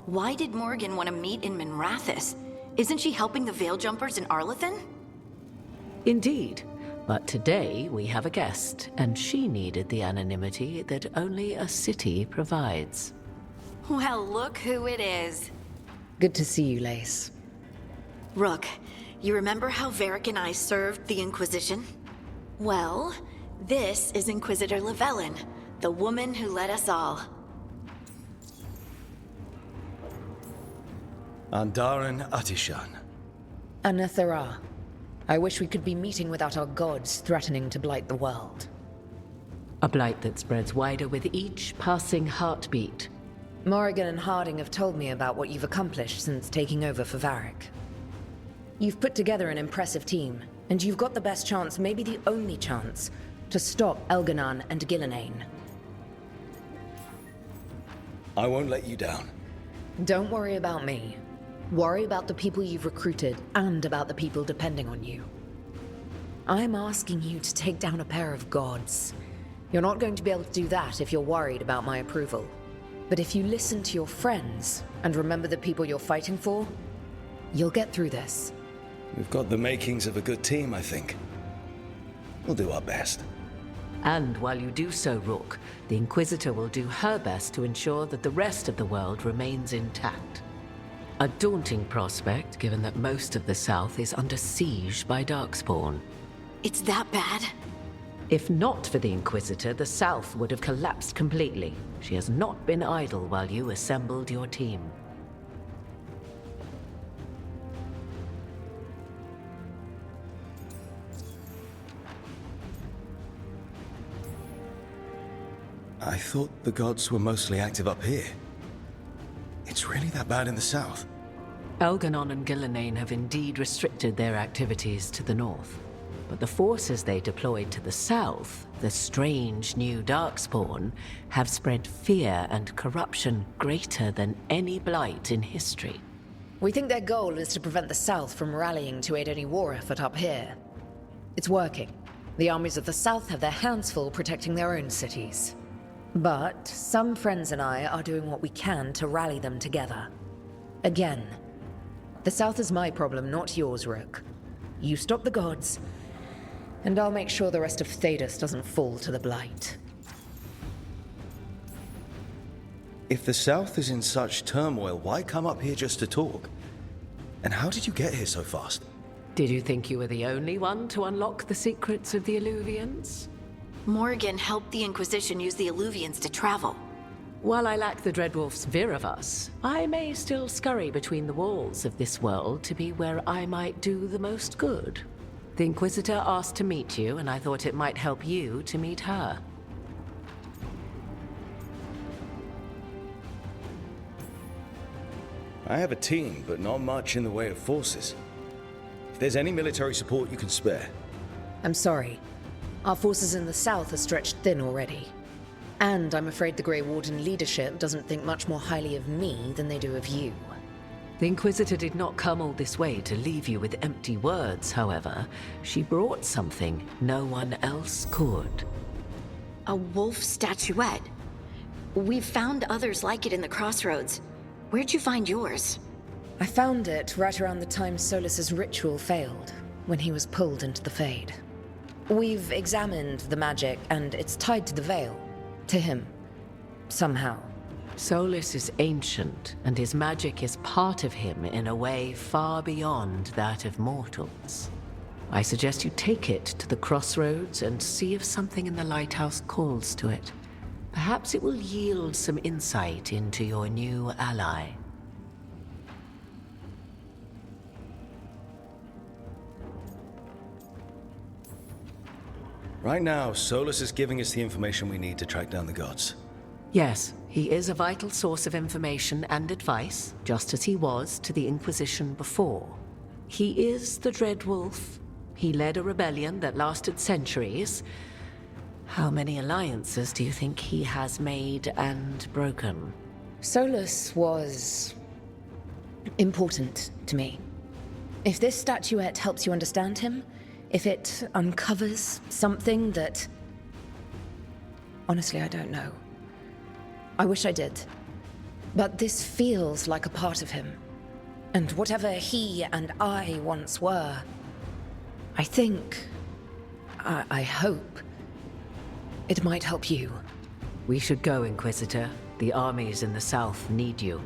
Why did Morgan want to meet in Minrathous? Isn't she helping the Veil Jumpers in Arlathan? Indeed. But today we have a guest, and she needed the anonymity that only a city provides. Well, look who it is. Good to see you, Lace. Rook, you remember how Varric and I served the Inquisition? Well, this is Inquisitor Llewellyn, the woman who led us all. Andaran Atishan. Anathara. I wish we could be meeting without our gods threatening to blight the world. A blight that spreads wider with each passing heartbeat. Morrigan and Harding have told me about what you've accomplished since taking over for Varric. You've put together an impressive team, and you've got the best chance, maybe the only chance, to stop Elganon and Gillenane. I won't let you down. Don't worry about me. Worry about the people you've recruited, and about the people depending on you. I'm asking you to take down a pair of gods. You're not going to be able to do that if you're worried about my approval. But if you listen to your friends, and remember the people you're fighting for, you'll get through this. We've got the makings of a good team, I think. We'll do our best. And while you do so, Rook, the Inquisitor will do her best to ensure that the rest of the world remains intact. A daunting prospect, given that most of the South is under siege by Darkspawn. It's that bad? If not for the Inquisitor, the South would have collapsed completely. She has not been idle while you assembled your team. I thought the gods were mostly active up here. It's really that bad in the south? Elganon and Gillenane have indeed restricted their activities to the north. But the forces they deployed to the south, the strange new Darkspawn, have spread fear and corruption greater than any blight in history. We think their goal is to prevent the South from rallying to aid any war effort up here. It's working. The armies of the South have their hands full protecting their own cities. But some friends and I are doing what we can to rally them together. Again, the South is my problem, not yours, Rook. You stop the gods, and I'll make sure the rest of Thedas doesn't fall to the blight. If the south is in such turmoil, why come up here just to talk? And how did you get here so fast? Did you think you were the only one to unlock the secrets of the Illuvians? Morgan helped the Inquisition use the Illuvians to travel. While I lack the Dreadwolf's Viravus, I may still scurry between the walls of this world to be where I might do the most good. The Inquisitor asked to meet you, and I thought it might help you to meet her. I have a team, but not much in the way of forces. If there's any military support you can spare. I'm sorry. Our forces in the south are stretched thin already. And I'm afraid the Grey Warden leadership doesn't think much more highly of me than they do of you. The Inquisitor did not come all this way to leave you with empty words, however. She brought something no one else could. A wolf statuette. We've found others like it in the crossroads. Where'd you find yours? I found it right around the time Solus's ritual failed, when he was pulled into the Fade. We've examined the magic, and it's tied to the Veil. To him. Somehow. Solus is ancient, and his magic is part of him in a way far beyond that of mortals. I suggest you take it to the crossroads and see if something in the lighthouse calls to it. Perhaps it will yield some insight into your new ally. Right now, Solus is giving us the information we need to track down the gods. Yes, he is a vital source of information and advice, just as he was to the Inquisition before. He is the Dreadwolf. He led a rebellion that lasted centuries. How many alliances do you think he has made and broken? Solus was important to me. If this statuette helps you understand him, if it uncovers something that... Honestly, I don't know. I wish I did. But this feels like a part of him. And whatever he and I once were, I think, I hope, it might help you. We should go, Inquisitor. The armies in the south need you.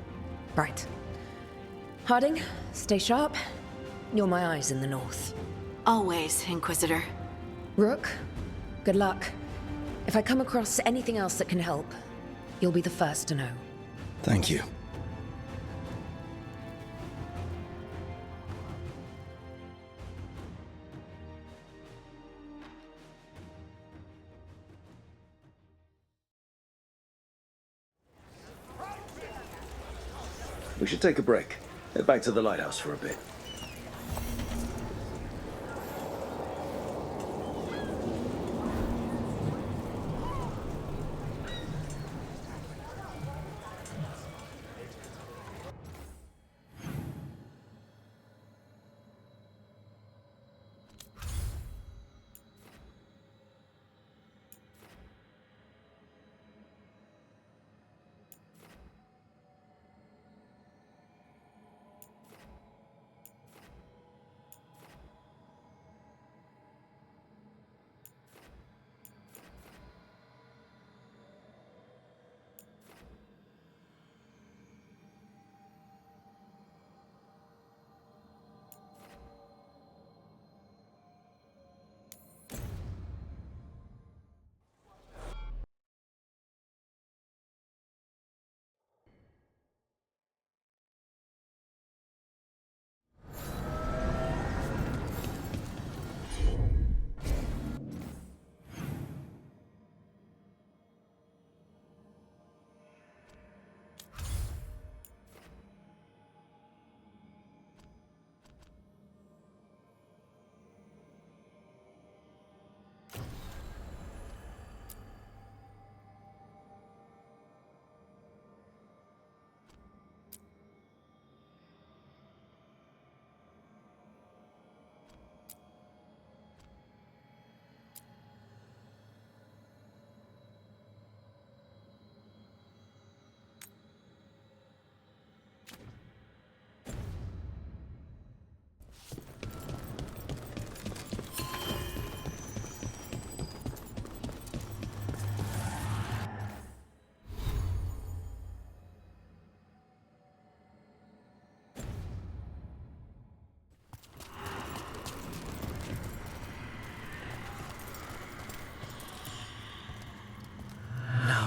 Right. Harding, stay sharp. You're my eyes in the north. Always, Inquisitor. Rook, good luck. If I come across anything else that can help, you'll be the first to know. Thank you. We should take a break. Head back to the lighthouse for a bit.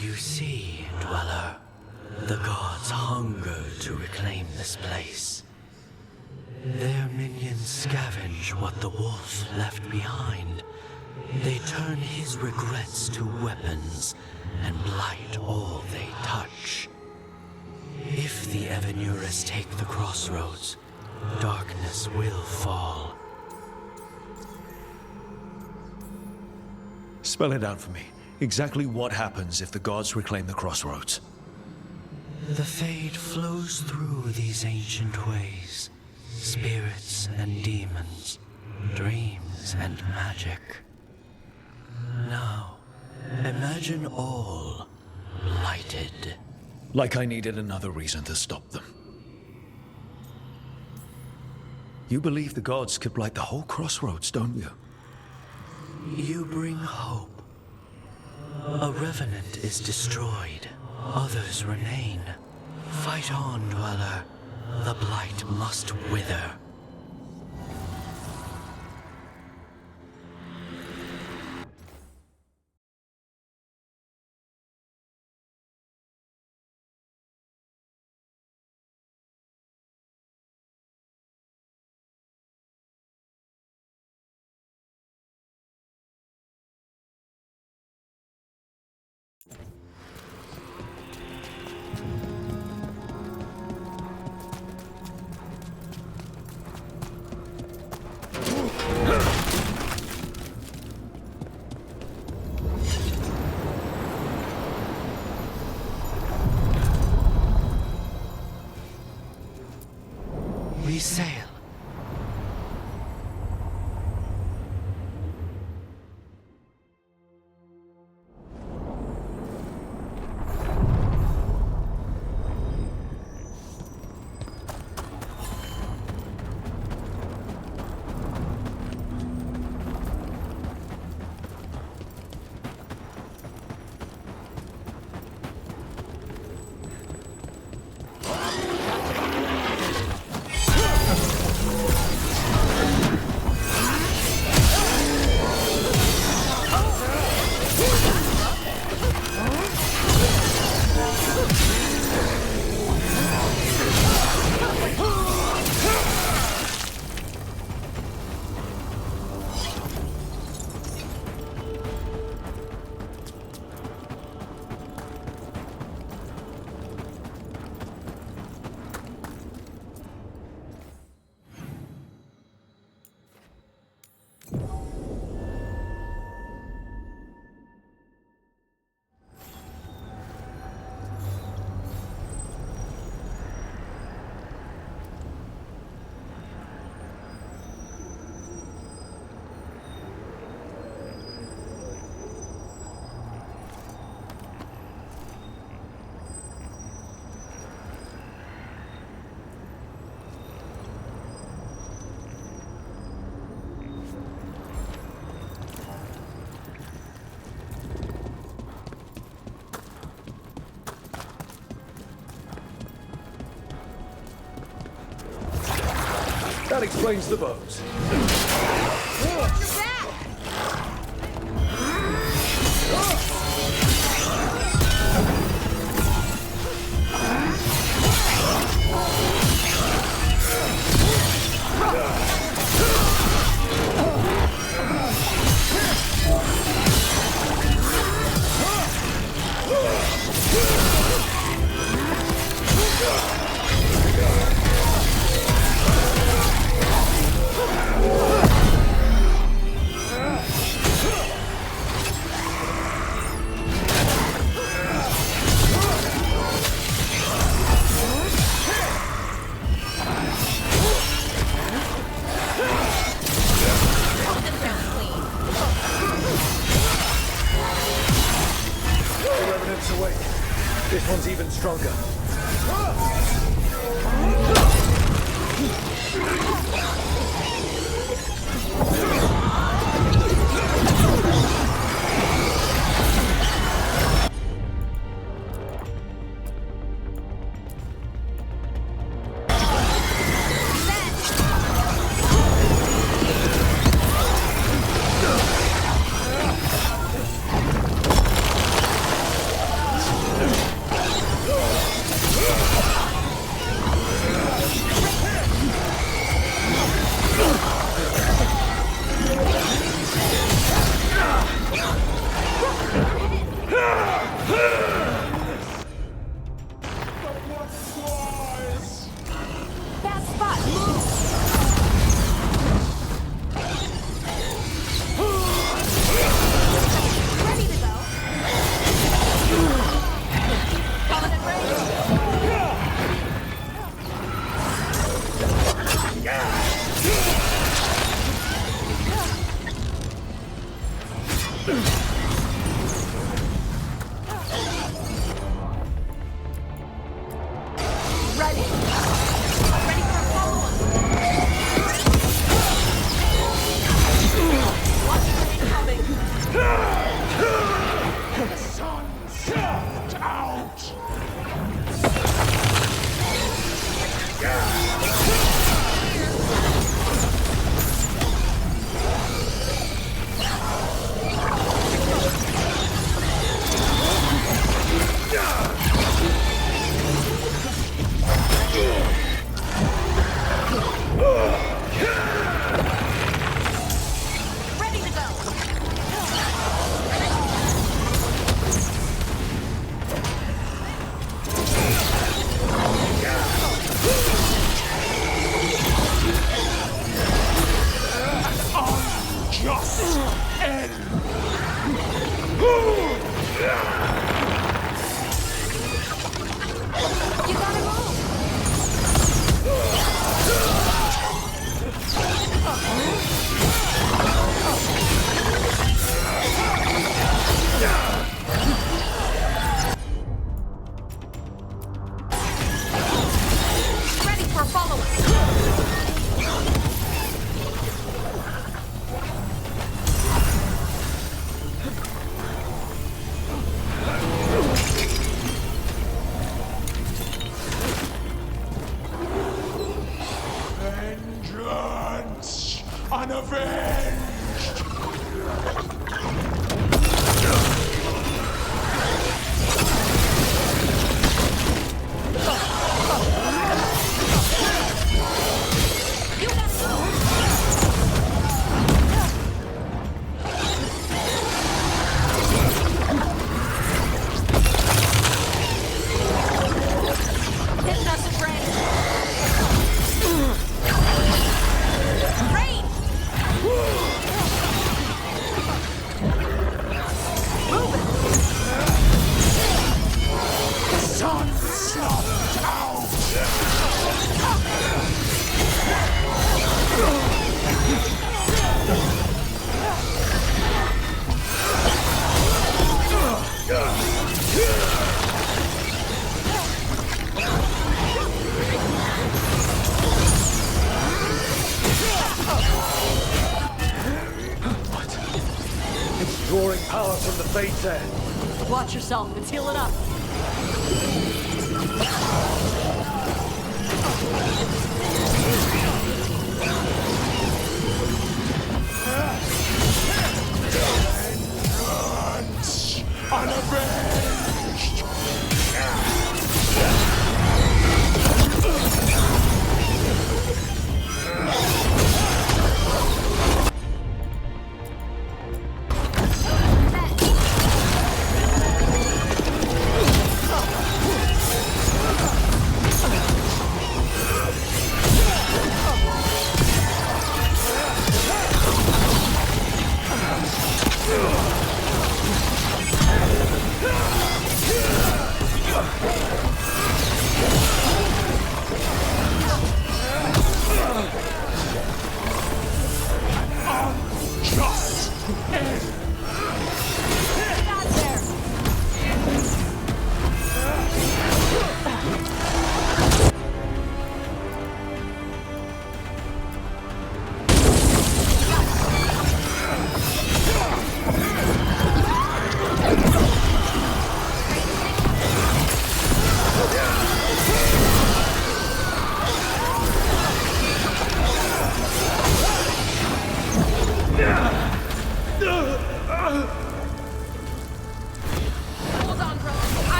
You see, Dweller, the gods hunger to reclaim this place. Their minions scavenge what the wolf left behind. They turn his regrets to weapons and blight all they touch. If the Evanuris take the crossroads, darkness will fall. Spell it out for me. Exactly what happens if the gods reclaim the crossroads? The fade flows through these ancient ways. Spirits and demons, dreams and magic. Now, imagine all blighted. Like I needed another reason to stop them. You believe the gods could blight the whole crossroads, don't you? You bring hope. A revenant is destroyed, others remain. Fight on, Dweller. The blight must wither. We sail. That explains the bones. This one's even stronger. Drawing power from the fates end. Watch yourself, it's healing up.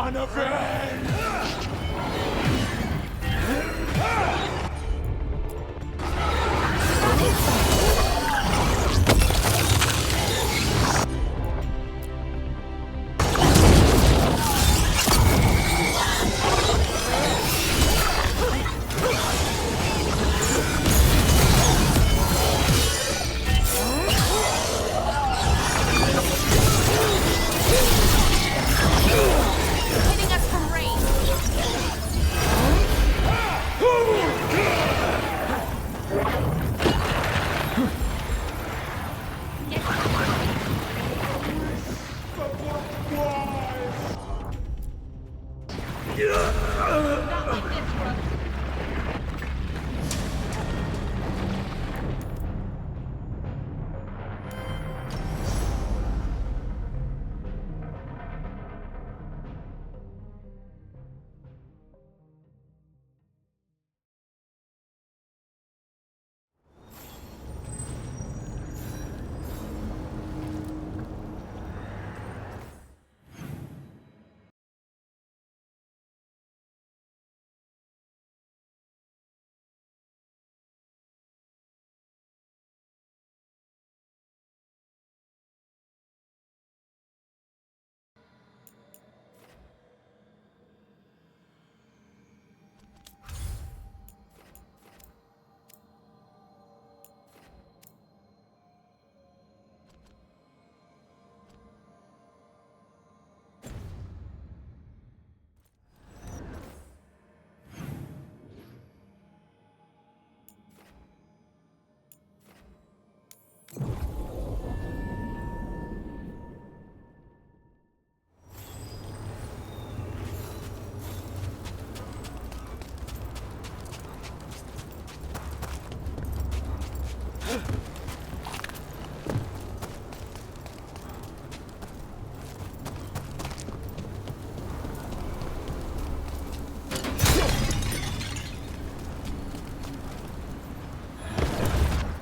unavenged! Hitting us from range.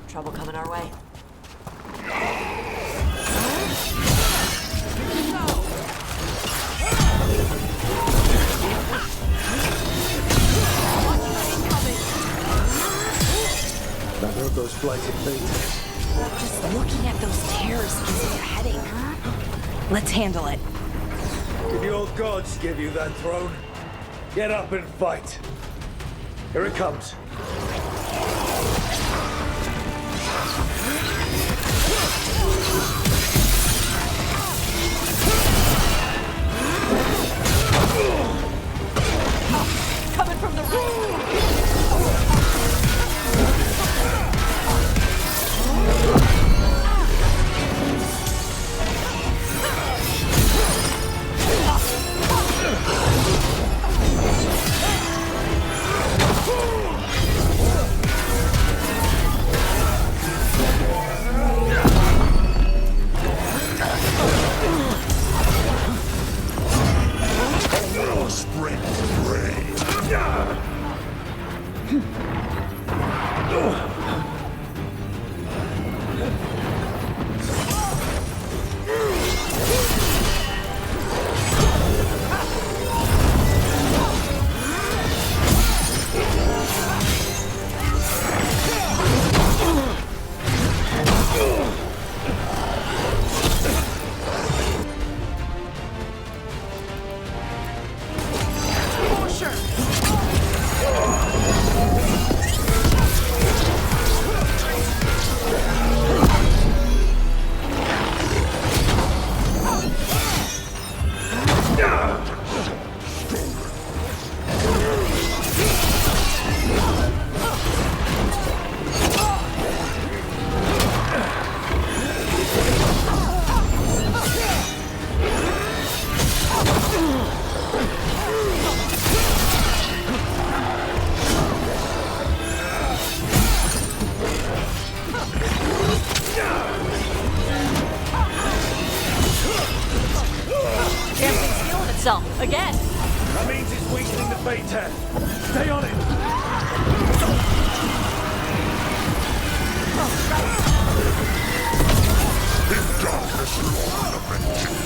Trouble coming our way. Another of those blighted beetles. Just looking at those tears gives me a headache. Let's handle it. Did your gods give you that throne? Get up and fight. Here it comes. Coming from the right. Again! That means it's weakening the Beta. Stay on it! In darkness, Lord of Vengeance.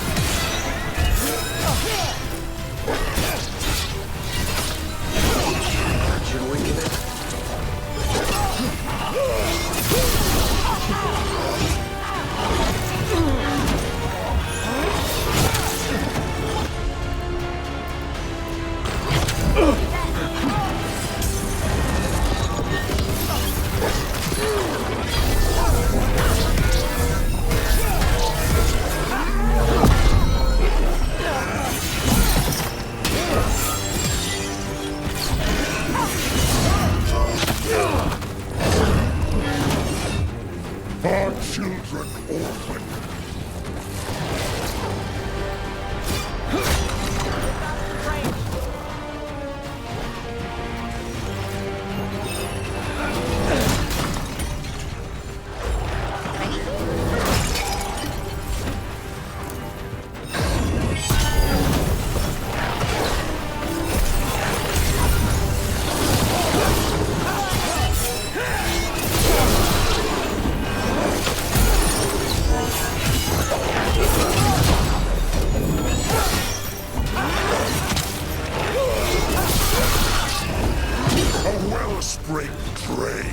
spring train.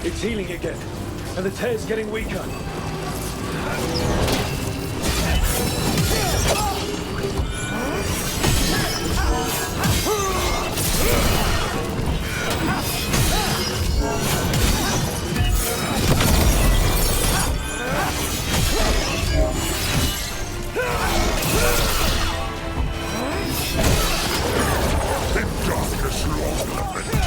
It's healing again, and the tear's getting weaker. In darkness long lamented.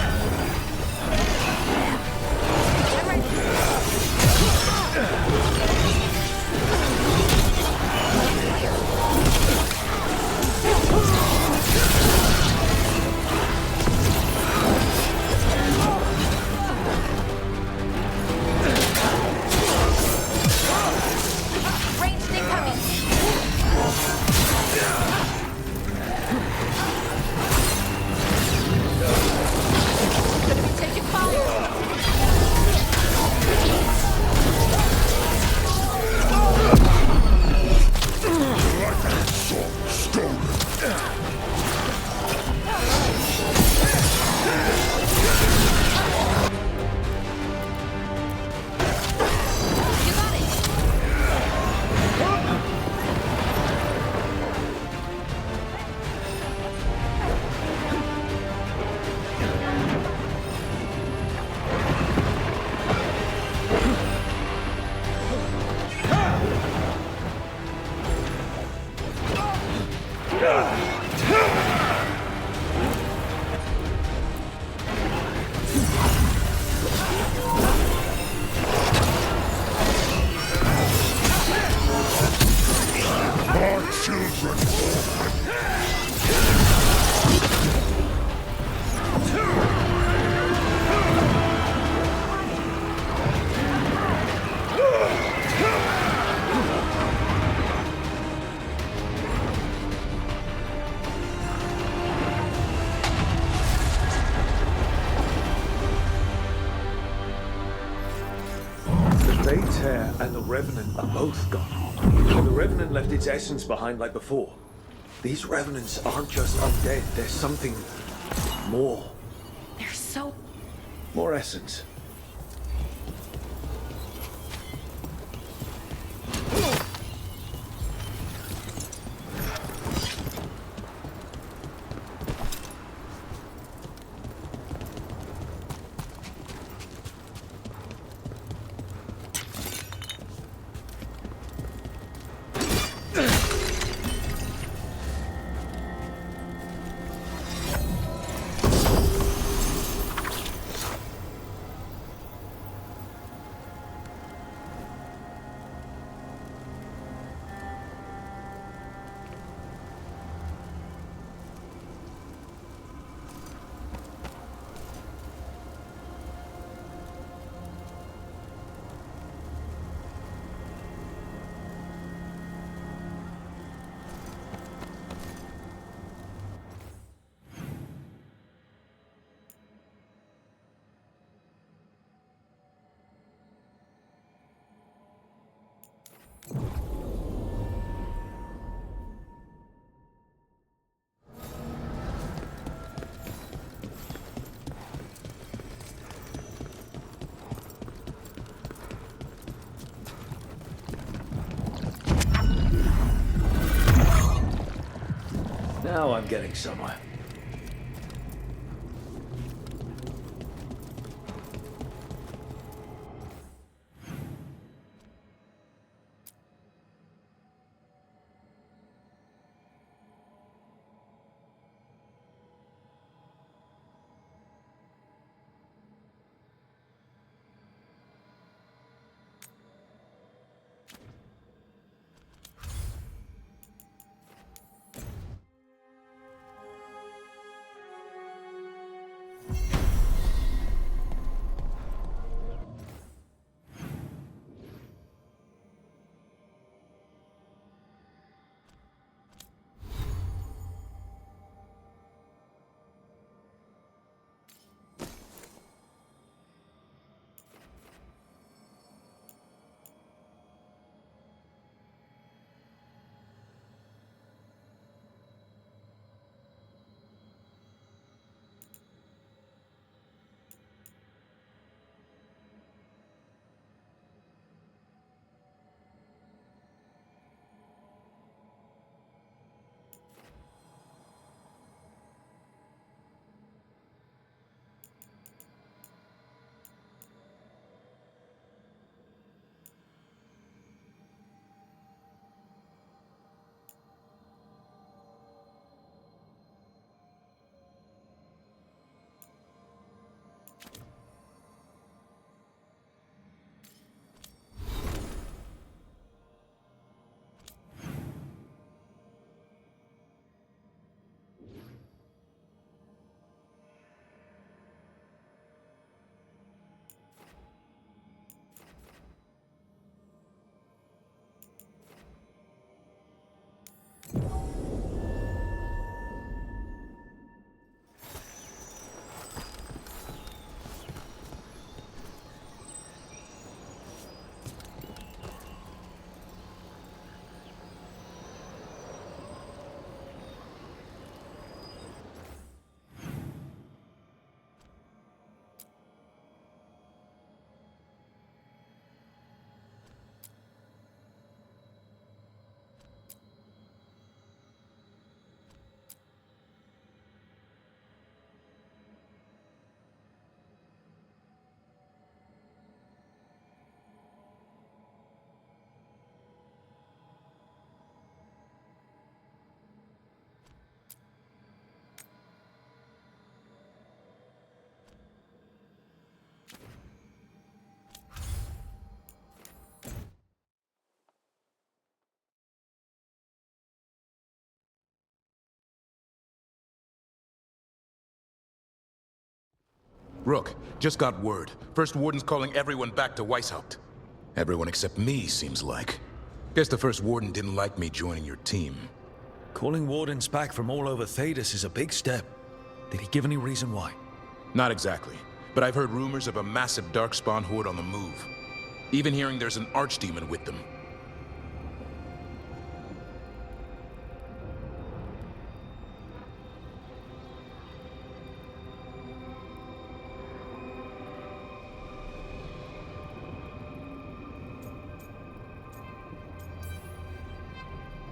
Ranged incoming. Gonna be taking fire. You got it. Our children. The Fate's Hair and the Revenant are both gone. And the Revenant left its essence behind like before. These Revenants aren't just undead, there's something more. They're so... More essence. Now I'm getting somewhere. Rook, just got word. First Warden's calling everyone back to Weishaupt. Everyone except me, seems like. Guess the First Warden didn't like me joining your team. Calling Wardens back from all over Thedas is a big step. Did he give any reason why? Not exactly, but I've heard rumors of a massive Darkspawn horde on the move. Even hearing there's an archdemon with them.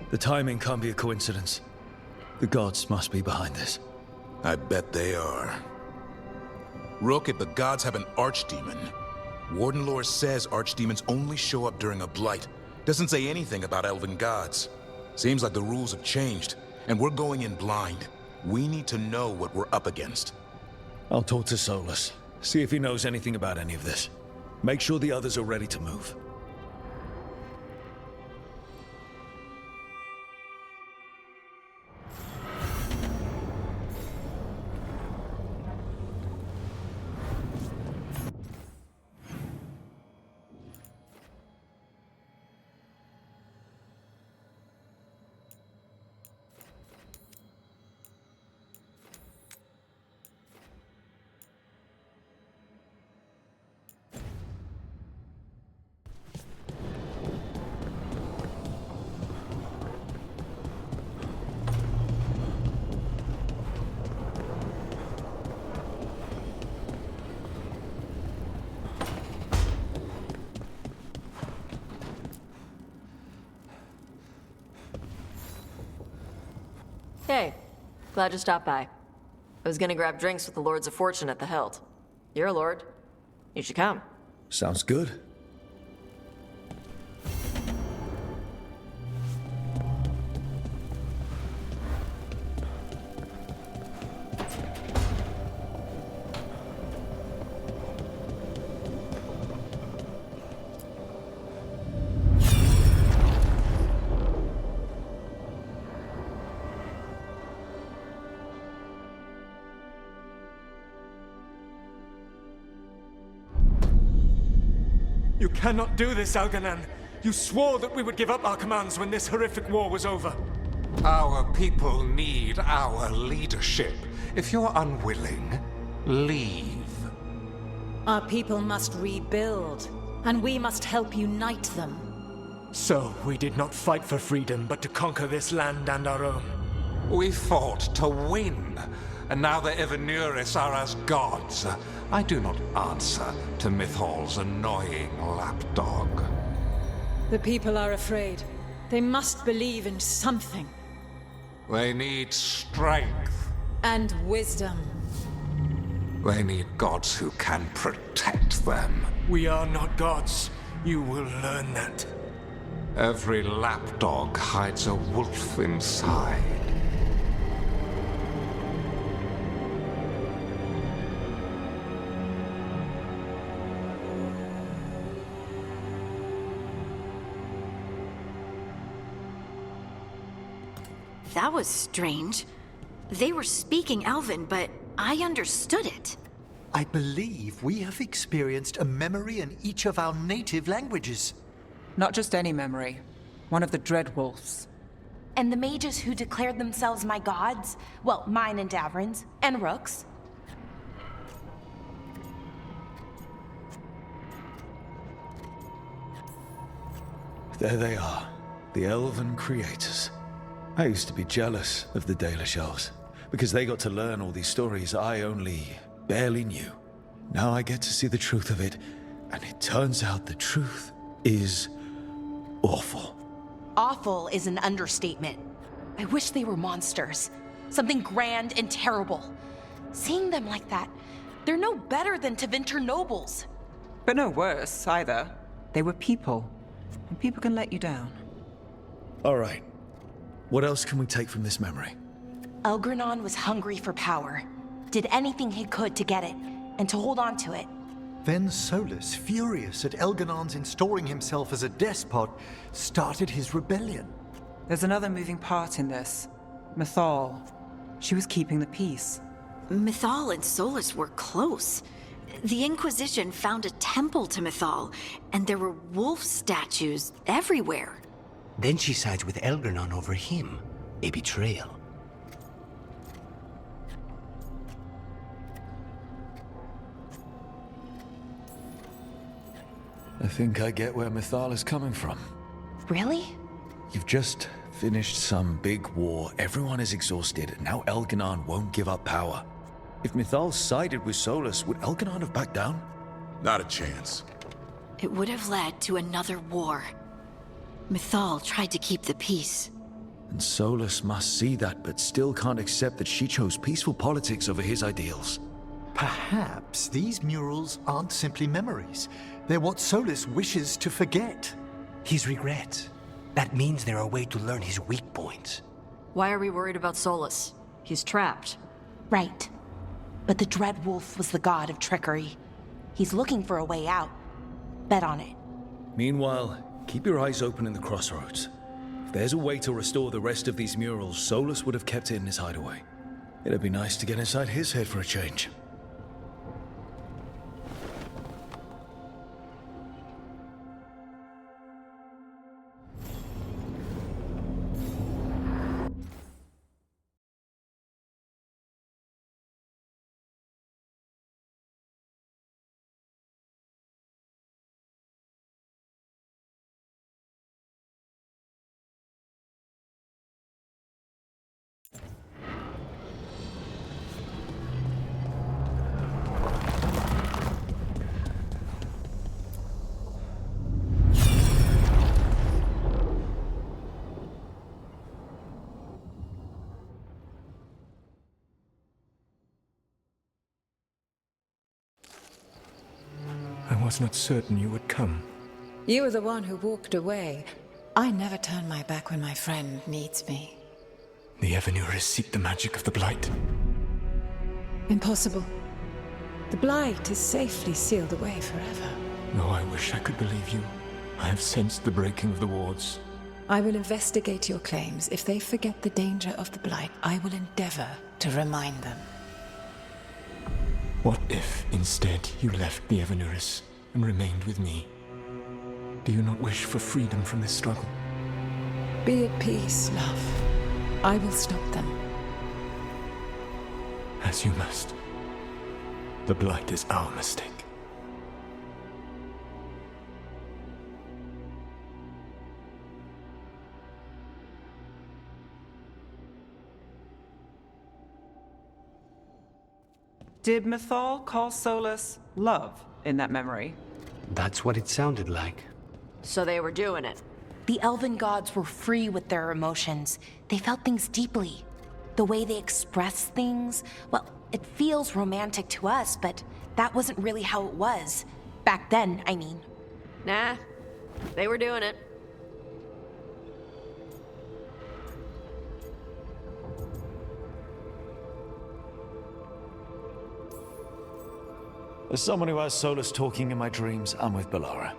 The timing can't be a coincidence. The gods must be behind this. I bet they are. Rook, if the gods have an archdemon, Warden lore says archdemons only show up during a blight. Doesn't say anything about elven gods. Seems like the rules have changed, and we're going in blind. We need to know what we're up against. I'll talk to Solus, see if he knows anything about any of this. Make sure the others are ready to move. Hey, glad you stopped by. I was gonna grab drinks with the Lords of Fortune at the Hilt. You're a lord. You should come. Sounds good. You cannot do this, Algernon. You swore that we would give up our commands when this horrific war was over. Our people need our leadership. If you're unwilling, leave. Our people must rebuild, and we must help unite them. So, we did not fight for freedom, but to conquer this land and our own. We fought to win, and now the Evenuris are as gods. I do not answer to Mythal's annoying lapdog. The people are afraid. They must believe in something. They need strength. And wisdom. They need gods who can protect them. We are not gods. You will learn that. Every lapdog hides a wolf inside. That was strange. They were speaking Elven, but I understood it. I believe we have experienced a memory in each of our native languages. Not just any memory. One of the Dreadwolves. And the mages who declared themselves my gods? Well, mine and Davrin's, and Rook's. There they are, the Elven creators. I used to be jealous of the Dalish elves, because they got to learn all these stories I only barely knew. Now I get to see the truth of it, and it turns out the truth is awful. Awful is an understatement. I wish they were monsters. Something grand and terrible. Seeing them like that, they're no better than Tevinter nobles. But no worse, either. They were people. And people can let you down. All right. What else can we take from this memory? Elgernon was hungry for power. Did anything he could to get it, and to hold on to it. Then Solus, furious at Elgernon's installing himself as a despot, started his rebellion. There's another moving part in this. Mythal. She was keeping the peace. Mythal and Solus were close. The Inquisition found a temple to Mythal, and there were wolf statues everywhere. Then she sides with Elgernon over him. A betrayal. I think I get where Mythal is coming from. Really? You've just finished some big war, everyone is exhausted, and now Elgernon won't give up power. If Mythal sided with Solus, would Elgernon have backed down? Not a chance. It would have led to another war. Mythal tried to keep the peace. And Solus must see that, but still can't accept that she chose peaceful politics over his ideals. Perhaps these murals aren't simply memories. They're what Solus wishes to forget. His regrets. That means they're a way to learn his weak points. Why are we worried about Solus? He's trapped. Right. But the Dread Wolf was the god of trickery. He's looking for a way out. Bet on it. Meanwhile, keep your eyes open in the crossroads. If there's a way to restore the rest of these murals, Solus would have kept it in his hideaway. It'd be nice to get inside his head for a change. I was not certain you would come. You were the one who walked away. I never turn my back when my friend needs me. The Evanurus seek the magic of the Blight. Impossible. The Blight is safely sealed away forever. Oh, I wish I could believe you. I have sensed the breaking of the wards. I will investigate your claims. If they forget the danger of the Blight, I will endeavor to remind them. What if, instead, you left the Evanurus and remained with me? Do you not wish for freedom from this struggle? Be at peace, love. I will stop them. As you must. The Blight is our mistake. Did Mythal call Solus love in that memory? That's what it sounded like. So they were doing it. The elven gods were free with their emotions. They felt things deeply. The way they expressed things, well, it feels romantic to us, but that wasn't really how it was. Back then, I mean. Nah, they were doing it. As someone who has Solus talking in my dreams, I'm with Bellara.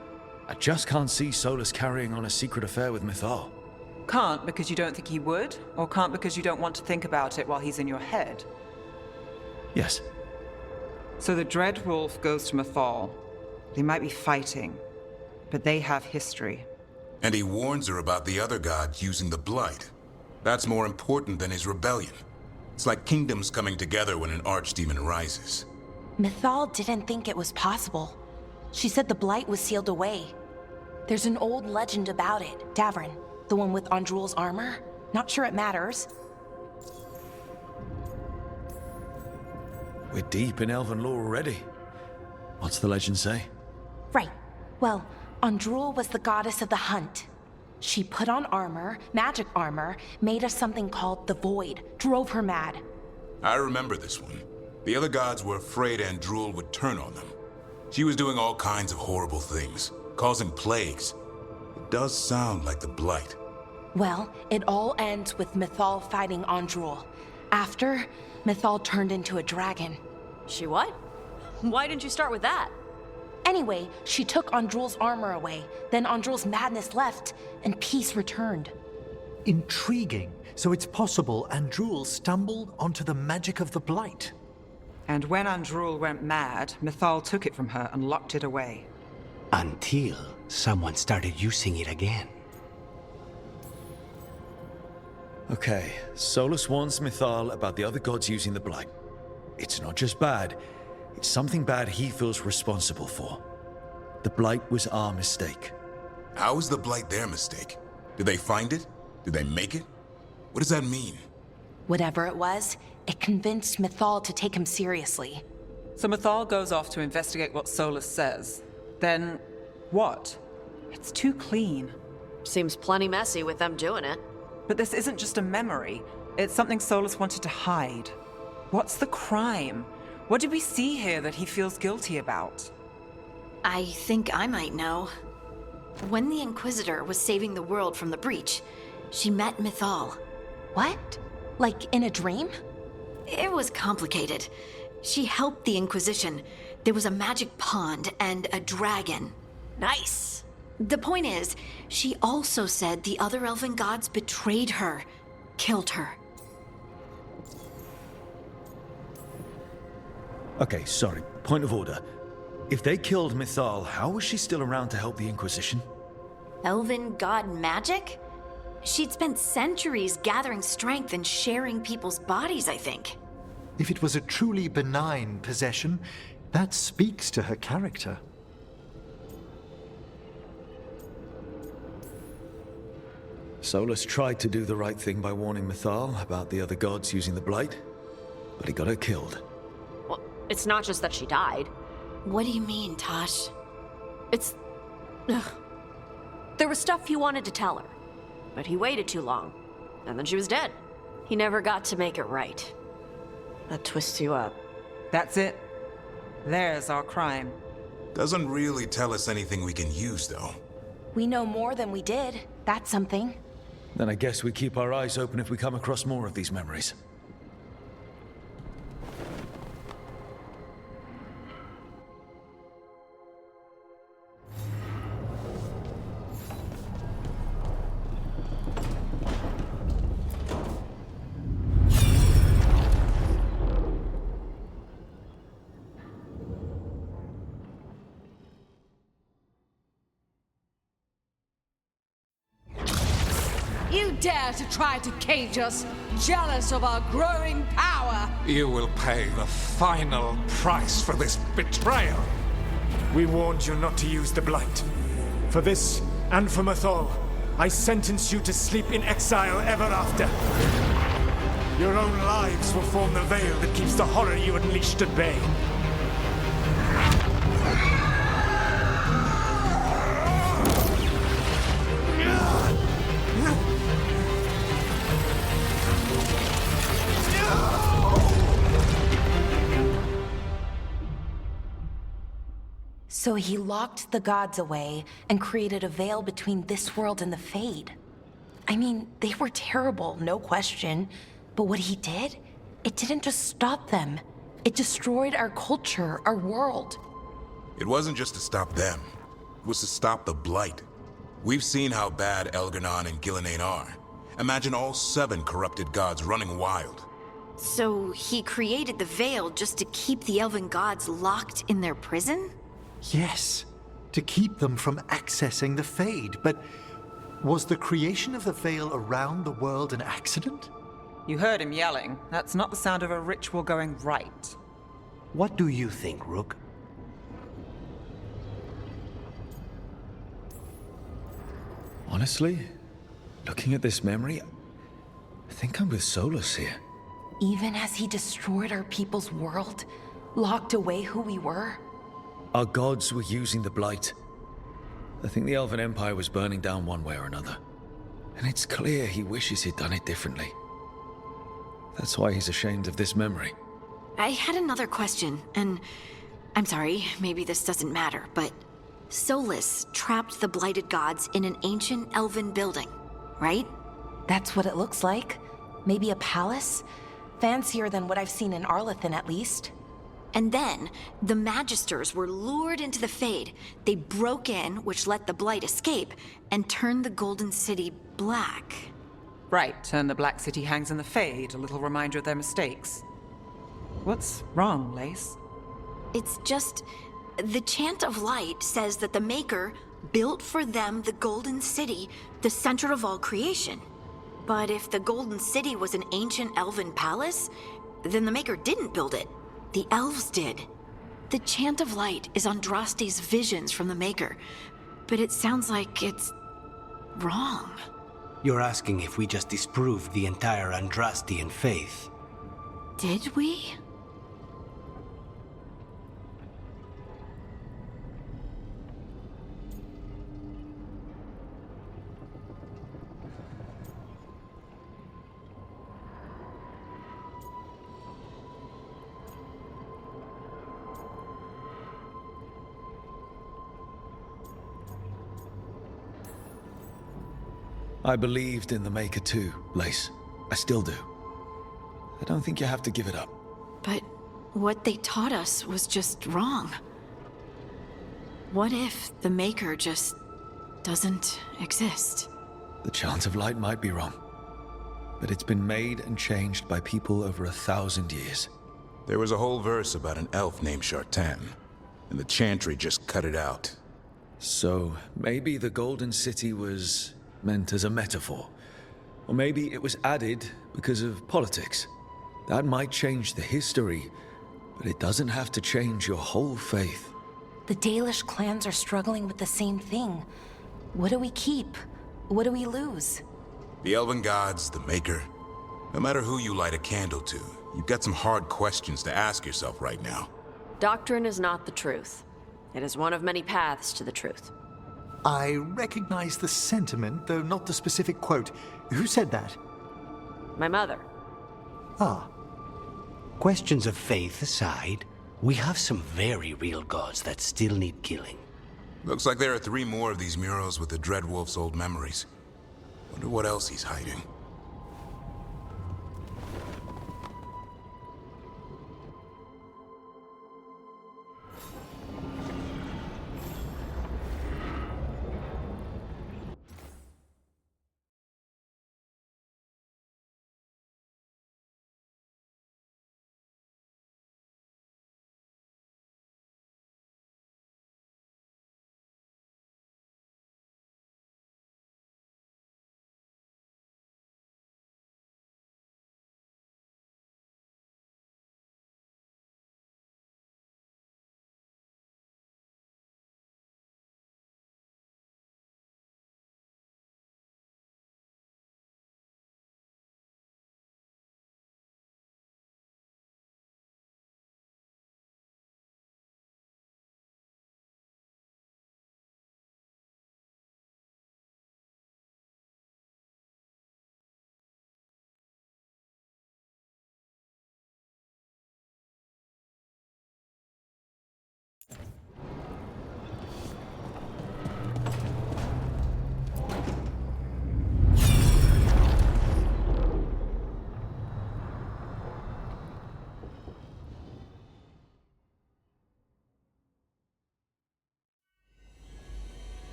I just can't see Solus carrying on a secret affair with Mythal. Can't because you don't think he would, or can't because you don't want to think about it while he's in your head? Yes. So the Dread Wolf goes to Mythal. They might be fighting, but they have history. And he warns her about the other gods using the Blight. That's more important than his rebellion. It's like kingdoms coming together when an archdemon rises. Mythal didn't think it was possible. She said the Blight was sealed away. There's an old legend about it. Davrin, the one with Andrul's armor. Not sure it matters. We're deep in elven lore already. What's the legend say? Right. Well, Andrul was the goddess of the hunt. She put on armor, magic armor, made of something called the Void, drove her mad. I remember this one. The other gods were afraid Andrul would turn on them. She was doing all kinds of horrible things, causing plagues. It does sound like the Blight. Well, it all ends with Mythal fighting Andrul. After, Mythal turned into a dragon. She what? Why didn't you start with that? Anyway, she took Andrul's armor away. Then Andrul's madness left, and peace returned. Intriguing. So it's possible Andrul stumbled onto the magic of the Blight. And when Andrul went mad, Mythal took it from her and locked it away. Until someone started using it again. Okay, Solus warns Mythal about the other gods using the Blight. It's not just bad, it's something bad he feels responsible for. The Blight was our mistake. How is the Blight their mistake? Did they find it? Did they make it? What does that mean? Whatever it was, it convinced Mythal to take him seriously. So Mythal goes off to investigate what Solus says. Then, what? It's too clean. Seems plenty messy with them doing it. But this isn't just a memory. It's something Solus wanted to hide. What's the crime? What did we see here that he feels guilty about? I think I might know. When the Inquisitor was saving the world from the breach, she met Mythal. What? Like in a dream? It was complicated. She helped the Inquisition. There was a magic pond and a dragon. Nice. The point is, she also said the other elven gods betrayed her, killed her. Okay, sorry. Point of order. If they killed Mythal, how was she still around to help the Inquisition? Elven god magic? She'd spent centuries gathering strength and sharing people's bodies, I think. If it was a truly benign possession, that speaks to her character. Solus tried to do the right thing by warning Mythal about the other gods using the Blight, but he got her killed. Well, it's not just that she died. What do you mean, Tosh? It's... Ugh. There was stuff he wanted to tell her, but he waited too long, and then she was dead. He never got to make it right. That twists you up. That's it. There's our crime. Doesn't really tell us anything we can use, though. We know more than we did. That's something. Then I guess we keep our eyes open if we come across more of these memories. You dare to try to cage us, jealous of our growing power! You will pay the final price for this betrayal. We warned you not to use the Blight. For this, and for Mythal, I sentence you to sleep in exile ever after. Your own lives will form the veil that keeps the horror you unleashed at bay. So he locked the gods away and created a veil between this world and the Fade. I mean, they were terrible, no question. But what he did, it didn't just stop them. It destroyed our culture, our world. It wasn't just to stop them. It was to stop the Blight. We've seen how bad Elganon and Gillenane are. Imagine all 7 corrupted gods running wild. So he created the veil just to keep the elven gods locked in their prison? Yes, to keep them from accessing the Fade. But was the creation of the veil around the world an accident? You heard him yelling. That's not the sound of a ritual going right. What do you think, Rook? Honestly, looking at this memory, I think I'm with Solus here. Even as he destroyed our people's world, locked away who we were? Our gods were using the Blight. I think the Elven Empire was burning down one way or another. And it's clear he wishes he'd done it differently. That's why he's ashamed of this memory. I had another question, and I'm sorry, maybe this doesn't matter, but Solus trapped the blighted gods in an ancient elven building, right? That's what it looks like. Maybe a palace? Fancier than what I've seen in Arlethan, at least. And then, the Magisters were lured into the Fade. They broke in, which let the Blight escape, and turned the Golden City black. Right, and the Black City hangs in the Fade, a little reminder of their mistakes. What's wrong, Lace? It's just... the Chant of Light says that the Maker built for them the Golden City, the center of all creation. But if the Golden City was an ancient elven palace, then the Maker didn't build it. The elves did. The Chant of Light is Andraste's visions from the Maker, but it sounds like it's... wrong. You're asking if we just disproved the entire Andrastian faith. Did we? I believed in the Maker too, Lace. I still do. I don't think you have to give it up. But what they taught us was just wrong. What if the Maker just doesn't exist? The Chant of Light might be wrong, but it's been made and changed by people over 1,000 years. There was a whole verse about an elf named Shartan, and the Chantry just cut it out. So maybe the Golden City was meant as a metaphor. Or maybe it was added because of politics. That might change the history, but it doesn't have to change your whole faith. The Dalish clans are struggling with the same thing. What do we keep? What do we lose? The Elven Gods, the Maker. No matter who you light a candle to, you've got some hard questions to ask yourself right now. Doctrine is not the truth. It is one of many paths to the truth. I recognize the sentiment, though not the specific quote. Who said that? My mother. Ah. Questions of faith aside, we have some very real gods that still need killing. Looks like there are 3 more of these murals with the Dreadwolf's old memories. Wonder what else he's hiding.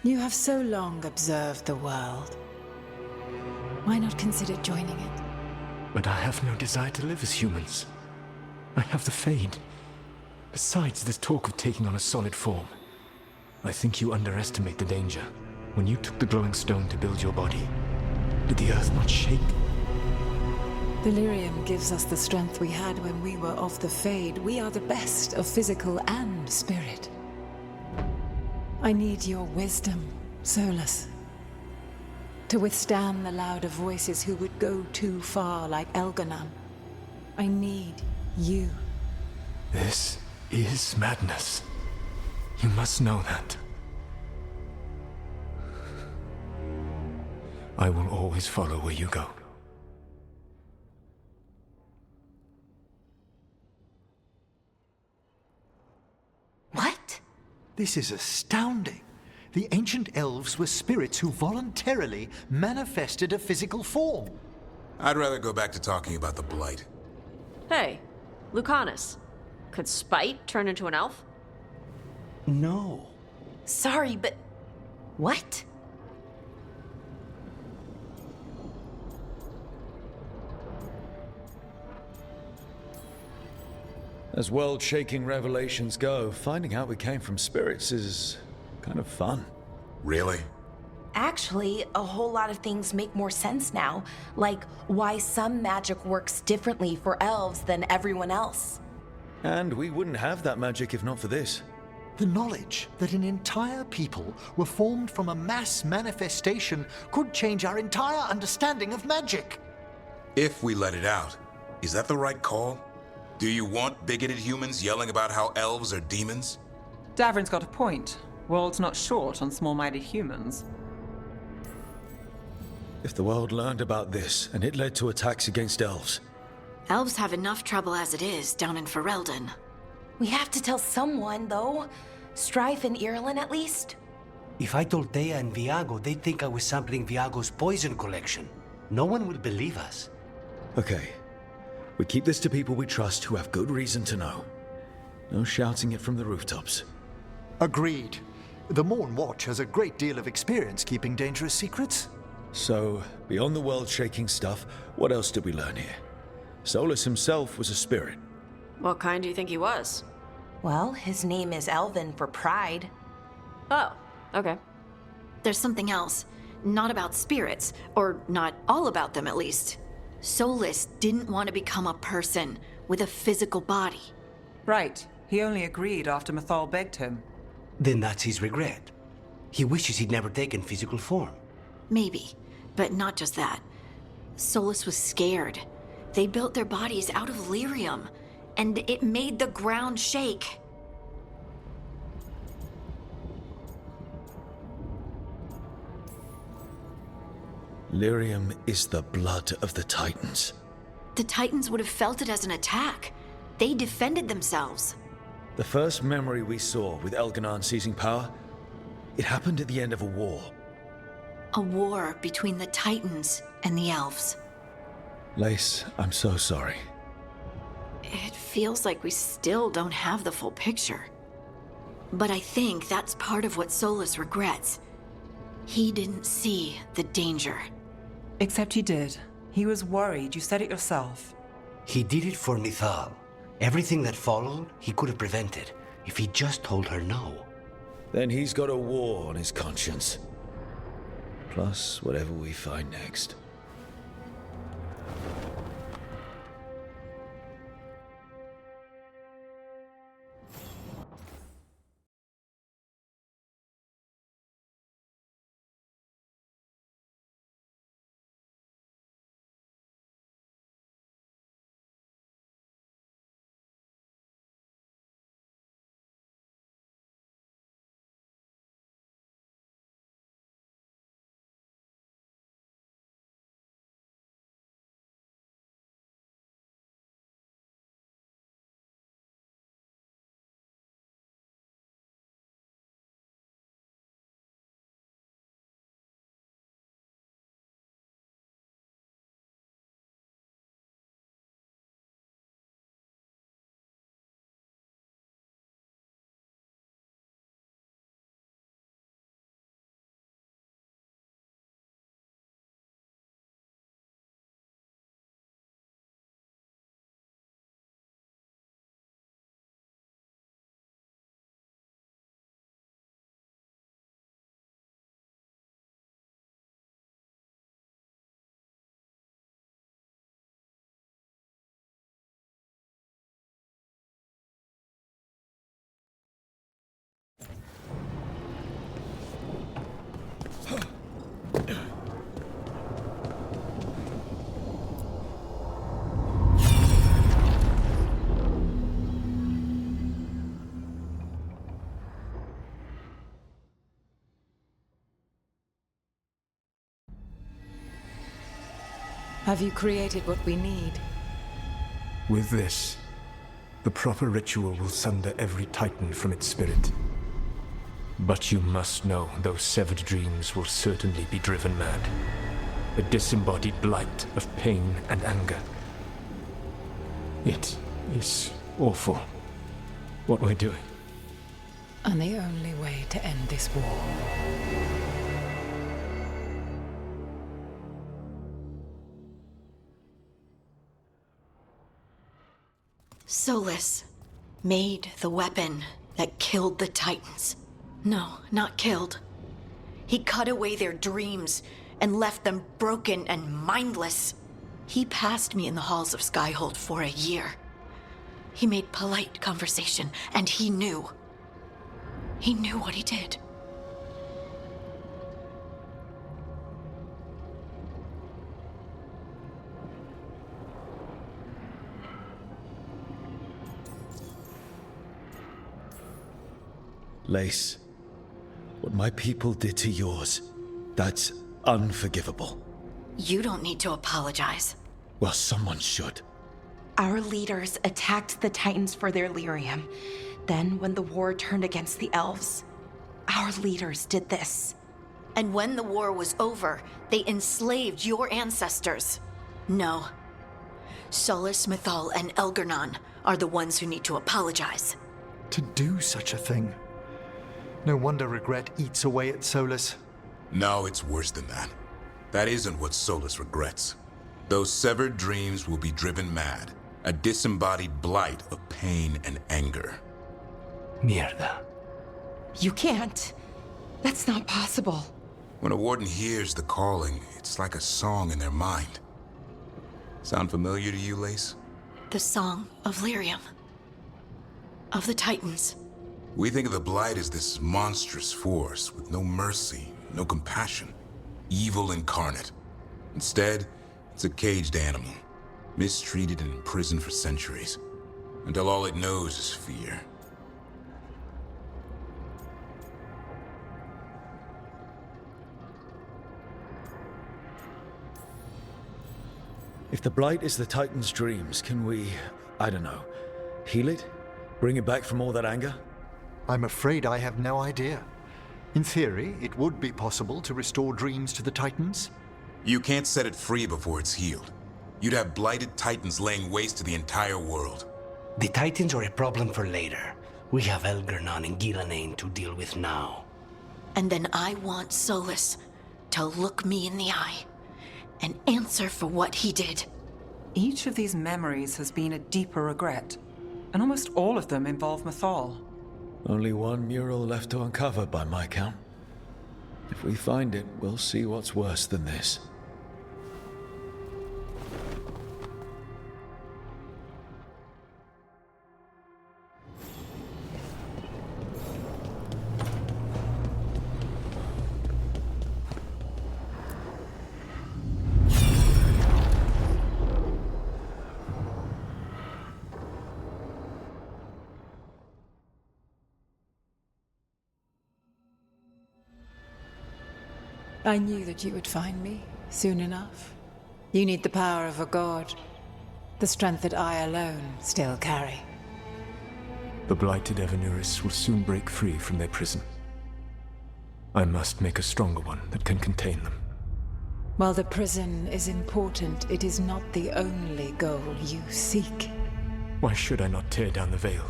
You have so long observed the world. Why not consider joining it? But I have no desire to live as humans. I have the Fade. Besides, this talk of taking on a solid form. I think you underestimate the danger. When you took the glowing stone to build your body, did the earth not shake? Delirium gives us the strength we had when we were of the Fade. We are the best of physical and spirit. I need your wisdom, Solus, to withstand the louder voices who would go too far like Elganon. I need you. This is madness. You must know that. I will always follow where you go. What? This is astounding. The ancient elves were spirits who voluntarily manifested a physical form. I'd rather go back to talking about the Blight. Hey, Lucanus. Could Spite turn into an elf? No. Sorry, but... what? As world-shaking revelations go, finding out we came from spirits is kind of fun. Really? Actually, a whole lot of things make more sense now, like why some magic works differently for elves than everyone else. And we wouldn't have that magic if not for this. The knowledge that an entire people were formed from a mass manifestation could change our entire understanding of magic. If we let it out, is that the right call? Do you want bigoted humans yelling about how elves are demons? Davrin's got a point. World's not short on small-minded humans. If the world learned about this and it led to attacks against elves. Elves have enough trouble as it is down in Ferelden. We have to tell someone, though. Strife and Irulan, at least. If I told Thea and Viago, they'd think I was sampling Viago's poison collection. No one will believe us. Okay. We keep this to people we trust who have good reason to know. No shouting it from the rooftops. Agreed. The Morn Watch has a great deal of experience keeping dangerous secrets. So, beyond the world-shaking stuff, what else did we learn here? Solus himself was a spirit. What kind do you think he was? Well, his name is Elven for pride. Oh, okay. There's something else. Not about spirits, or not all about them at least. Solus didn't want to become a person with a physical body. Right. He only agreed after Mythal begged him. Then that's his regret. He wishes he'd never taken physical form. Maybe, but not just that. Solus was scared. They built their bodies out of lyrium, and it made the ground shake. Lyrium is the blood of the Titans. The Titans would have felt it as an attack. They defended themselves. The first memory we saw with Elganon seizing power, it happened at the end of a war. A war between the Titans and the elves. Lace, I'm so sorry. It feels like we still don't have the full picture. But I think that's part of what Solus regrets. He didn't see the danger. Except he did. He was worried. You said it yourself. He did it for Mythal. Everything that followed, he could have prevented if he just told her no. Then he's got a war on his conscience. Plus, whatever we find next. Have you created what we need? With this, the proper ritual will sunder every Titan from its spirit. But you must know those severed dreams will certainly be driven mad. A disembodied blight of pain and anger. It is awful what we're doing. And the only way to end this war. Solus, Made the weapon that killed the Titans. No, not killed. He cut away their dreams and left them broken and mindless. He passed me in the halls of Skyhold for a year. He made polite conversation, and he knew. He knew what he did. Lace, what my people did to yours, that's unforgivable. You don't need to apologize. Well, someone should. Our leaders attacked the Titans for their lyrium. Then, when the war turned against the elves, our leaders did this. And when the war was over, they enslaved your ancestors. No. Solus, Mythal, and Elgar'nan are the ones who need to apologize. To do such a thing. No wonder regret eats away at Solus. No, it's worse than that. That isn't what Solus regrets. Those severed dreams will be driven mad. A disembodied blight of pain and anger. Mierda. You can't. That's not possible. When a warden hears the calling, it's like a song in their mind. Sound familiar to you, Lace? The song of lyrium. Of the Titans. We think of the Blight as this monstrous force with no mercy, no compassion. Evil incarnate. Instead, it's a caged animal. Mistreated and imprisoned for centuries. Until all it knows is fear. If the Blight is the Titan's dreams, can we, I don't know, heal it? Bring it back from all that anger? I'm afraid I have no idea. In theory, it would be possible to restore dreams to the Titans. You can't set it free before it's healed. You'd have blighted Titans laying waste to the entire world. The Titans are a problem for later. We have Elgar'nan and Gillanane to deal with now. And then I want Solus to look me in the eye and answer for what he did. Each of these memories has been a deeper regret, and almost all of them involve Mythal. Only one mural left to uncover by my count. If we find it, we'll see what's worse than this. I knew that you would find me soon enough. You need the power of a god, the strength that I alone still carry. The blighted Evanuris will soon break free from their prison. I must make a stronger one that can contain them. While the prison is important, it is not the only goal you seek. Why should I not tear down the veil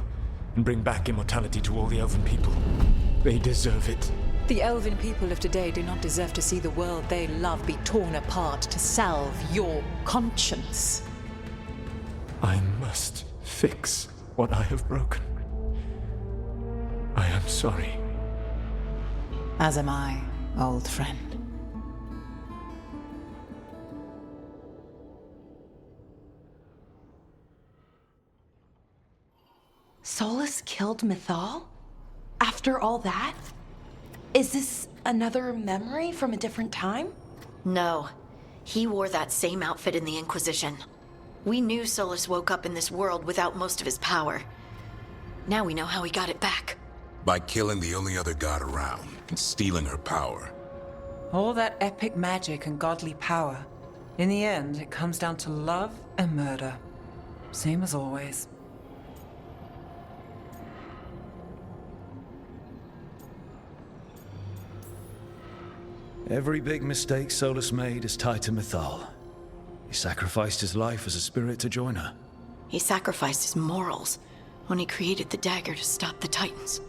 and bring back immortality to all the Elven people? They deserve it. The Elven people of today do not deserve to see the world they love be torn apart to salve your conscience. I must fix what I have broken. I am sorry. As am I, old friend. Solus killed Mythal? After all that? Is this another memory from a different time? No. He wore that same outfit in the Inquisition. We knew Solus woke up in this world without most of his power. Now we know how he got it back. By killing the only other god around and stealing her power. All that epic magic and godly power. In the end, it comes down to love and murder. Same as always. Every big mistake Solus made is tied to Mythal. He sacrificed his life as a spirit to join her. He sacrificed his morals when he created the dagger to stop the Titans.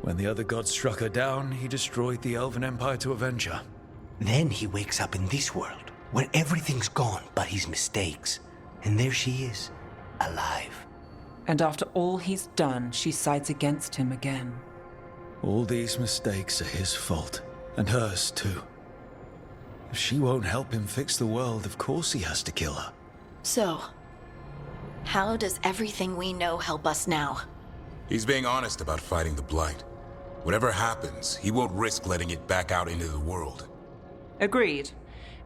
When the other gods struck her down, he destroyed the Elven Empire to avenge her. Then he wakes up in this world, where everything's gone but his mistakes. And there she is, alive. And after all he's done, she sides against him again. All these mistakes are his fault, and hers too. If she won't help him fix the world, of course he has to kill her. So, how does everything we know help us now? He's being honest about fighting the Blight. Whatever happens, he won't risk letting it back out into the world. Agreed.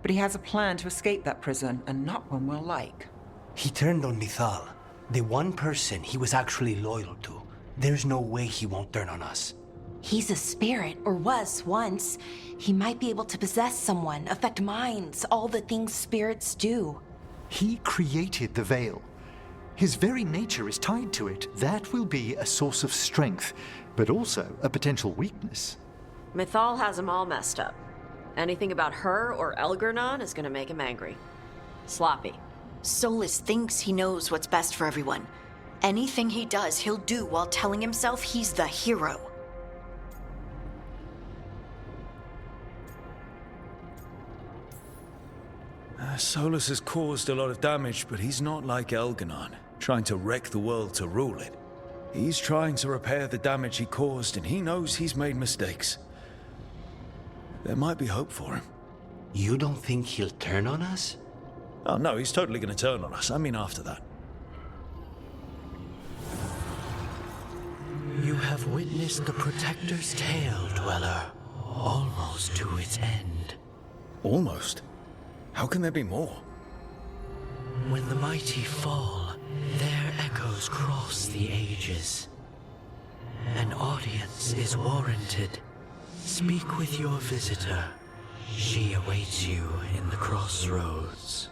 But he has a plan to escape that prison, and not one we'll like. He turned on Mithal, the one person he was actually loyal to. There's no way he won't turn on us. He's a spirit, or was once. He might be able to possess someone, affect minds, all the things spirits do. He created the Veil. His very nature is tied to it. That will be a source of strength, but also a potential weakness. Mithal has him all messed up. Anything about her or Elgernon is gonna make him angry. Sloppy. Solus thinks he knows what's best for everyone. Anything he does, he'll do while telling himself he's the hero. Solus has caused a lot of damage, but he's not like Elgernon, trying to wreck the world to rule it. He's trying to repair the damage he caused, and he knows he's made mistakes. There might be hope for him. You don't think he'll turn on us? Oh no, he's totally gonna turn on us. I mean after that. You have witnessed the Protector's tale, Dweller, almost to its end. Almost? How can there be more? When the mighty fall, their echoes cross the ages. An audience is warranted. Speak with your visitor. She awaits you in the crossroads.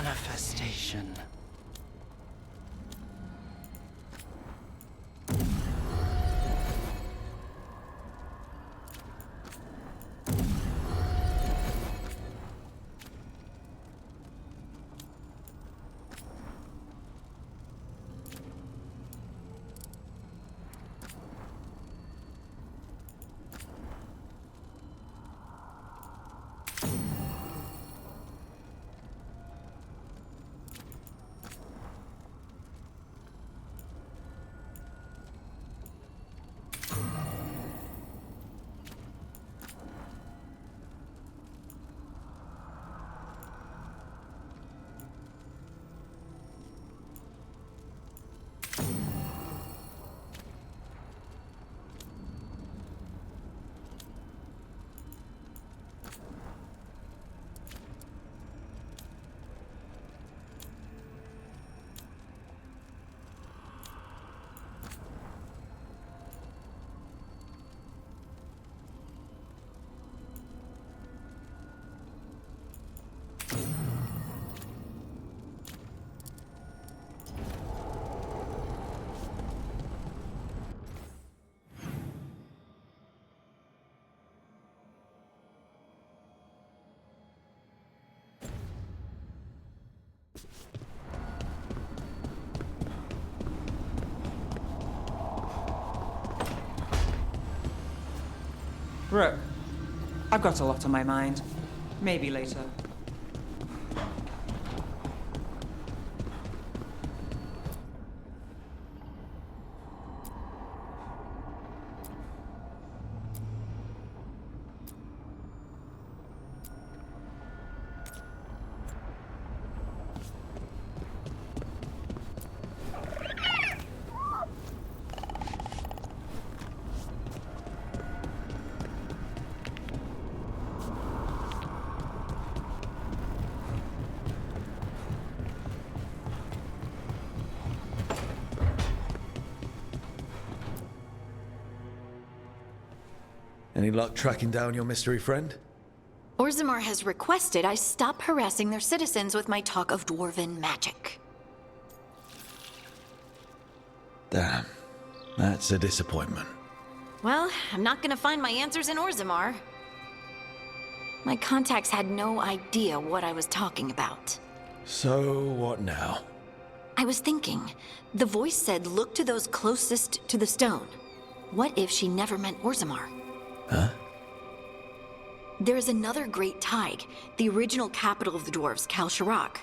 manifestation. Rook, I've got a lot on my mind. Maybe later. Any luck tracking down your mystery friend? Orzammar has requested I stop harassing their citizens with my talk of dwarven magic. Damn, that's a disappointment. Well, I'm not gonna find my answers in Orzammar. My contacts had no idea what I was talking about. So, what now? I was thinking, the voice said look to those closest to the stone. What if she never meant Orzammar? Huh? There is another great Tig, the original capital of the dwarves, Kalsharak.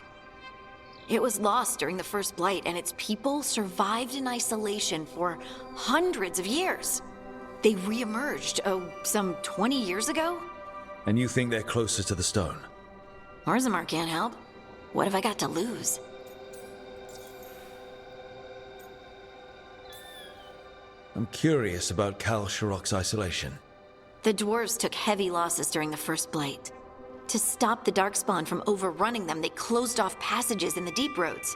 It was lost during the First Blight, and its people survived in isolation for hundreds of years. They re-emerged, some 20 years ago? And you think they're closer to the stone? Orzammar can't help. What have I got to lose? I'm curious about Kalsharak's isolation. The dwarves took heavy losses during the First Blight. To stop the Darkspawn from overrunning them, they closed off passages in the deep roads.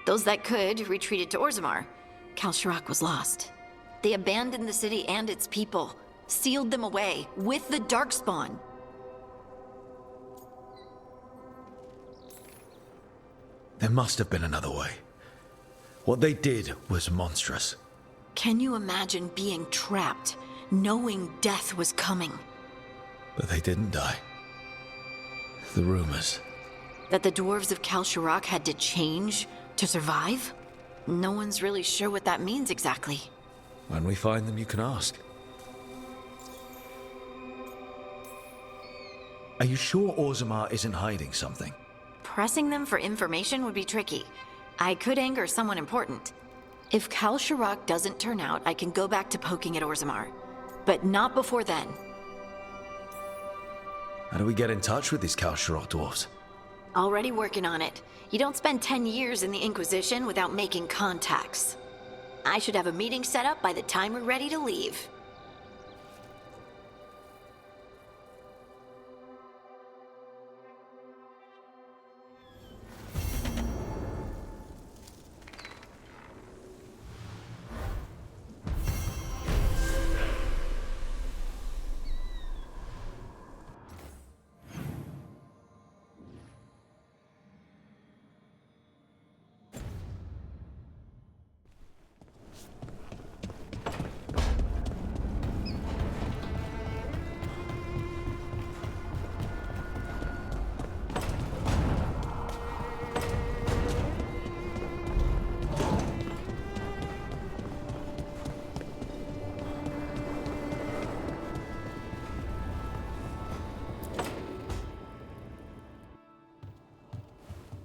Those that could retreated to Orzammar. Kalsharak was lost. They abandoned the city and its people, sealed them away with the Darkspawn. There must have been another way. What they did was monstrous. Can you imagine being trapped, knowing death was coming? But they didn't die. The rumors. That the dwarves of Kalsharak had to change to survive? No one's really sure what that means exactly. When we find them, you can ask. Are you sure Orzammar isn't hiding something? Pressing them for information would be tricky. I could anger someone important. If Kalsharak doesn't turn out, I can go back to poking at Orzammar. But not before then. How do we get in touch with these Kalsharak dwarves? Already working on it. You don't spend 10 years in the Inquisition without making contacts. I should have a meeting set up by the time we're ready to leave.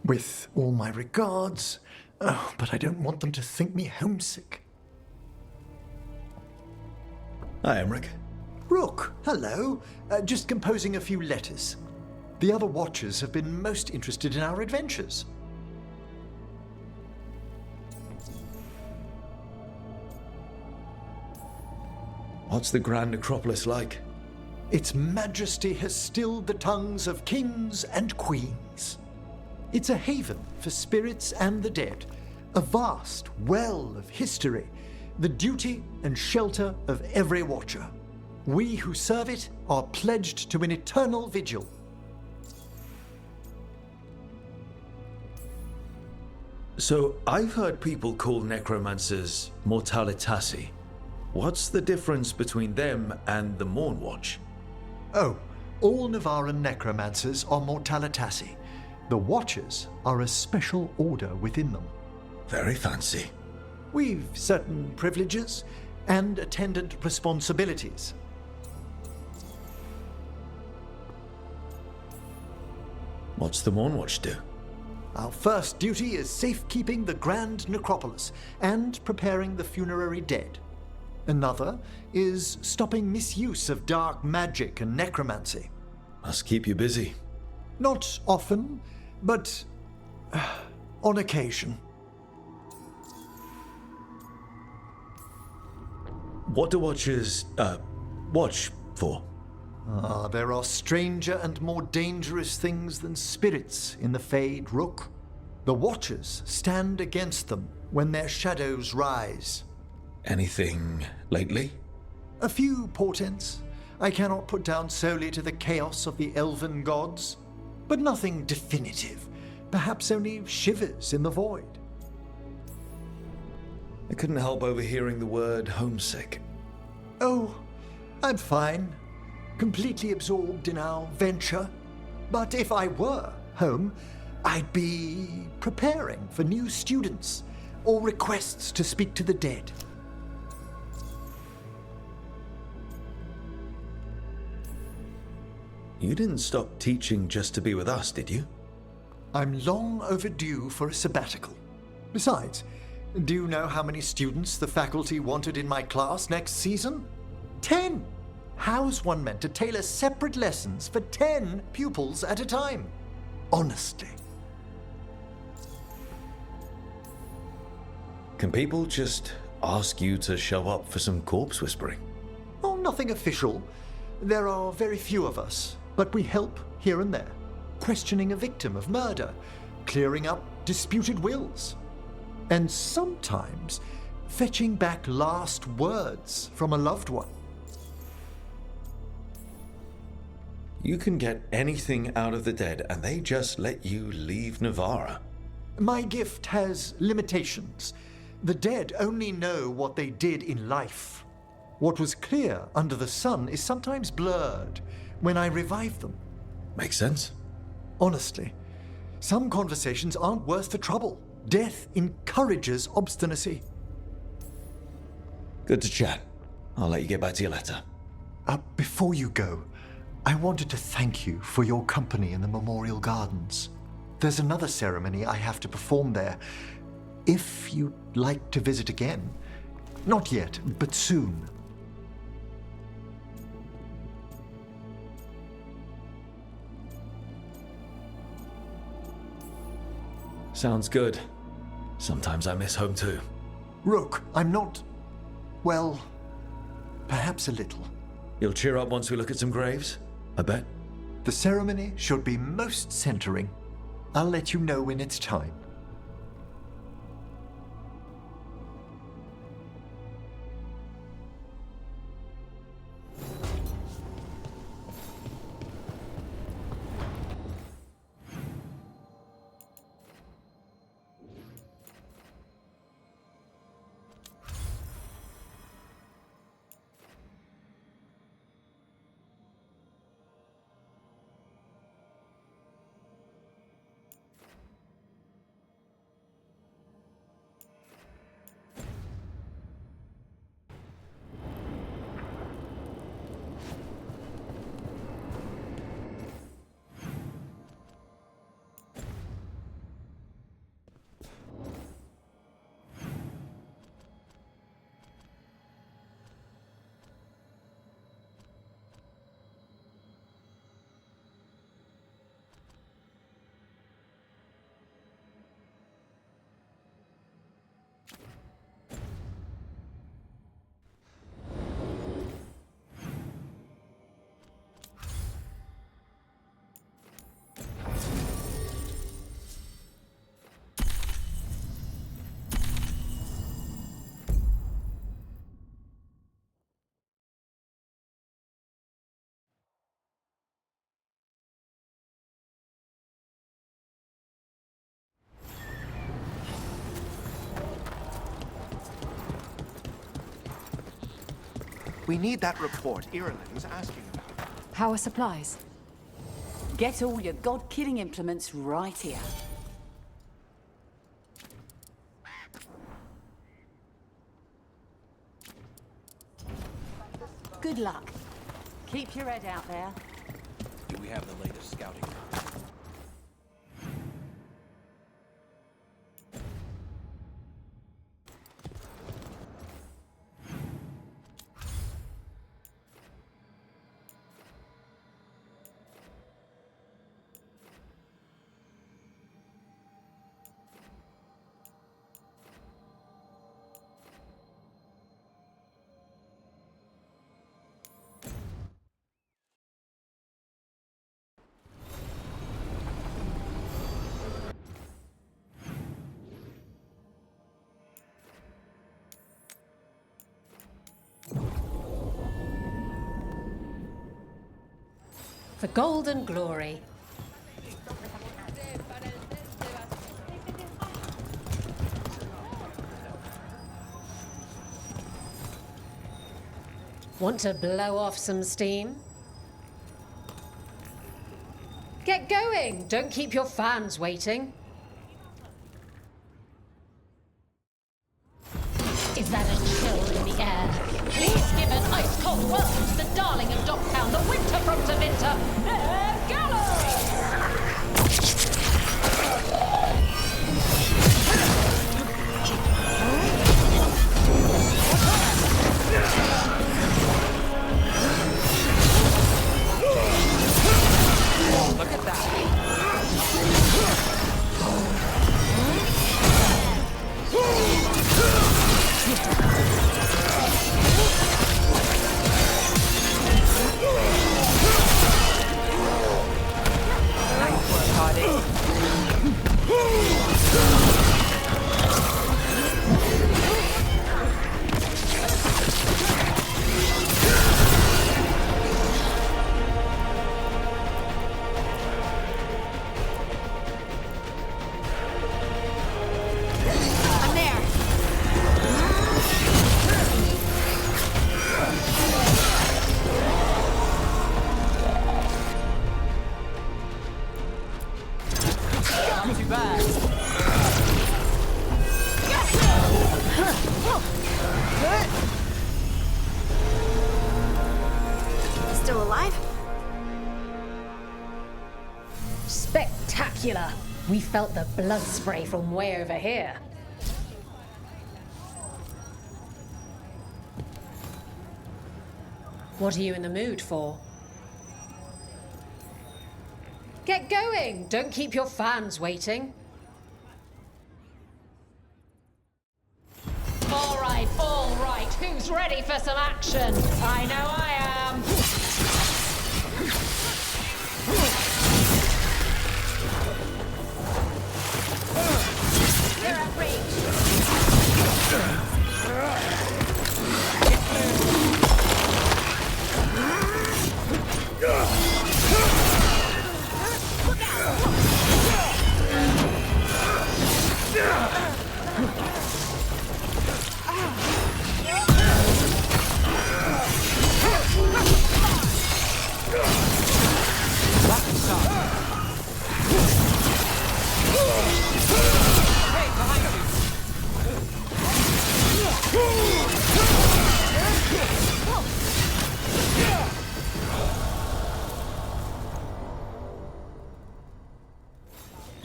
With all my regards, but I don't want them to think me homesick. Hi, Emmerich. Rook, hello. Just composing a few letters. The other Watchers have been most interested in our adventures. What's the Grand Necropolis like? Its majesty has stilled the tongues of kings and queens. It's a haven for spirits and the dead, a vast well of history, the duty and shelter of every Watcher. We who serve it are pledged to an eternal vigil. So, I've heard people call necromancers mortalitasi. What's the difference between them and the Mornwatch? Oh, all Navaran necromancers are mortalitasi. The Watchers are a special order within them. Very fancy. We've certain privileges and attendant responsibilities. What's the Mornwatch do? Our first duty is safekeeping the Grand Necropolis and preparing the funerary dead. Another is stopping misuse of dark magic and necromancy. Must keep you busy. Not often, but on occasion. What do Watchers, watch for? There are stranger and more dangerous things than spirits in the Fade, Rook. The Watchers stand against them when their shadows rise. Anything lately? A few portents I cannot put down solely to the chaos of the elven gods, but nothing definitive. Perhaps only shivers in the void. I couldn't help overhearing the word homesick. Oh, I'm fine. Completely absorbed in our venture. But if I were home, I'd be preparing for new students or requests to speak to the dead. You didn't stop teaching just to be with us, did you? I'm long overdue for a sabbatical. Besides, do you know how many students the faculty wanted in my class next season? 10! How's one meant to tailor separate lessons for 10 pupils at a time? Honestly. Can people just ask you to show up for some corpse whispering? Oh, nothing official. There are very few of us, but we help here and there. Questioning a victim of murder, clearing up disputed wills, and sometimes fetching back last words from a loved one. You can get anything out of the dead, and they just let you leave Navarra. My gift has limitations. The dead only know what they did in life. What was clear under the sun is sometimes blurred when I revive them. Makes sense. Honestly, some conversations aren't worth the trouble. Death encourages obstinacy. Good to chat. I'll let you get back to your letter. Before you go, I wanted to thank you for your company in the Memorial Gardens. There's another ceremony I have to perform there. If you'd like to visit again. Not yet, but soon. Sounds good. Sometimes I miss home too. Rook, I'm not... well, perhaps a little. You'll cheer up once we look at some graves, I bet. The ceremony should be most centering. I'll let you know when it's time. We need that report Irulan was asking about. How are supplies? Get all your god-killing implements right here. Good luck. Keep your head out there. Do we have the latest scouting? For golden glory. Want to blow off some steam? Get going! Don't keep your fans waiting. Is that a chill in the air? Please give an ice-cold welcome to the darling of Docktown, the winter from Tevinter, Veilguard! Look at that. Nice work, Hardy. Not too bad. Still alive? Spectacular! We felt the blood spray from way over here. What are you in the mood for? Get going! Don't keep your fans waiting. All right. Who's ready for some action? I know I am. They're at range.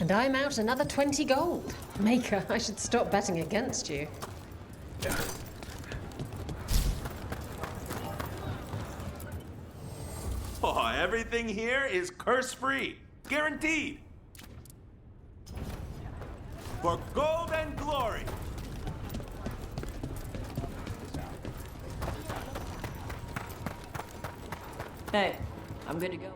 And I'm out another 20 gold. Maker, I should stop betting against you. Oh, everything here is curse-free. Guaranteed. For gold and glory. Hey, I'm good to go.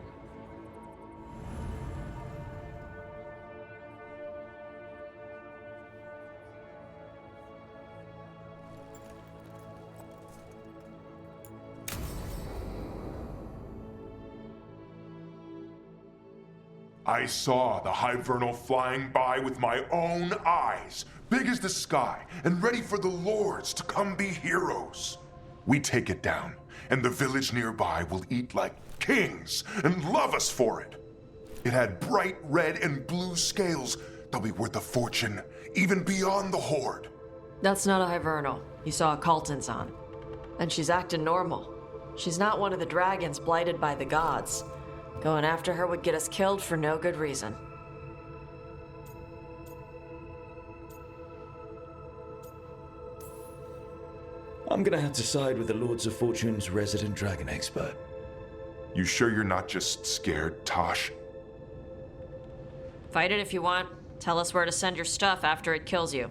I saw the Hivernal flying by with my own eyes, big as the sky, and ready for the lords to come be heroes. We take it down, and the village nearby will eat like kings and love us for it. It had bright red and blue scales. They'll be worth a fortune, even beyond the Horde. That's not a Hivernal. You saw a Calton's on. And she's acting normal. She's not one of the dragons blighted by the gods. Going after her would get us killed for no good reason. I'm gonna have to side with the Lords of Fortune's resident dragon expert. You sure you're not just scared, Tosh? Fight it if you want. Tell us where to send your stuff after it kills you.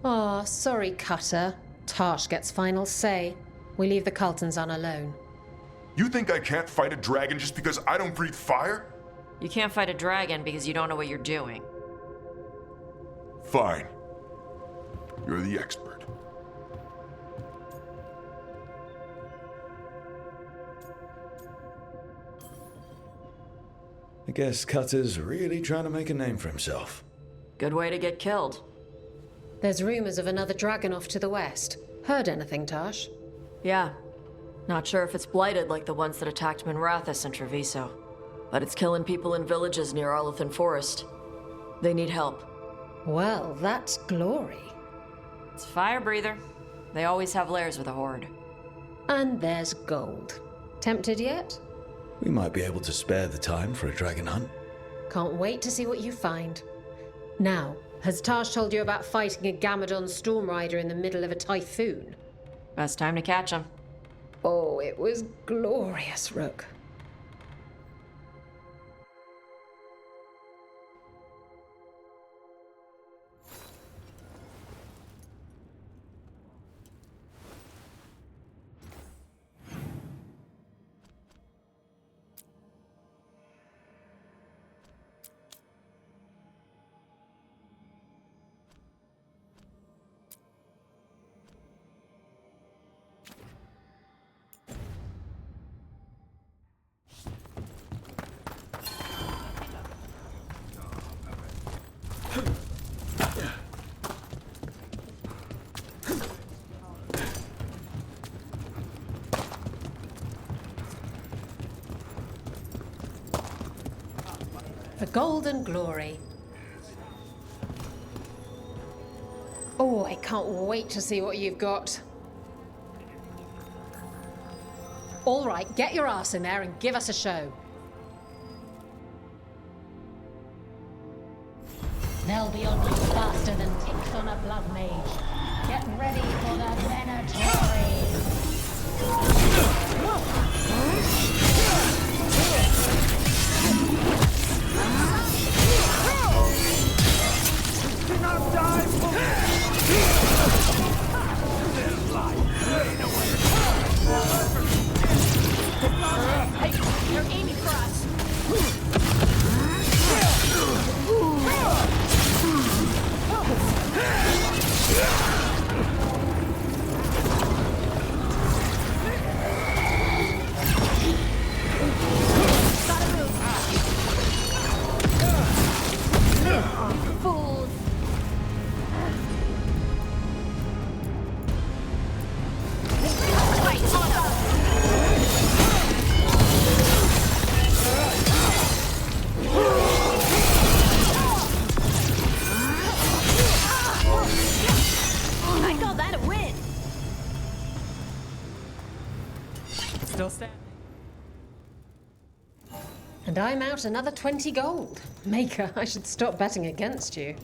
Aw, sorry, Cutter. Tosh gets final say. We leave the Carltons on alone. You think I can't fight a dragon just because I don't breathe fire? You can't fight a dragon because you don't know what you're doing. Fine. You're the expert. I guess Cutter's really trying to make a name for himself. Good way to get killed. There's rumors of another dragon off to the west. Heard anything, Tosh? Yeah. Not sure if it's blighted like the ones that attacked Minrathous and Treviso. But it's killing people in villages near Arlethan Forest. They need help. Well, that's glory. It's a fire breather. They always have lairs with a horde. And there's gold. Tempted yet? We might be able to spare the time for a dragon hunt. Can't wait to see what you find. Now, has Tosh told you about fighting a Gamadon Stormrider in the middle of a typhoon? Best time to catch him. Oh, it was glorious, Rook. For gold and glory. Oh, I can't wait to see what you've got. All right, get your ass in there and give us a show. They'll be on you faster than ticks on a blood mage. Get ready for the Venatori. Hey, they're aiming for us. Fools! I call that a win! Still standing. And I'm out another 20 gold. Maker, I should stop betting against you.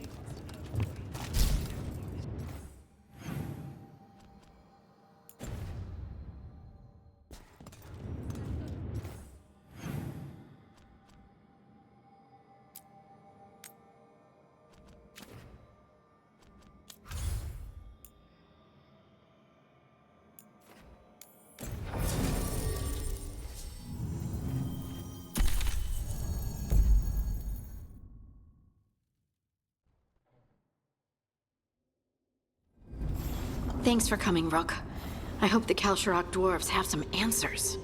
Thanks for coming, Rook. I hope the Kalsharok dwarves have some answers.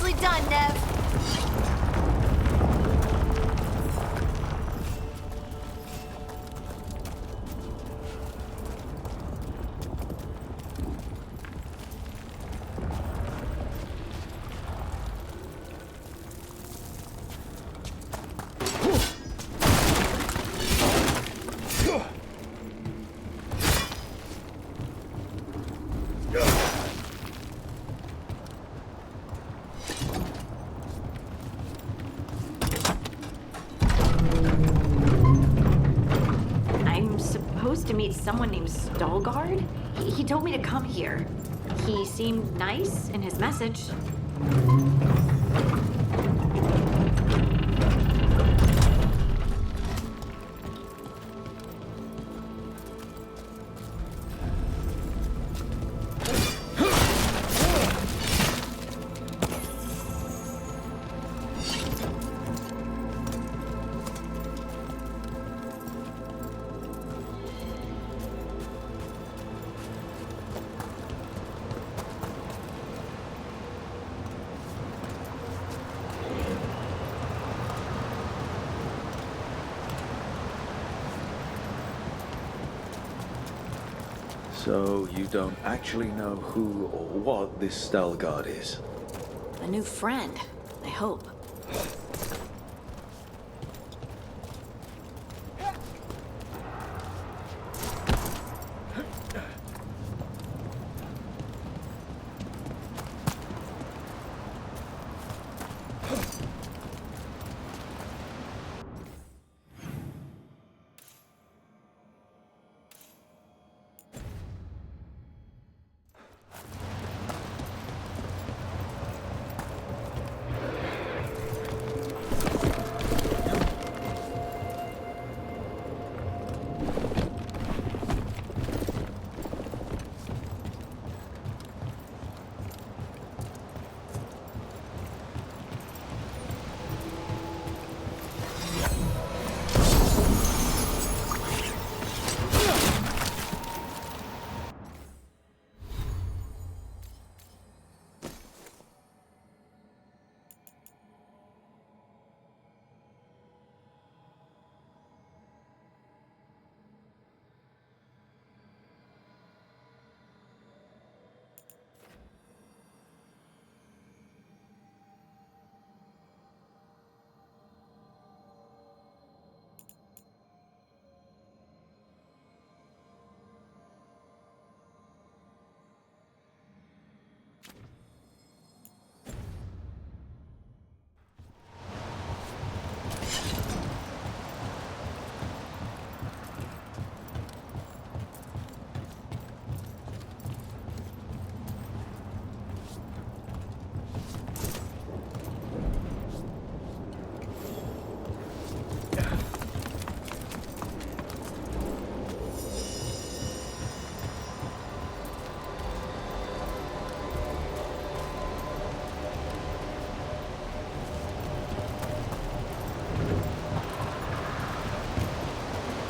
Nicely done, Nev. To meet someone named Veilguard? He told me to come here. He seemed nice in his message. So you don't actually know who or what this Veilguard is? A new friend, I hope.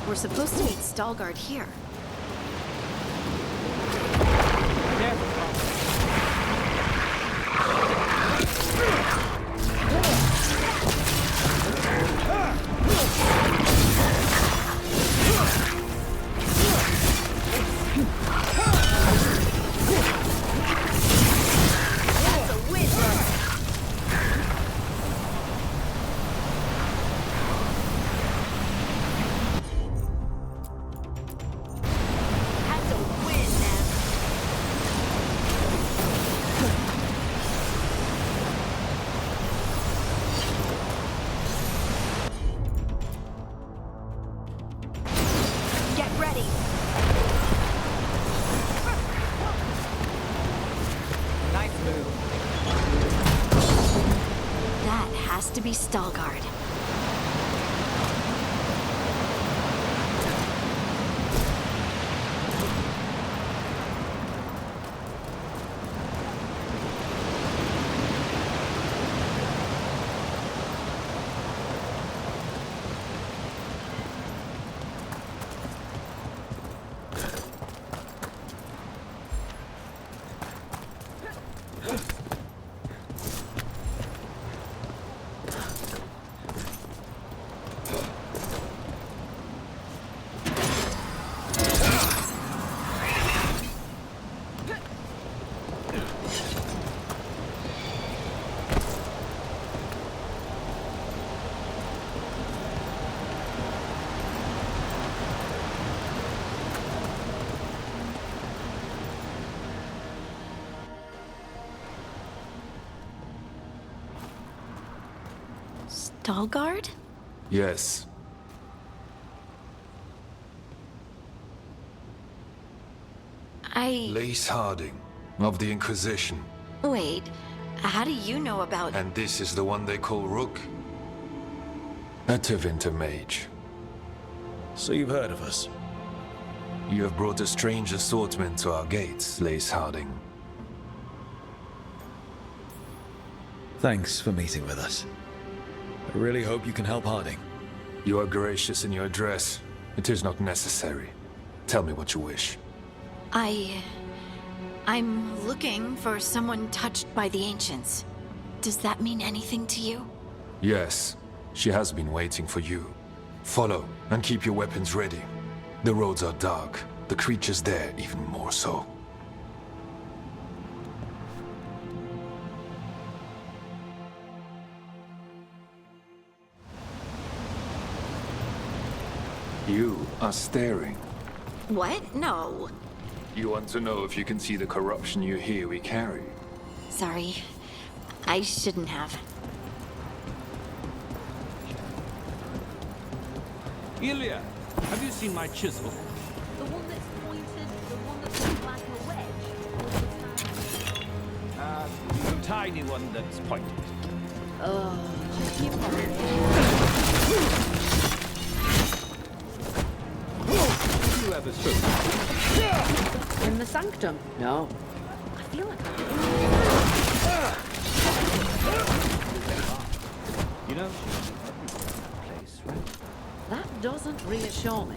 We're supposed to meet Veilguard here. To be Veilguard. Veilguard? Yes. Lace Harding, of the Inquisition. Wait, how do you know about... And this is the one they call Rook? A Tevinter mage. So you've heard of us? You have brought a strange assortment to our gates, Lace Harding. Thanks for meeting with us. I really hope you can help Harding. You are gracious in your address. It is not necessary. Tell me what you wish. I'm looking for someone touched by the Ancients. Does that mean anything to you? Yes, she has been waiting for you. Follow, and keep your weapons ready. The roads are dark, the creatures there even more so. You are staring. What? No. You want to know if you can see the corruption you hear we carry? Sorry. I shouldn't have. Ilya, have you seen my chisel? The one that's pointed, the one that looks like a wedge? The tiny one that's pointed. Check your pocket. Have you ever spoken? In the sanctum? No. I feel like You know, place, right? that doesn't reassure me.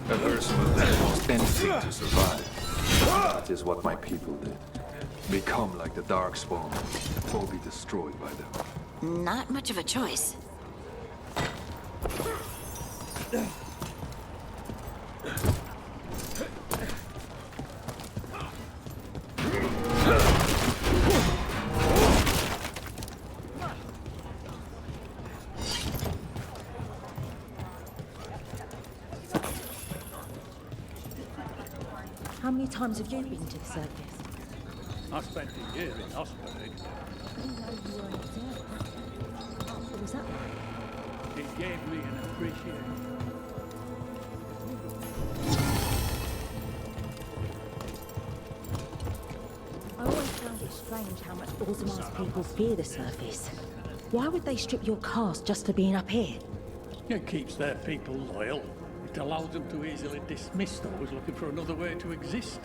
A person will do almost anything to survive. That is what my people did. Become like the Darkspawn, or be destroyed by them. Not much of a choice. How many times have you been to the circus? I spent a year in Osberg. I didn't know you were an observer. What was that like? It gave me an appreciation. I always found it strange how much Orzamar's people fear the surface. Why would they strip your caste just for being up here? It keeps their people loyal. It allows them to easily dismiss those looking for another way to exist.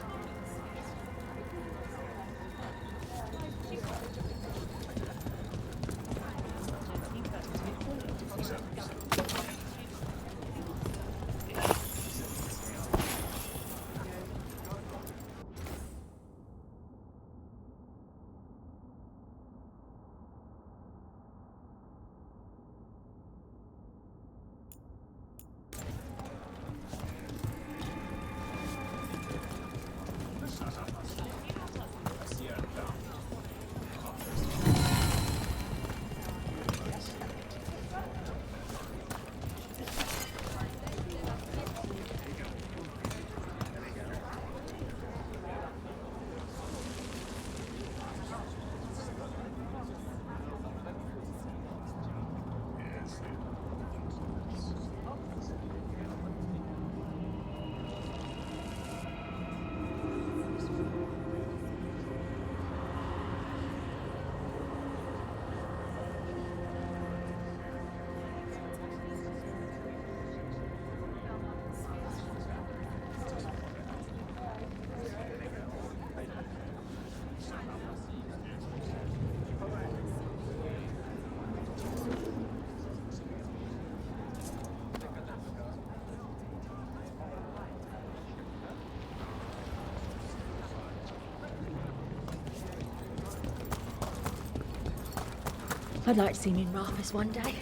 I'd like to see me in Rafis one day.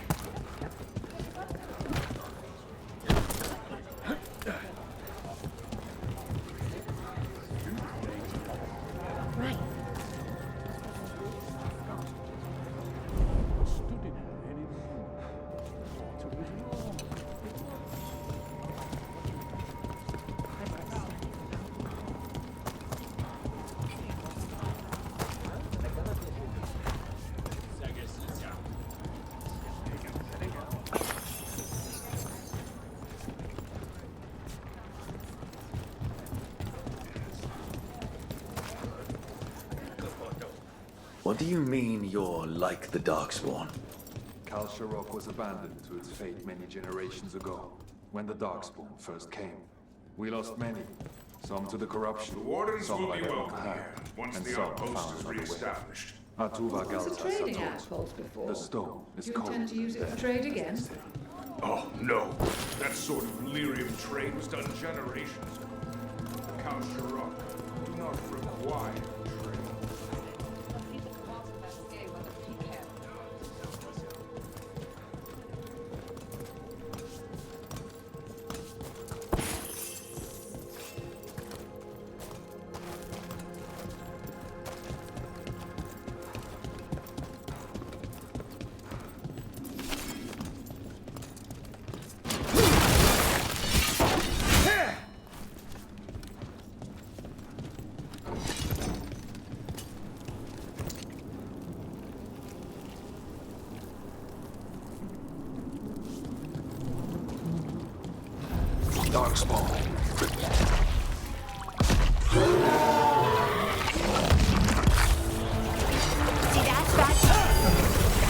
Right. What do you mean you're like the Darkspawn? Kal Sharok was abandoned to its fate many generations ago, when the Darkspawn first came. We lost many, some to the corruption, The wardens some will by be their own welcome hand, here once and the some outpost found is another way. re-established. Atuva Was Galta a trading Satot. outpost before. The stone is Do you cold. intend to use it for dead. trade again? Oh, no. That sort of lyrium trade was done generations ago. The Kal Sharok do not require trade. Darkspawn. See that, Fat?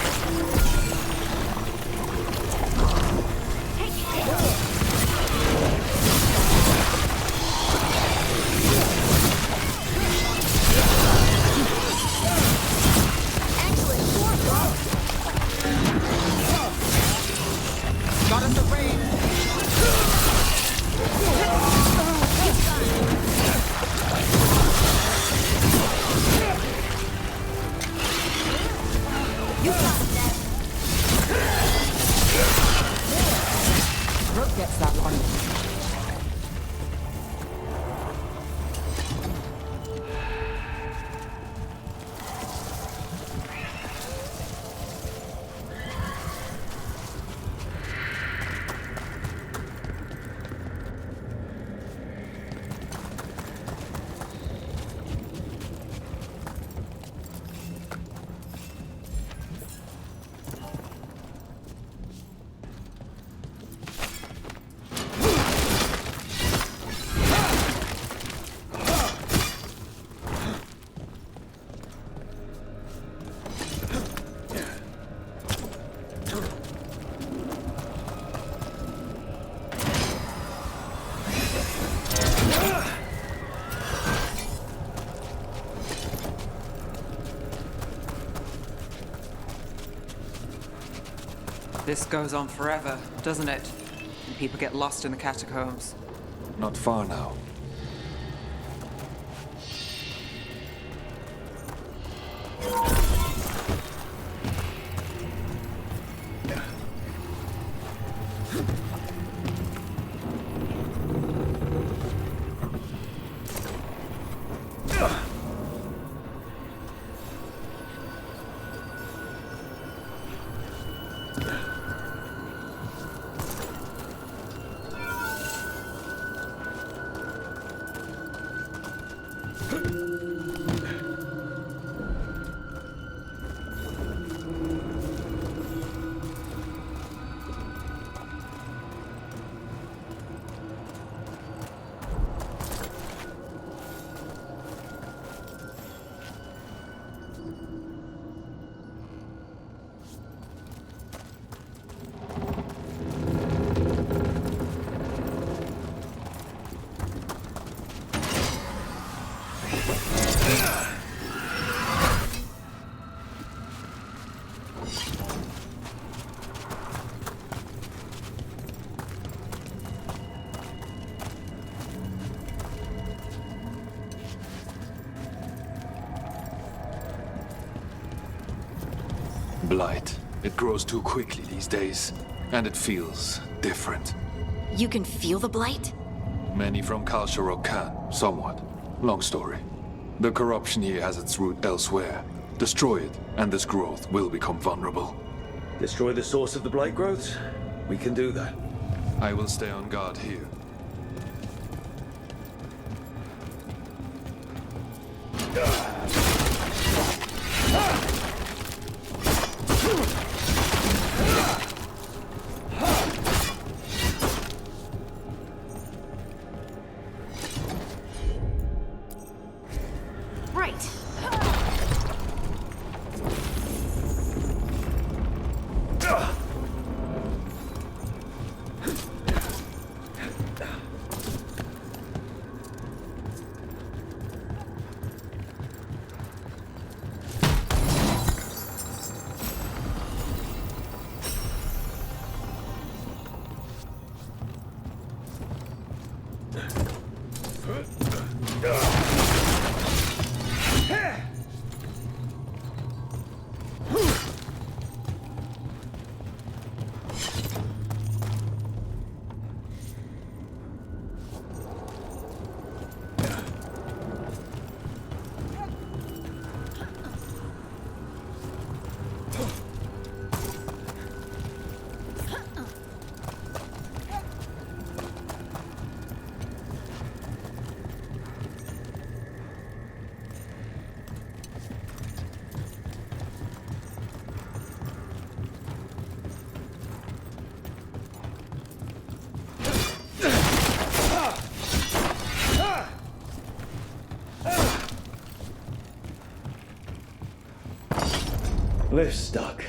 Got him the range! You got it, Ned. Rook gets that one. This goes on forever, doesn't it? And people get lost in the catacombs. Not far now. Blight. It grows too quickly these days, and it feels different. You can feel the blight? Many from Kalsharok can, somewhat. Long story. The corruption here has its root elsewhere. Destroy it, and this growth will become vulnerable. Destroy the source of the blight growths? We can do that. I will stay on guard here. Lift's stuck.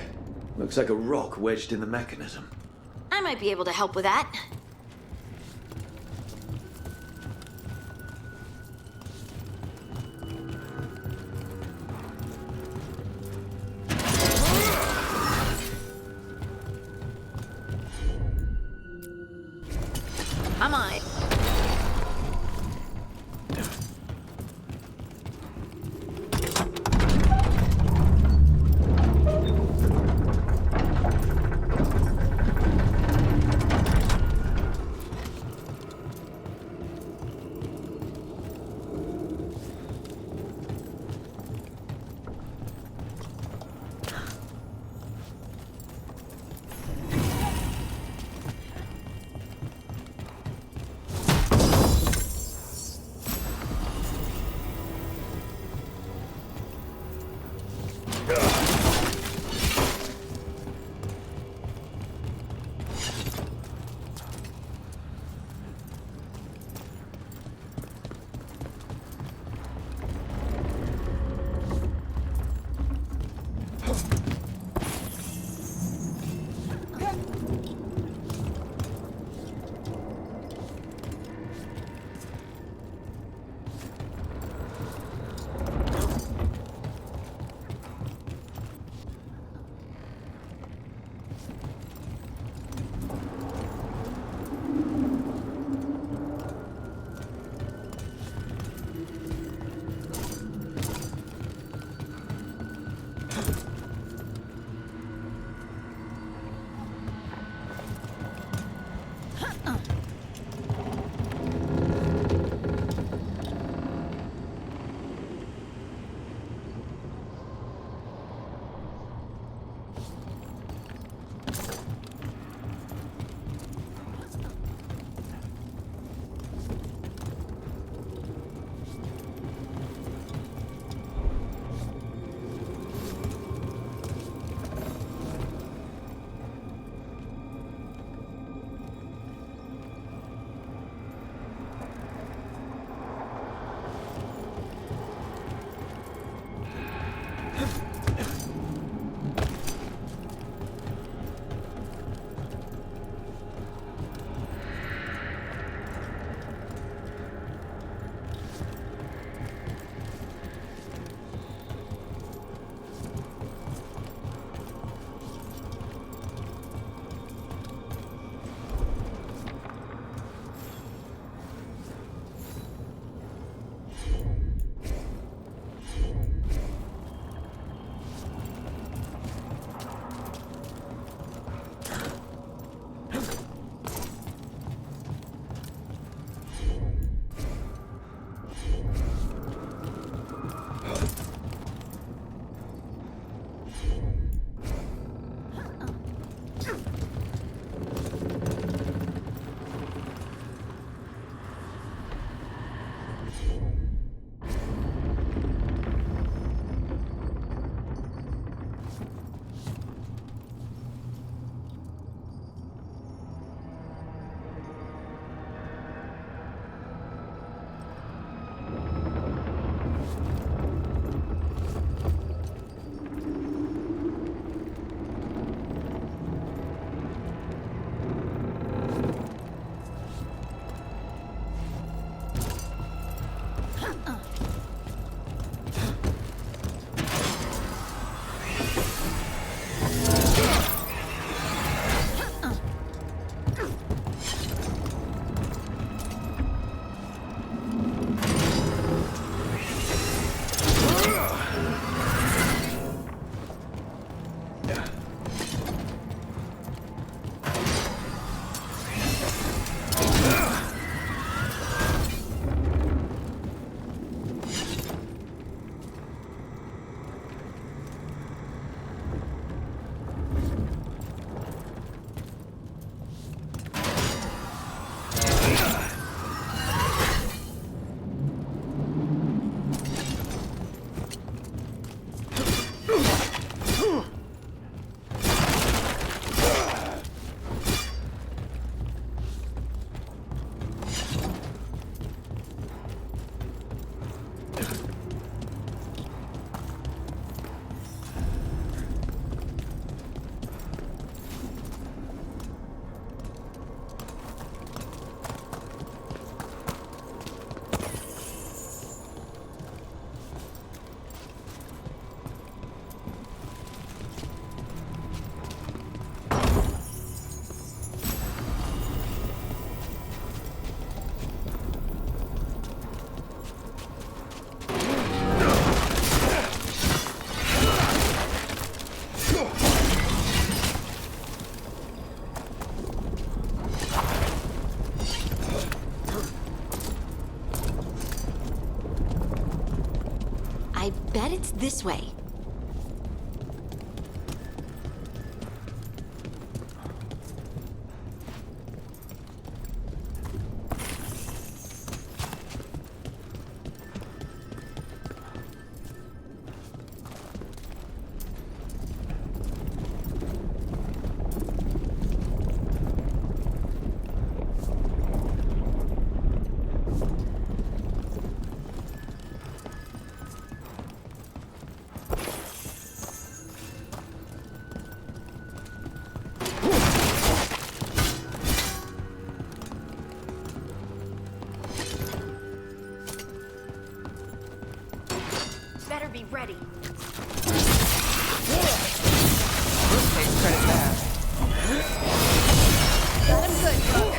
Looks like a rock wedged in the mechanism. I might be able to help with that. I'm on it. it's this way. Better be ready. Takes credit there. Got him good, Cook.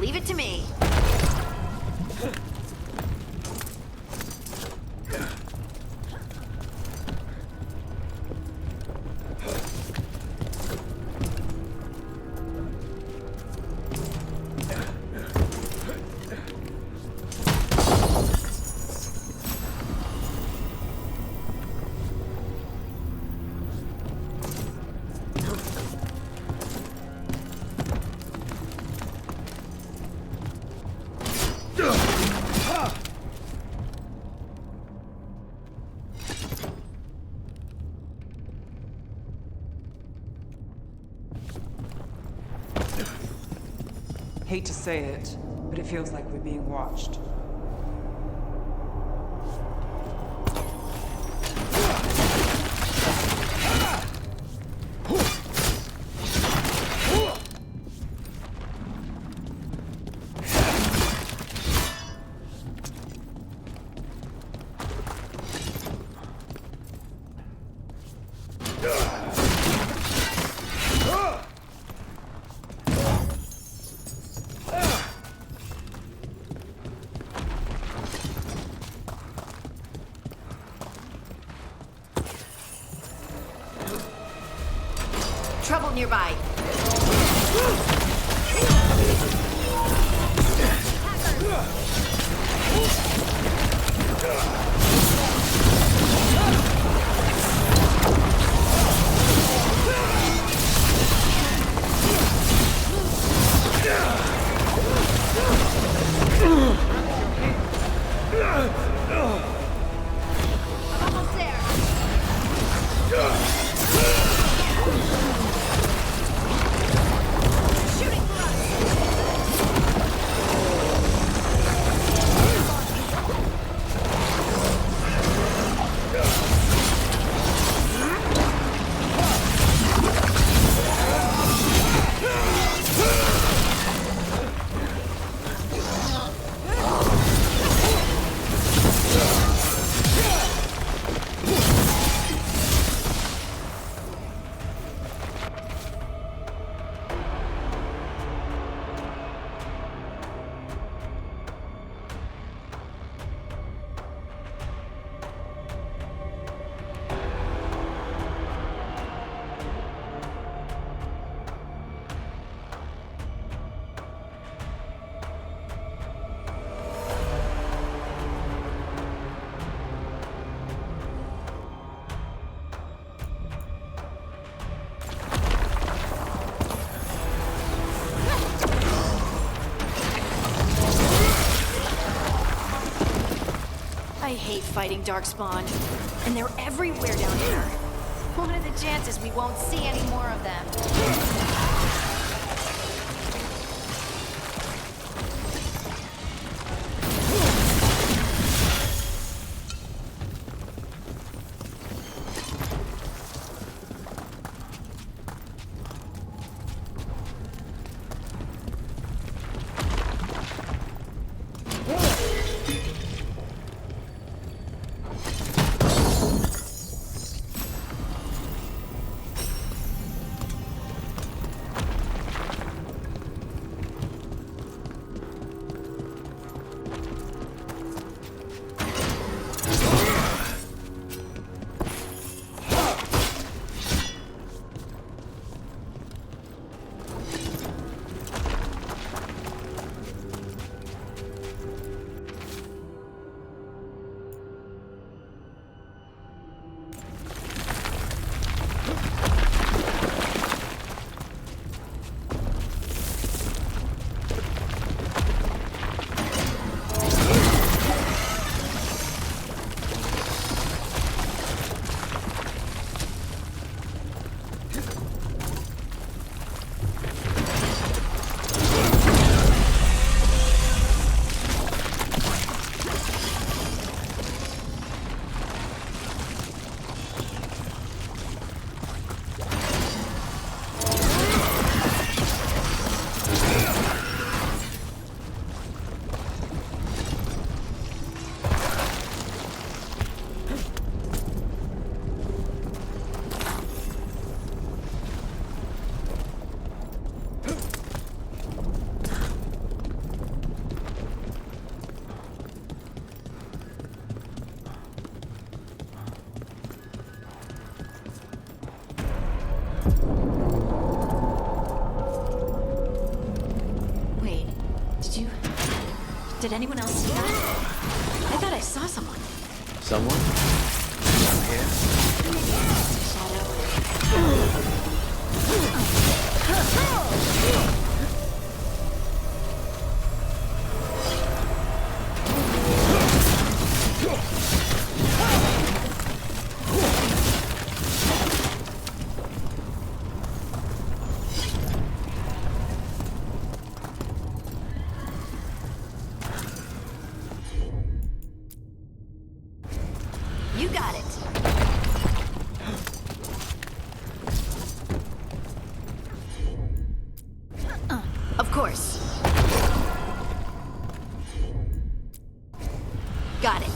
Leave it to me. Hate to say it, but it feels like we're being watched. Trouble nearby. Almost there. I hate fighting Darkspawn. And they're everywhere down here. What are the chances we won't see any more of them? Did anyone else see that? I thought I saw someone. Someone? Here? Maybe it's a shadow. You got it. Of course. Got it.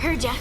Heard ya.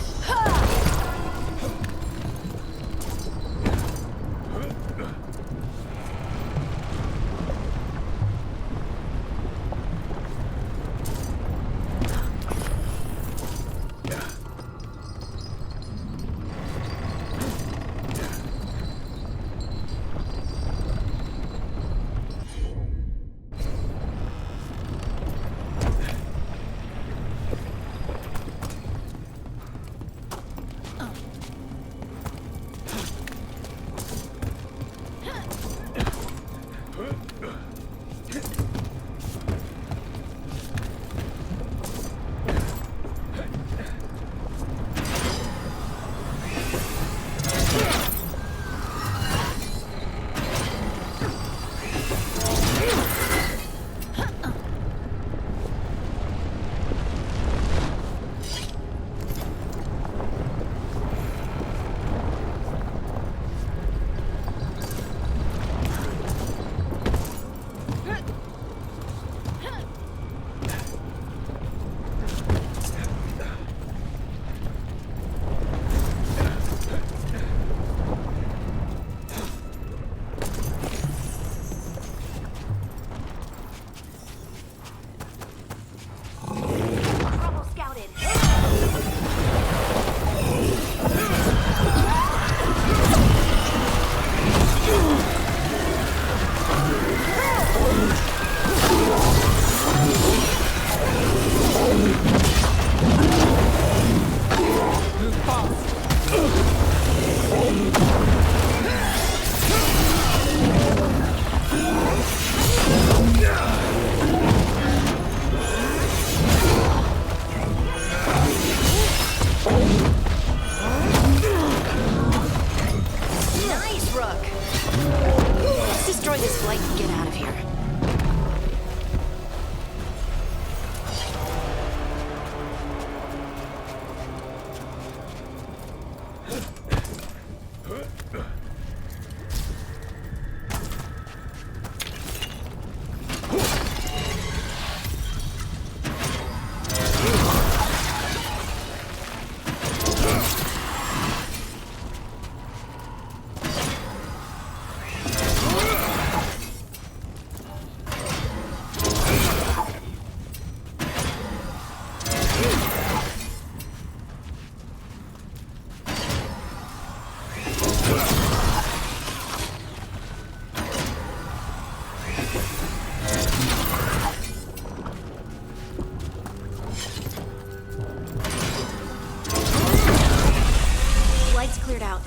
cleared out.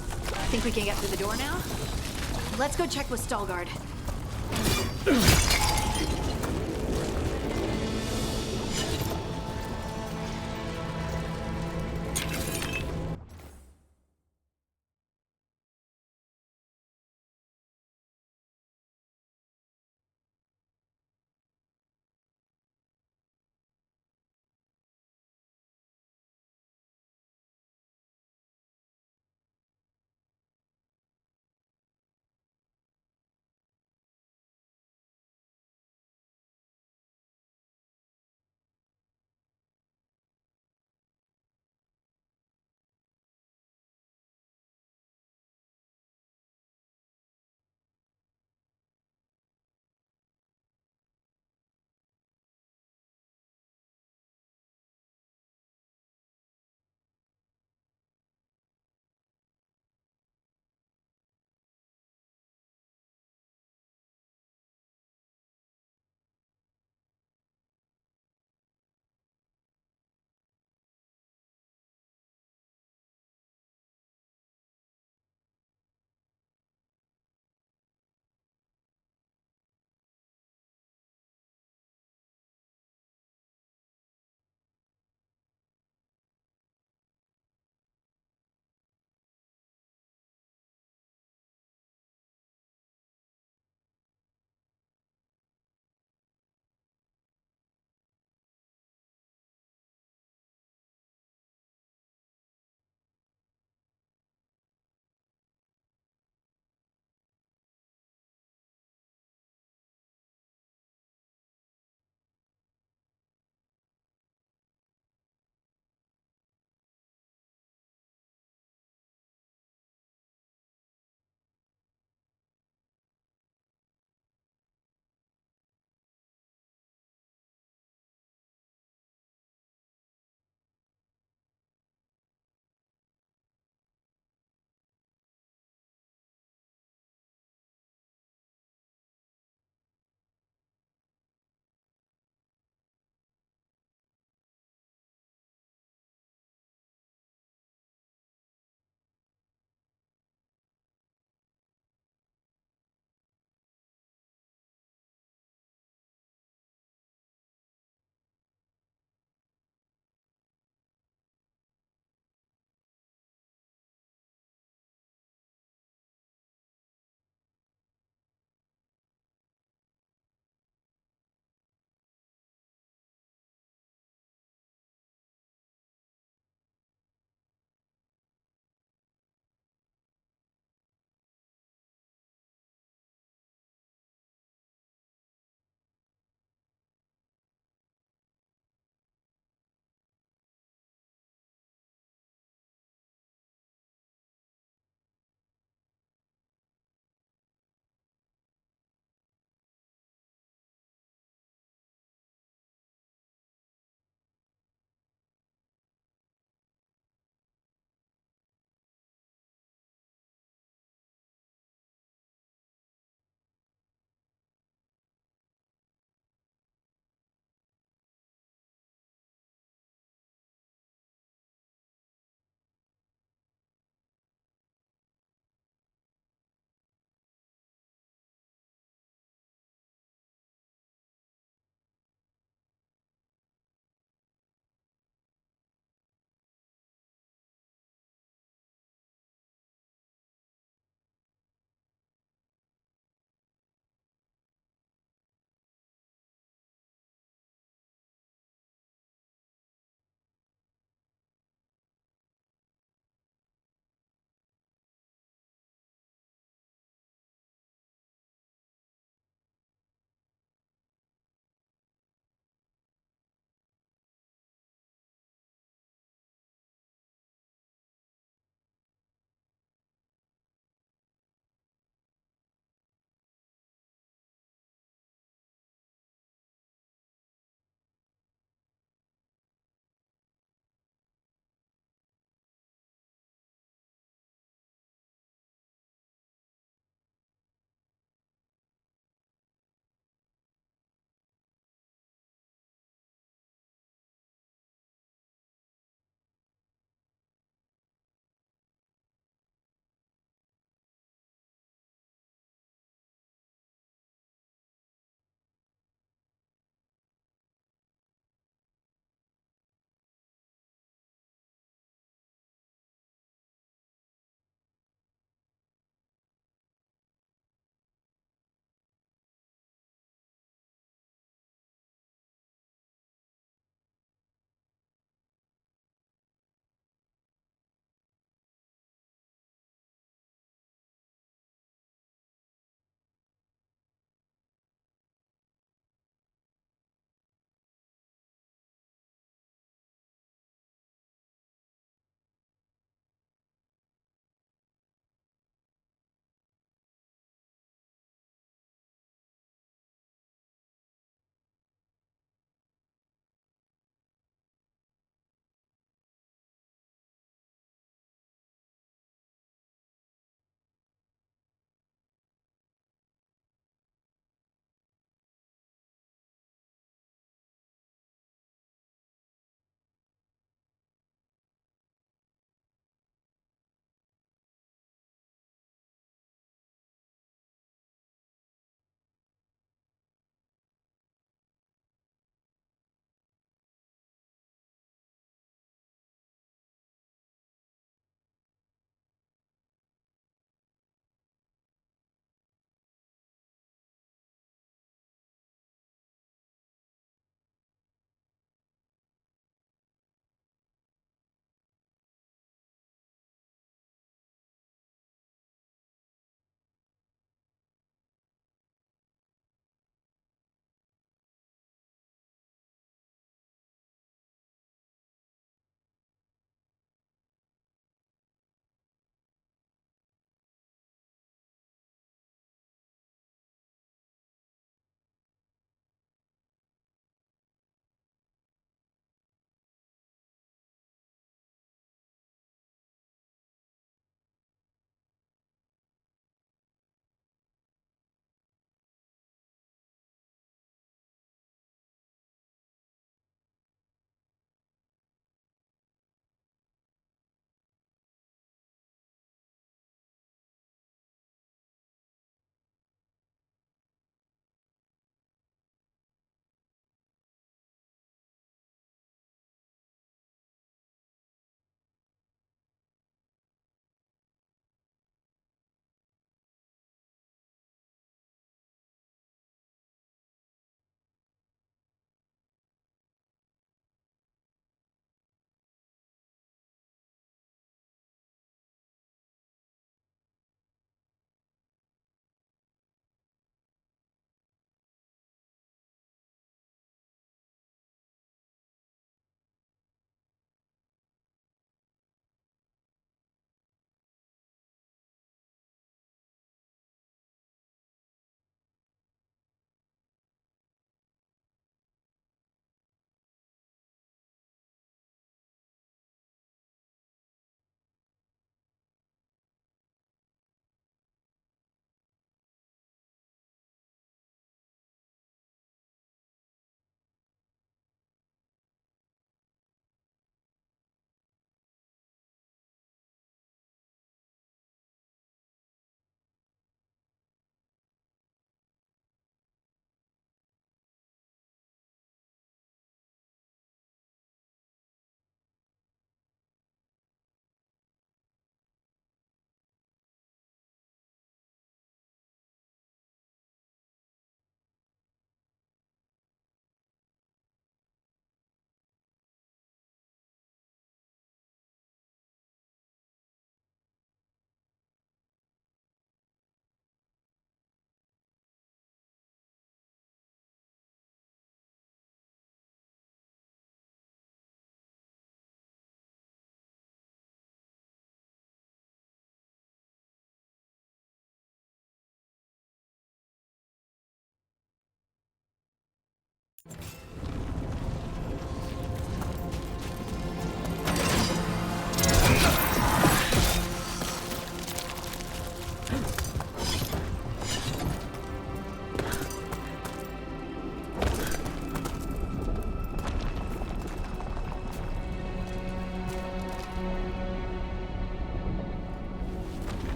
Think we can get through the door now? Let's go check with Stalgard.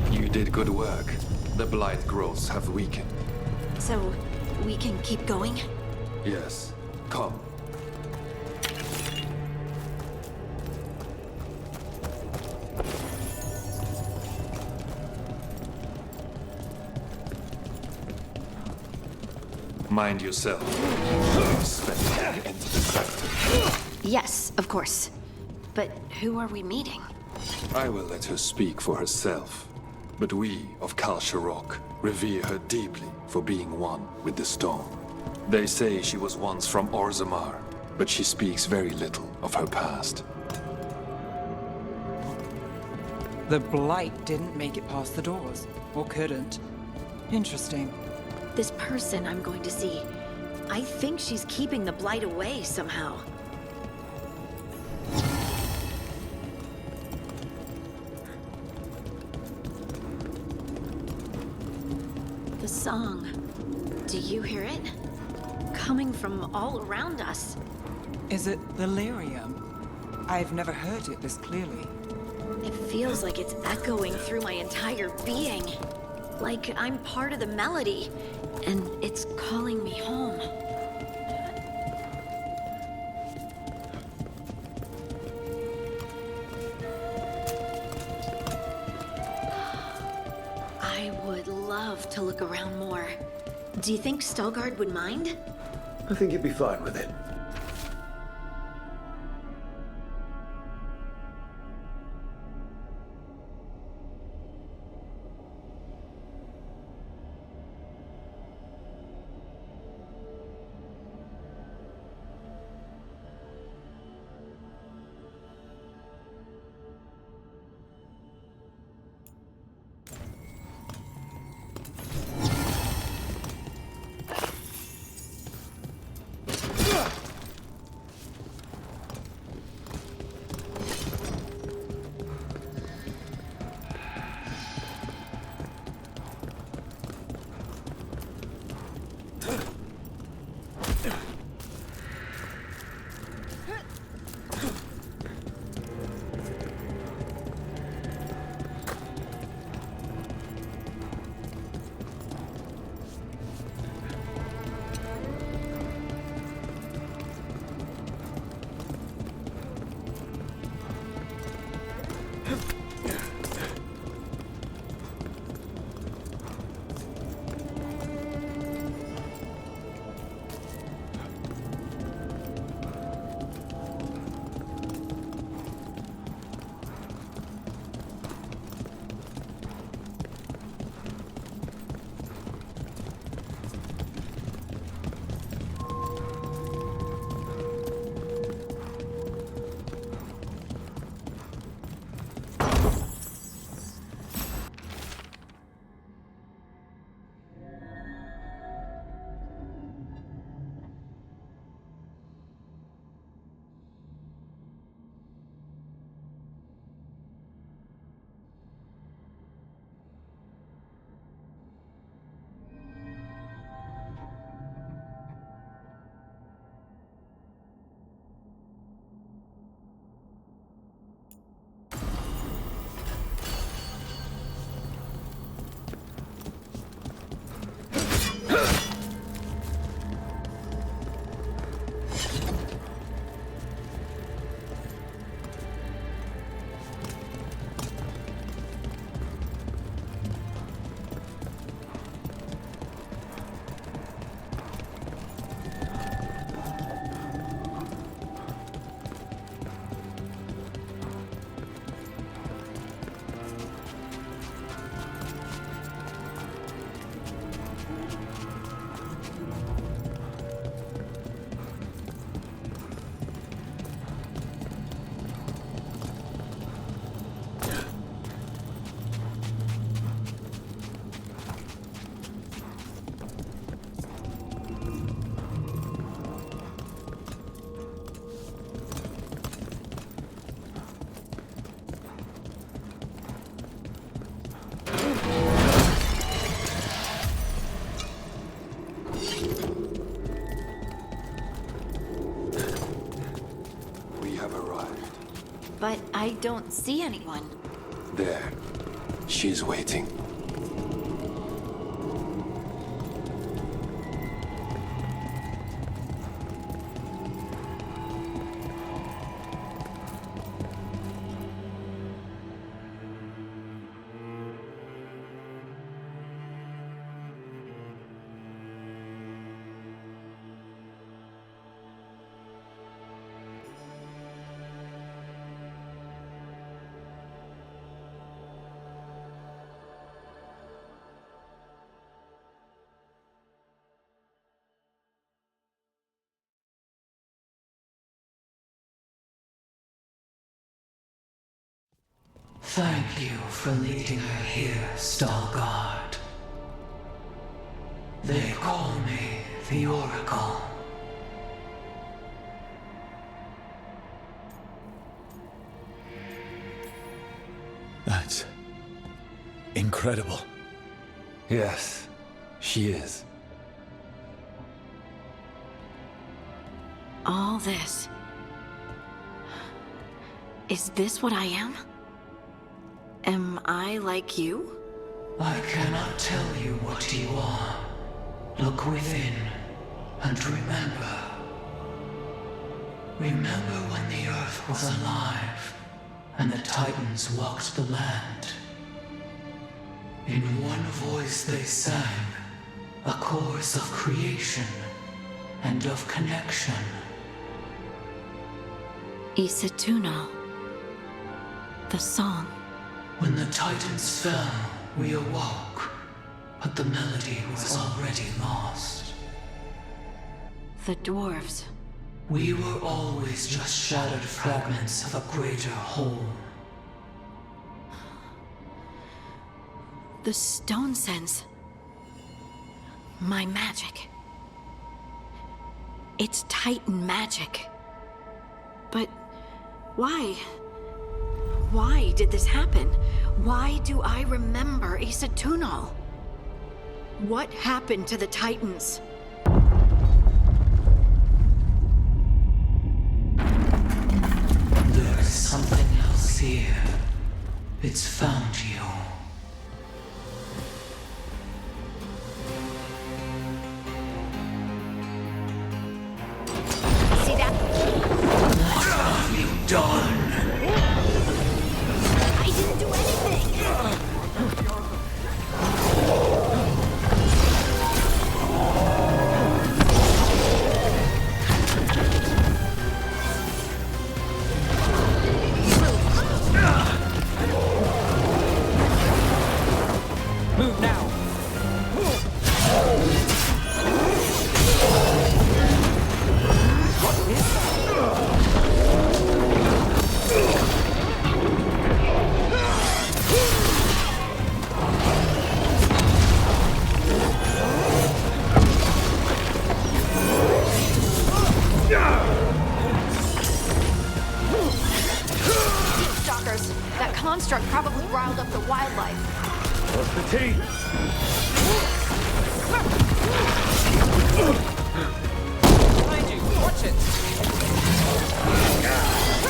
You did good work. The blight growths have weakened. So, we can keep going? Yes. Come. Mind yourself. Expect to enter the sector. Yes, of course. But who are we meeting? I will let her speak for herself. But we of Kal Sharok revere her deeply for being one with the storm. They say she was once from Orzammar, but she speaks very little of her past. The Blight didn't make it past the doors. Or couldn't. Interesting. This person I'm going to see, I think she's keeping the blight away somehow. The song. Do you hear it? Coming from all around us. Is it the lyrium? I've never heard it this clearly. It feels like it's echoing through my entire being. Like I'm part of the melody, and it's calling me home. I would love to look around more. Do you think Stelgard would mind? I think he'd be fine with it. We have arrived. But I don't see anyone. There. She's waiting. Thank you for leading her here, Stalguard. They call me the Oracle. That's incredible. Yes, she is. All this. Is this what I am? Am I like you? I cannot tell you what you are. Look within and remember. Remember when the earth was alive and the Titans walked the land. In one voice they sang a chorus of creation and of connection. Isatuno. The song. When the Titans fell, we awoke, but the melody was already lost. The dwarves. We were always just shattered fragments of a greater whole. The stone sense. My magic. It's Titan magic. But why? Why did this happen? Why do I remember Isatuno? What happened to the Titans? There is something else here. It's found you. See that? What have you done? I didn't do anything! Move now. What is Stalkers, that construct probably riled up the wildlife. What's the tea? behind you? Watch it. Stay there.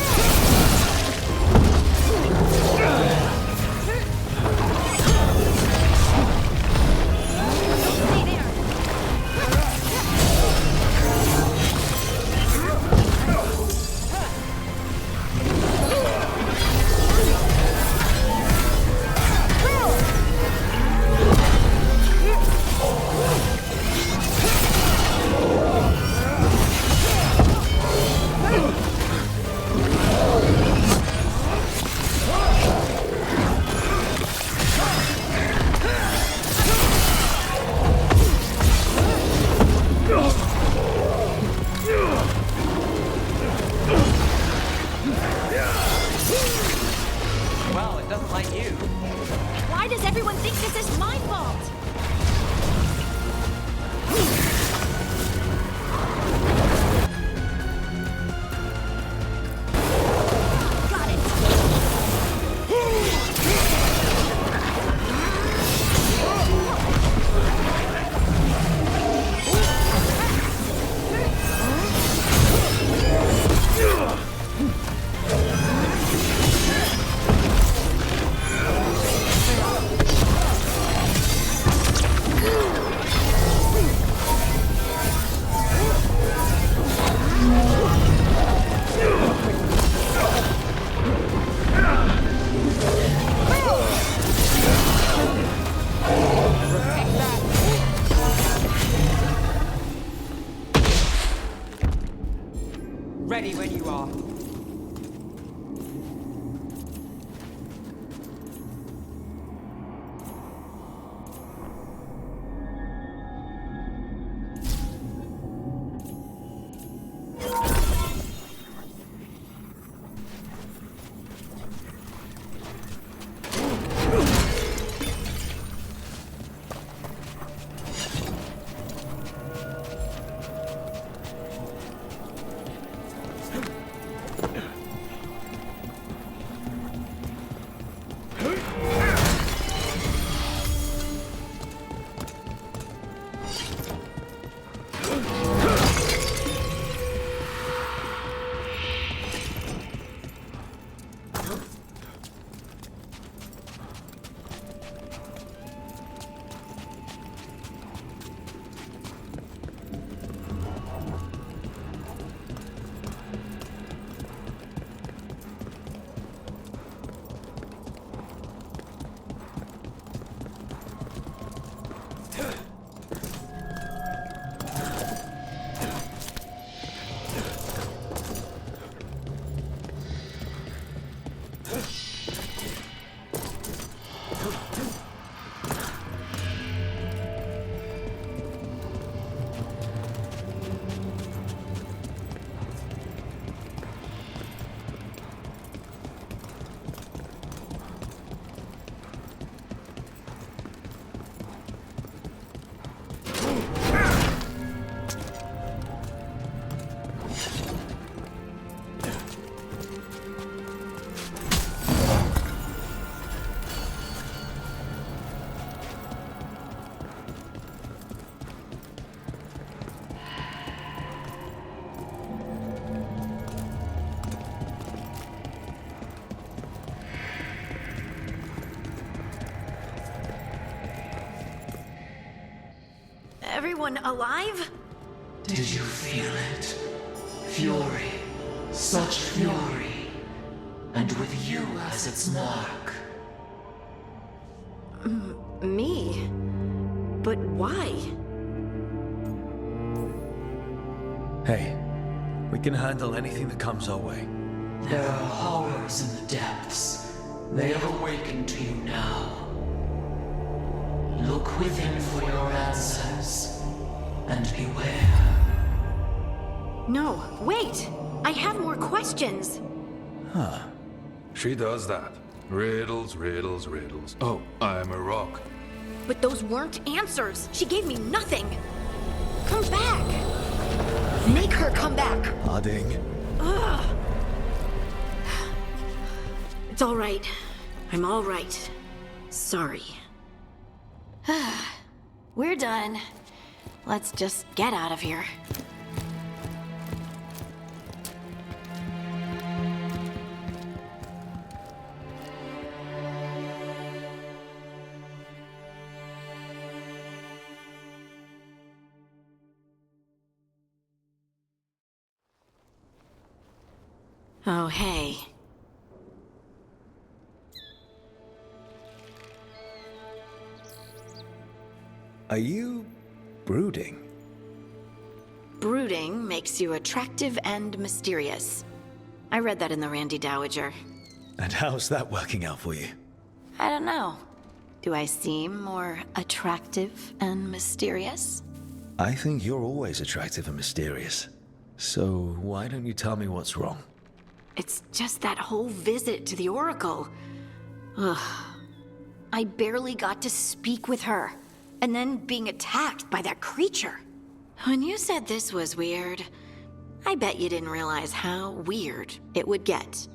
Well, it doesn't like you. Why does everyone think this is my fault? Got it. everyone alive? Did you feel it? Fury. Such fury. And with you as its mark. Me? But why? Hey, we can handle anything that comes our way. There are horrors in the depths. They have awakened to you now. Look within for your answers. And beware. No, wait! I have more questions! Huh. She does that. Riddles, riddles, riddles. Oh, I'm a rock. But those weren't answers! She gave me nothing! Come back! Make her come back! Harding. Ugh. It's all right. I'm all right. Sorry. We're done. Let's just get out of here. Oh, hey. Are you brooding? Brooding makes you attractive and mysterious. I read that in the Randy Dowager. And how's that working out for you? I don't know. Do I seem more attractive and mysterious? I think you're always attractive and mysterious. So why don't you tell me what's wrong? It's just that whole visit to the Oracle. Ugh. I barely got to speak with her. And then being attacked by that creature. When you said this was weird, I bet you didn't realize how weird it would get.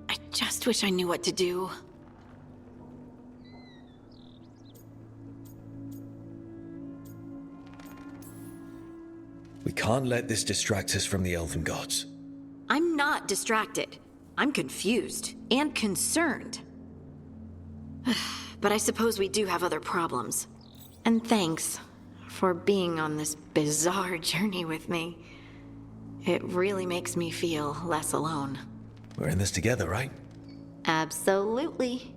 I just wish I knew what to do. We can't let this distract us from the Elven Gods. I'm not distracted. I'm confused and concerned. But I suppose we do have other problems. And thanks for being on this bizarre journey with me. It really makes me feel less alone. We're in this together, right? Absolutely.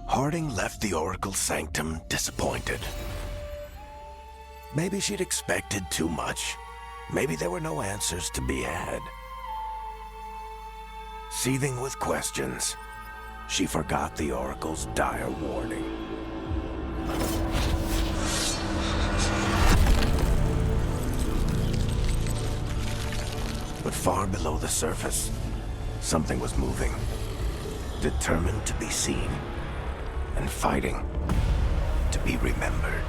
Harding left the Oracle Sanctum disappointed. Maybe she'd expected too much. Maybe there were no answers to be had. Seething with questions, she forgot the Oracle's dire warning. But far below the surface, something was moving. Determined to be seen, and fighting to be remembered.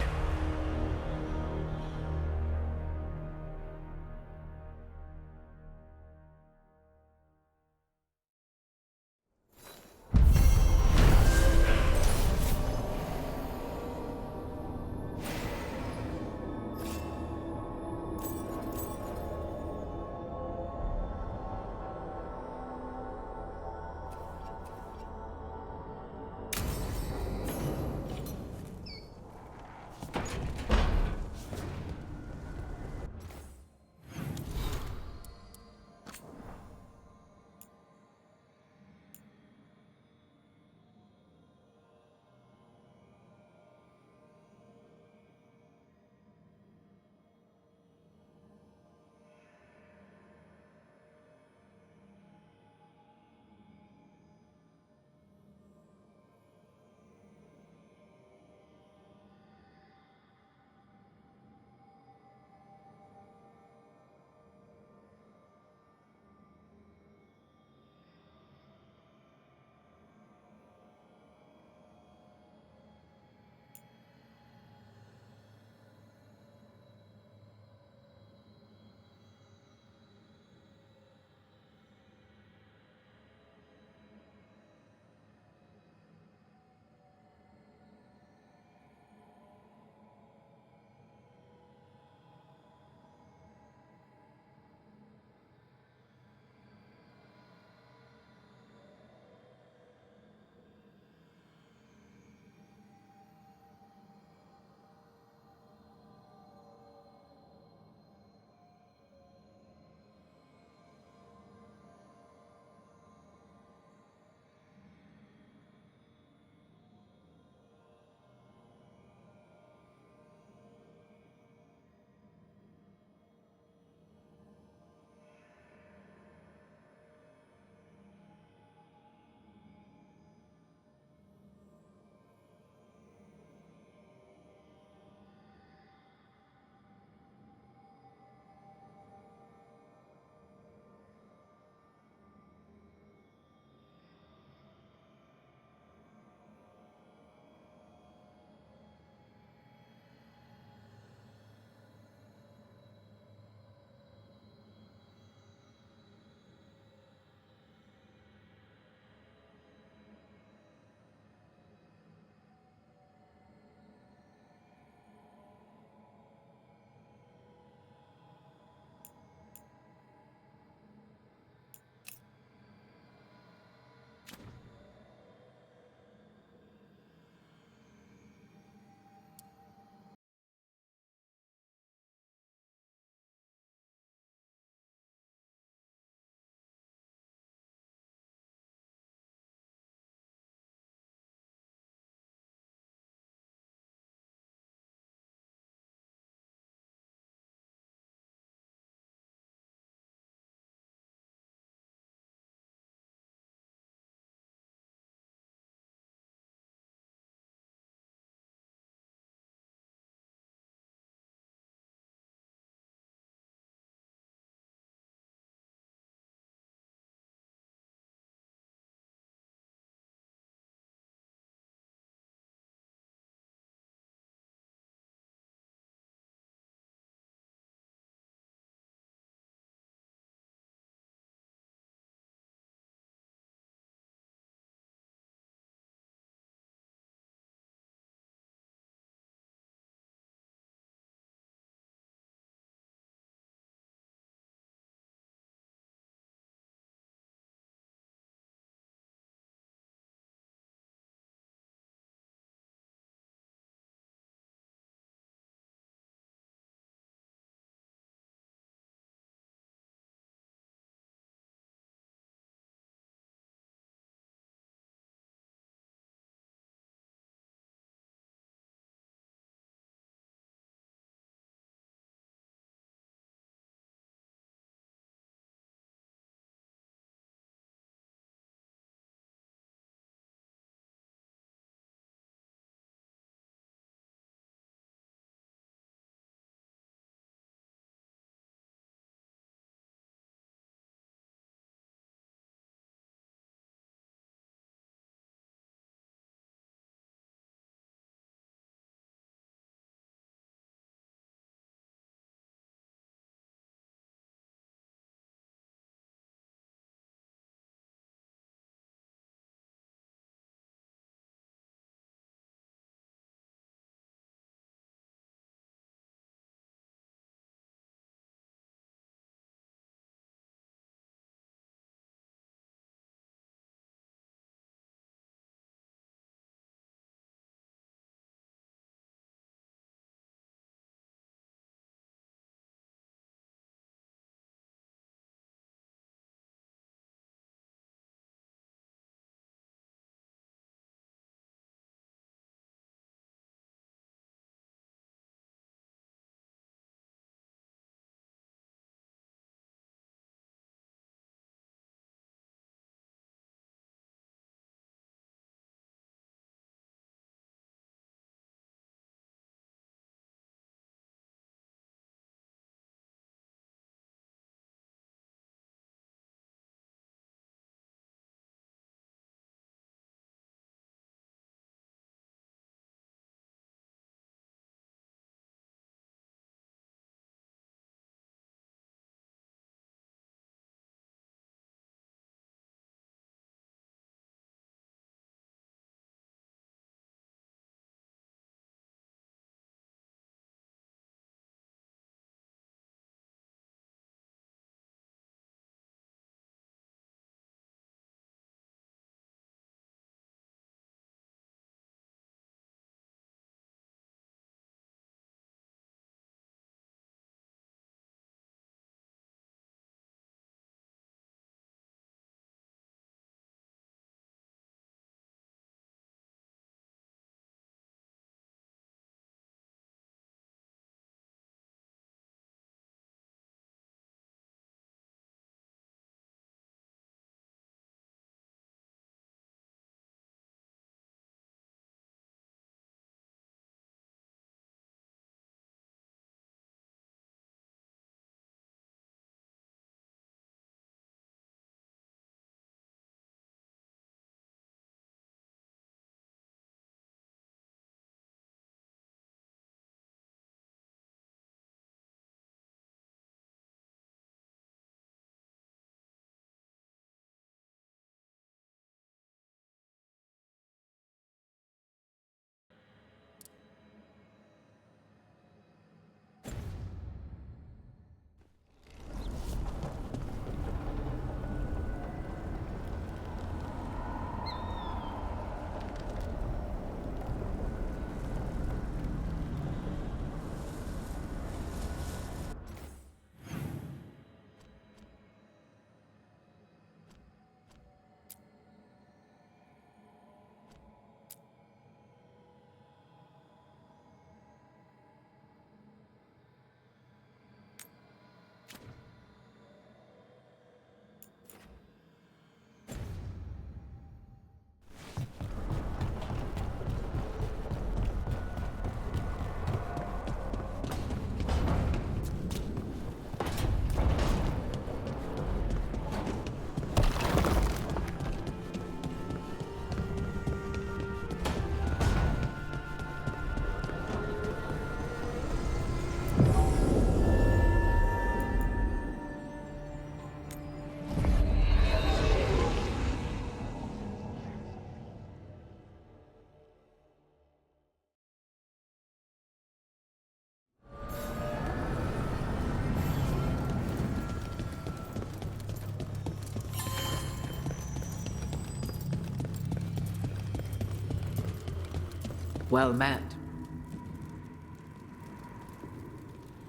Well met.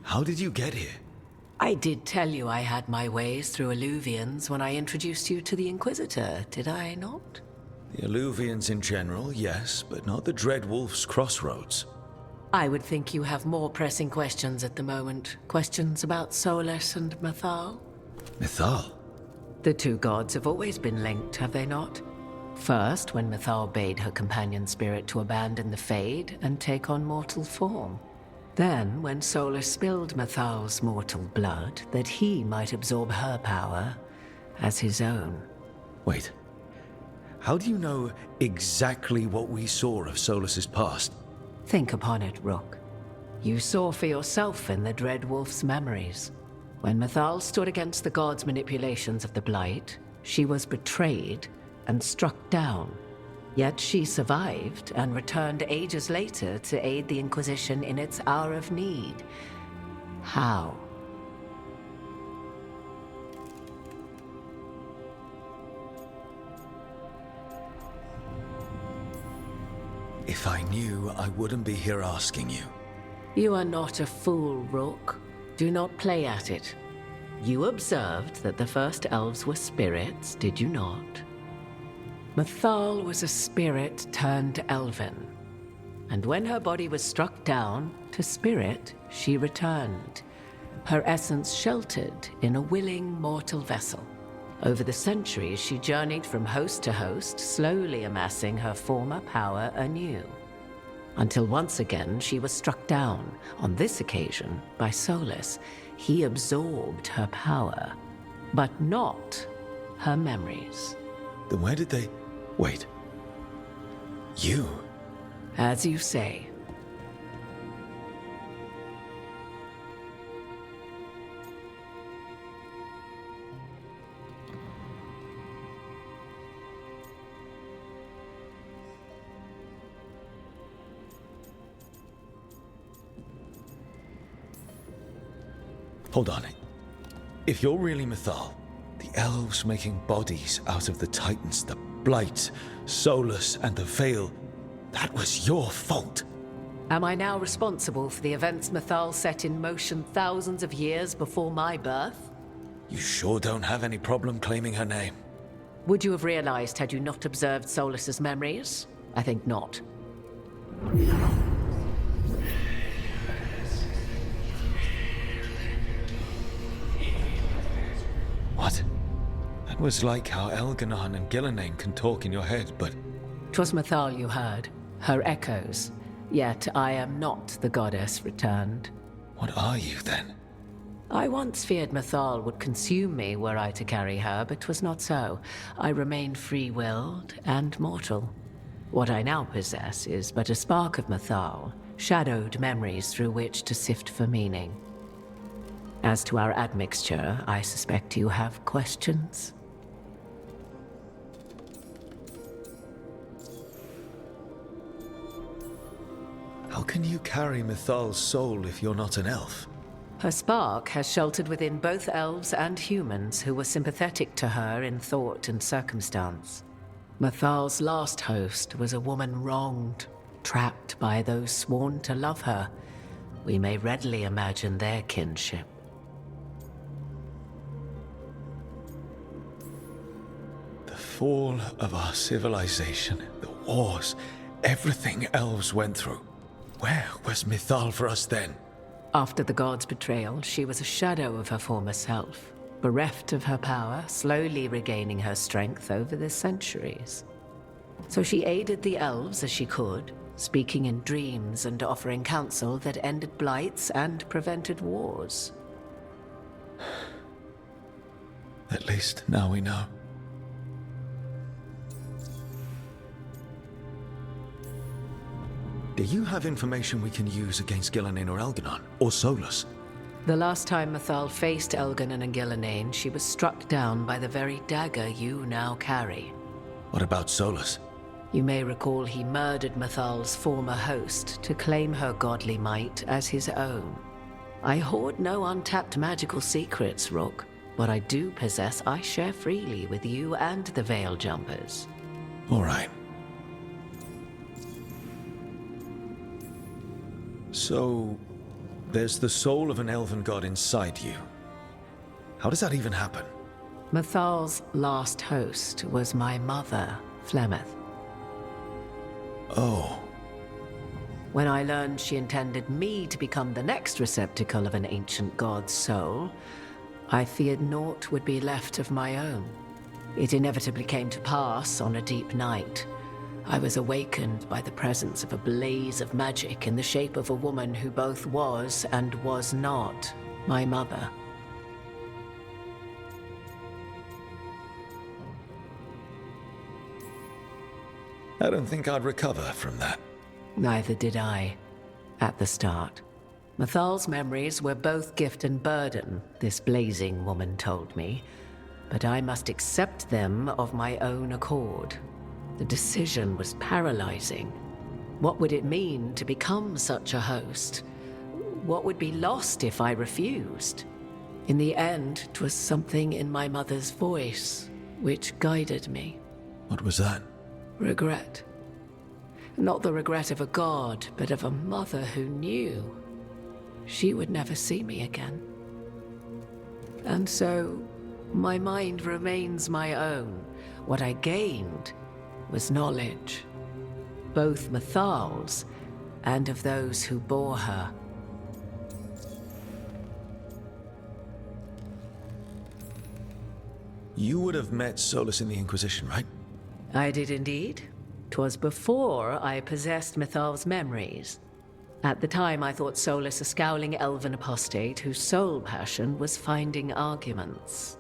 How did you get here? I did tell you I had my ways through Alluvians when I introduced you to the Inquisitor, did I not? The Alluvians in general, yes, but not the Dread Wolf's crossroads. I would think you have more pressing questions at the moment. Questions about Solus and Mythal? Mythal? The two gods have always been linked, have they not? First, when Mythal bade her companion spirit to abandon the Fade and take on mortal form. Then, when Solus spilled Mythal's mortal blood, that he might absorb her power as his own. Wait. How do you know exactly what we saw of Solus's past? Think upon it, Rook. You saw for yourself in the Dread Wolf's memories. When Mythal stood against the gods' manipulations of the Blight, she was betrayed and struck down. Yet she survived and returned ages later to aid the Inquisition in its hour of need. How? If I knew, I wouldn't be here asking you. You are not a fool, Rook. Do not play at it. You observed that the first elves were spirits, did you not? Mythal was a spirit turned elven. And when her body was struck down, to spirit, she returned. Her essence sheltered in a willing mortal vessel. Over the centuries, she journeyed from host to host, slowly amassing her former power anew. Until once again, she was struck down, on this occasion, by Solus. He absorbed her power, but not her memories. Then where did they... Wait. You? As you say. Hold on. If you're really Mythal, the elves making bodies out of the Titans, the Blight, Solus, and the Veil, that was your fault. Am I now responsible for the events Mythal set in motion thousands of years before my birth? You sure don't have any problem claiming her name. Would you have realized had you not observed Solus's memories? I think not. What? That was like how Elganon and Gillenane can talk in your head, but... 'Twas Mythal you heard, her echoes. Yet I am not the goddess returned. What are you, then? I once feared Mythal would consume me were I to carry her, but 'twas not so. I remain free-willed and mortal. What I now possess is but a spark of Mythal, shadowed memories through which to sift for meaning. As to our admixture, I suspect you have questions. How can you carry Mythal's soul if you're not an elf? Her spark has sheltered within both elves and humans who were sympathetic to her in thought and circumstance. Mythal's last host was a woman wronged, trapped by those sworn to love her. We may readily imagine their kinship. The fall of our civilization, the wars, everything elves went through. Where was Mythal for us then? After the god's betrayal, she was a shadow of her former self, bereft of her power, slowly regaining her strength over the centuries. So she aided the elves as she could, speaking in dreams and offering counsel that ended blights and prevented wars. At least now we know. Do you have information we can use against Gillenane or Elganon, or Solus? The last time Mythal faced Elganon and Gillenane, she was struck down by the very dagger you now carry. What about Solus? You may recall he murdered Mythal's former host to claim her godly might as his own. I hoard no untapped magical secrets, Rook. What I do possess, I share freely with you and the Veil Jumpers. All right. So, there's the soul of an elven god inside you. How does that even happen? Mathal's last host was my mother, Flemeth. Oh. When I learned she intended me to become the next receptacle of an ancient god's soul, I feared naught would be left of my own. It inevitably came to pass on a deep night. I was awakened by the presence of a blaze of magic in the shape of a woman who both was and was not my mother. I don't think I'd recover from that. Neither did I, at the start. Mathal's memories were both gift and burden, this blazing woman told me, but I must accept them of my own accord. The decision was paralyzing. What would it mean to become such a host? What would be lost if I refused? In the end, 'twas something in my mother's voice which guided me. What was that? Regret. Not the regret of a god, but of a mother who knew she would never see me again. And so, my mind remains my own. What I gained was knowledge, both Mathal's and of those who bore her. You would have met Solus in the Inquisition, right? I did indeed. 'Twas before I possessed Mathal's memories. At the time, I thought Solus a scowling elven apostate whose sole passion was finding arguments.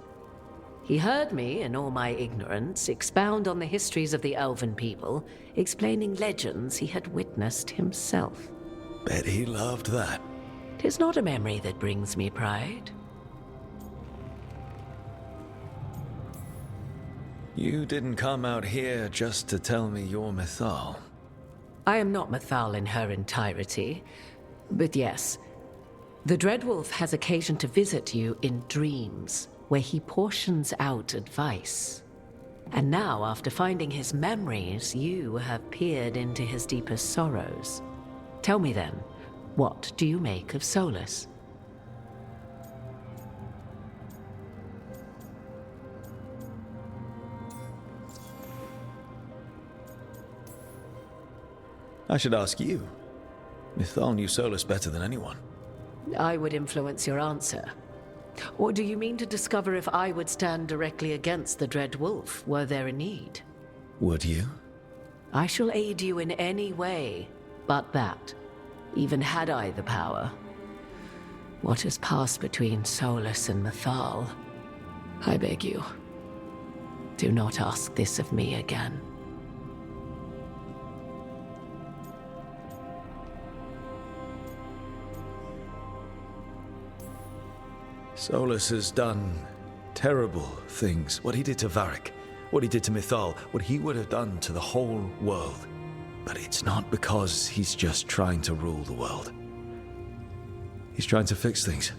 He heard me, in all my ignorance, expound on the histories of the elven people, explaining legends he had witnessed himself. Bet he loved that. 'Tis not a memory that brings me pride. You didn't come out here just to tell me you're Mathal. I am not Mathal in her entirety, but yes, the Dreadwolf has occasion to visit you in dreams, where he portions out advice. And now, after finding his memories, you have peered into his deepest sorrows. Tell me then, what do you make of Solus? I should ask you. Mithal knew Solus better than anyone. I would influence your answer. Or do you mean to discover if I would stand directly against the Dread Wolf, were there a need? Would you? I shall aid you in any way, but that, even had I the power. What has passed between Solus and Mathal, I beg you, do not ask this of me again. Solus has done terrible things. What he did to Varric, what he did to Mithal, what he would have done to the whole world. But it's not because he's just trying to rule the world. He's trying to fix things.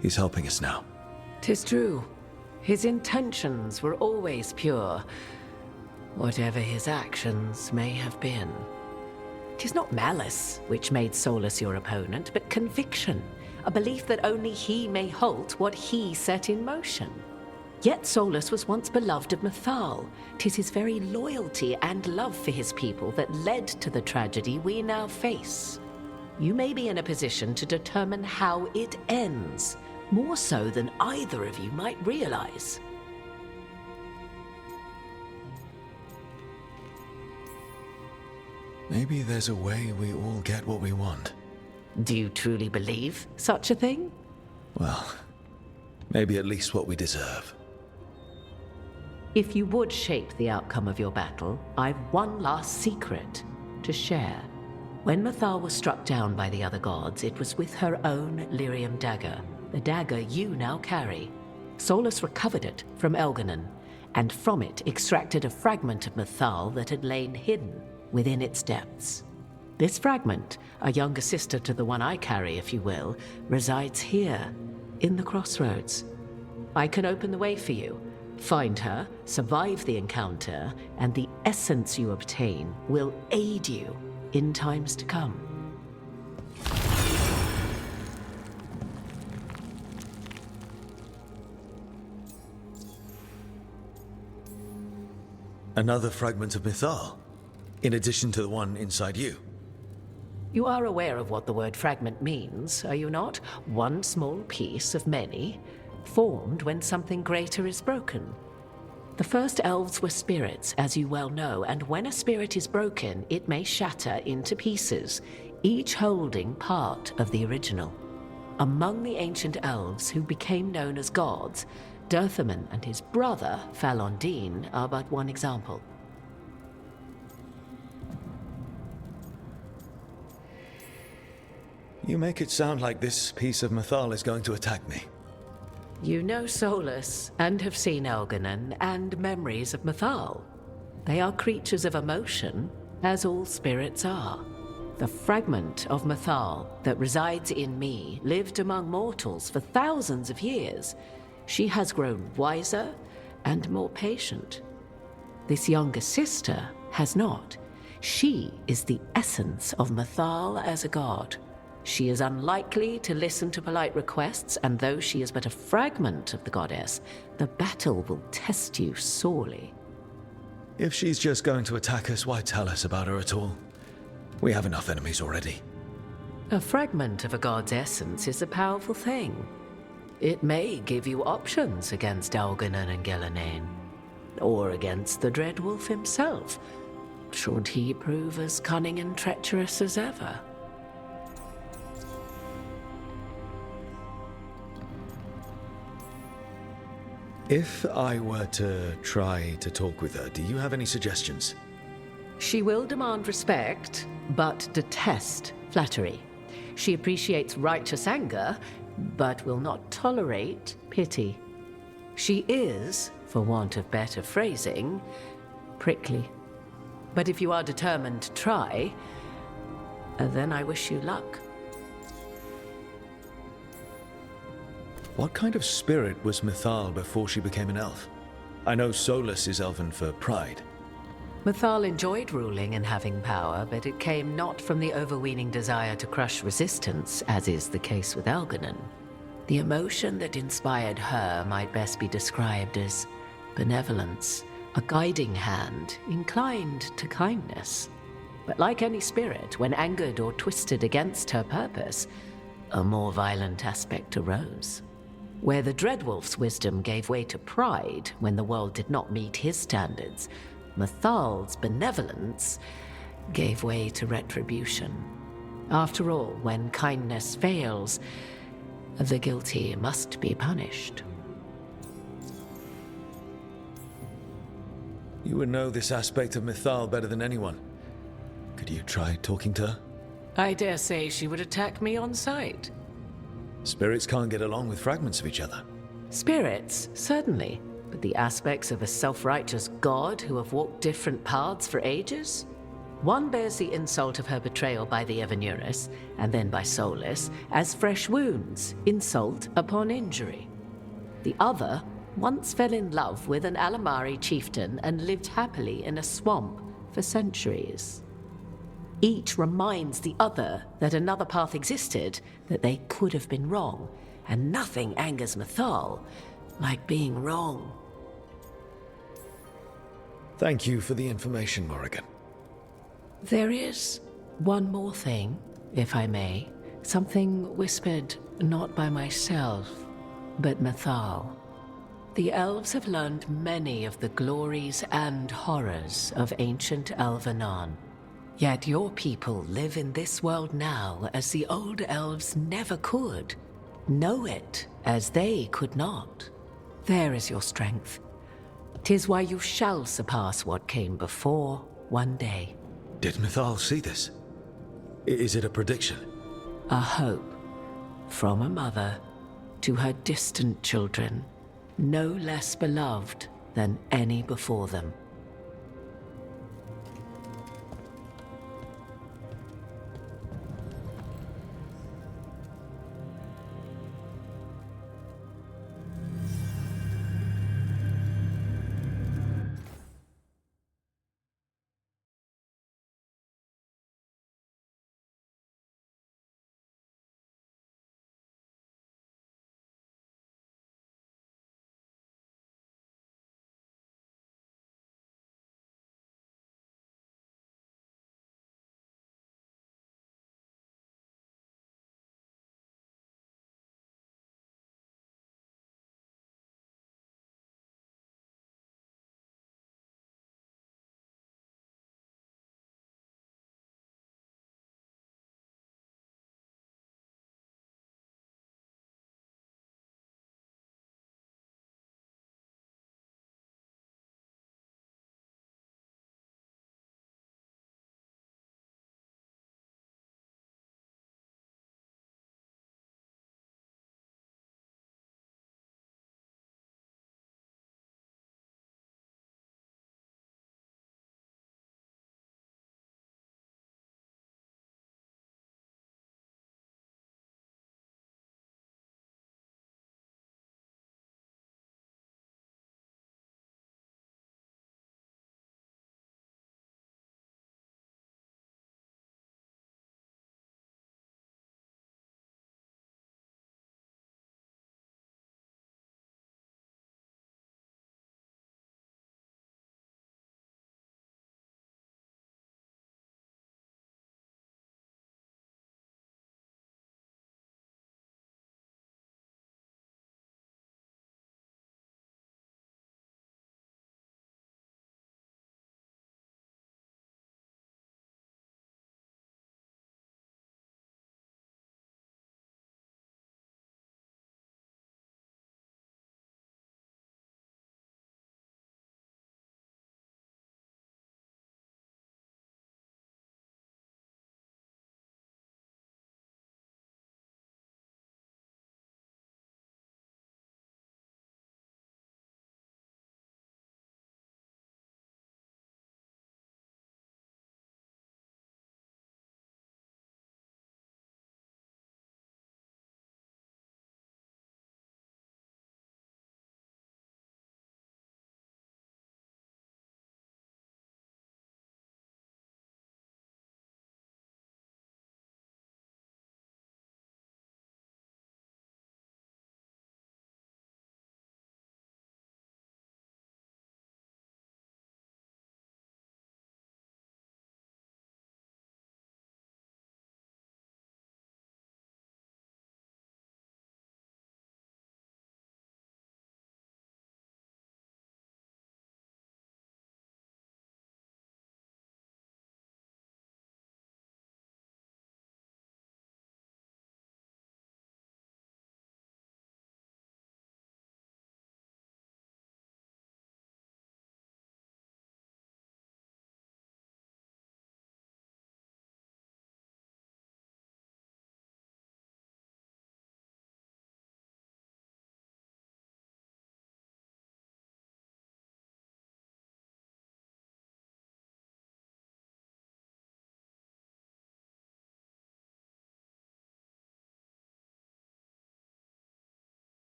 He's helping us now. 'Tis true. His intentions were always pure, whatever his actions may have been. 'Tis not malice which made Solus your opponent, but conviction. A belief that only he may halt what he set in motion. Yet Solus was once beloved of Mathal. 'Tis his very loyalty and love for his people that led to the tragedy we now face. You may be in a position to determine how it ends, more so than either of you might realize. Maybe there's a way we all get what we want. Do you truly believe such a thing? Well, maybe at least what we deserve. If you would shape the outcome of your battle, I've one last secret to share. When Mathal was struck down by the other gods, it was with her own lyrium dagger, the dagger you now carry. Solus recovered it from Elganon, and from it extracted a fragment of Mathal that had lain hidden within its depths. This fragment, a younger sister to the one I carry, if you will, resides here, in the crossroads. I can open the way for you. Find her, survive the encounter, and the essence you obtain will aid you in times to come. Another fragment of Mythal, in addition to the one inside you. You are aware of what the word fragment means, are you not? One small piece of many, formed when something greater is broken. The first elves were spirits, as you well know, and when a spirit is broken, it may shatter into pieces, each holding part of the original. Among the ancient elves who became known as gods, Dirthaman and his brother, Falondine, are but one example. You make it sound like this piece of Mythal is going to attack me. You know Solus, and have seen Elganon, and memories of Mythal. They are creatures of emotion, as all spirits are. The fragment of Mythal that resides in me lived among mortals for thousands of years. She has grown wiser and more patient. This younger sister has not. She is the essence of Mythal as a god. She is unlikely to listen to polite requests, and though she is but a fragment of the goddess, the battle will test you sorely. If she's just going to attack us, why tell us about her at all? We have enough enemies already. A fragment of a god's essence is a powerful thing. It may give you options against Elganon and Gillenane, or against the Dreadwolf himself, should he prove as cunning and treacherous as ever. If I were to try to talk with her, do you have any suggestions? She will demand respect, but detest flattery. She appreciates righteous anger, but will not tolerate pity. She is, for want of better phrasing, prickly. But if you are determined to try, then I wish you luck. What kind of spirit was Mythal before she became an elf? I know Solus is elven for pride. Mythal enjoyed ruling and having power, but it came not from the overweening desire to crush resistance, as is the case with Elganon. The emotion that inspired her might best be described as benevolence, a guiding hand inclined to kindness. But like any spirit, when angered or twisted against her purpose, a more violent aspect arose. Where the Dreadwolf's wisdom gave way to pride when the world did not meet his standards, Mythal's benevolence gave way to retribution. After all, when kindness fails, the guilty must be punished. You would know this aspect of Mythal better than anyone. Could you try talking to her? I dare say she would attack me on sight. Spirits can't get along with fragments of each other. Spirits, certainly. But the aspects of a self-righteous god who have walked different paths for ages? One bears the insult of her betrayal by the Evanurus, and then by Solus, as fresh wounds, insult upon injury. The other once fell in love with an Alamari chieftain and lived happily in a swamp for centuries. Each reminds the other that another path existed, that they could have been wrong, and nothing angers Mythal like being wrong. Thank you for the information, Morrigan. There is one more thing, if I may. Something whispered not by myself, but Mythal. The elves have learned many of the glories and horrors of ancient Elvenon. Yet your people live in this world now as the old elves never could. Know it as they could not. There is your strength. 'Tis why you shall surpass what came before one day. Did Mythal see this? Is it a prediction? A hope from a mother to her distant children, no less beloved than any before them.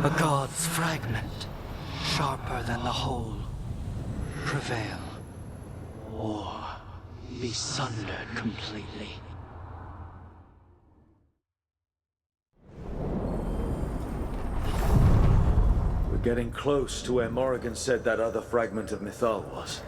A god's fragment, sharper than the whole. Prevail, or be sundered completely. We're getting close to where Morrigan said that other fragment of Mythal was.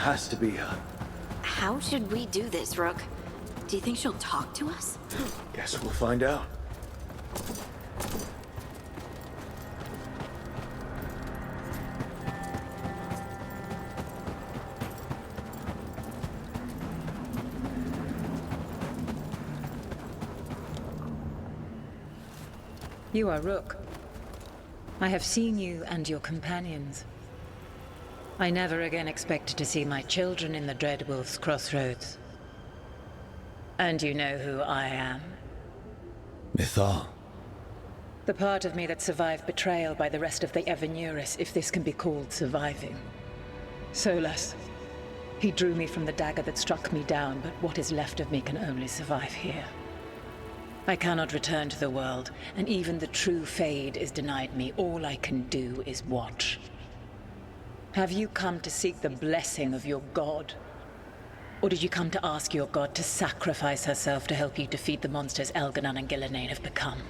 has to be her. How should we do this, Rook? Do you think she'll talk to us? Guess we'll find out. You are Rook. I have seen you and your companions. I never again expected to see my children in the Dreadwolf's crossroads. And you know who I am. Mythal. The part of me that survived betrayal by the rest of the Evanuris, if this can be called surviving. Solas. He drew me from the dagger that struck me down, but what is left of me can only survive here. I cannot return to the world, and even the true Fade is denied me. All I can do is watch. Have you come to seek the blessing of your god? Or did you come to ask your god to sacrifice herself to help you defeat the monsters Elganon and Gillenane have become?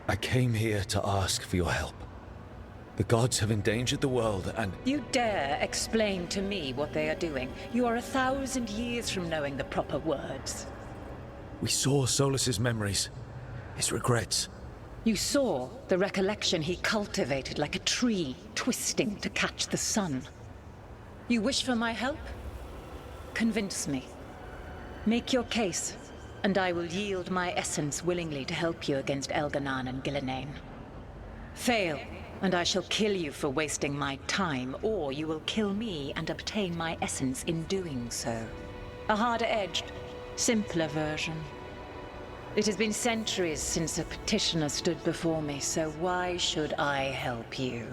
I came here to ask for your help. The gods have endangered the world and... You dare explain to me what they are doing? You are 1,000 years from knowing the proper words. We saw Solas's memories, his regrets. You saw the recollection he cultivated like a tree, twisting to catch the sun. You wish for my help? Convince me. Make your case, and I will yield my essence willingly to help you against Elganon and Gillenane. Fail, and I shall kill you for wasting my time, or you will kill me and obtain my essence in doing so. A harder-edged, simpler version. It has been centuries since a petitioner stood before me, so why should I help you?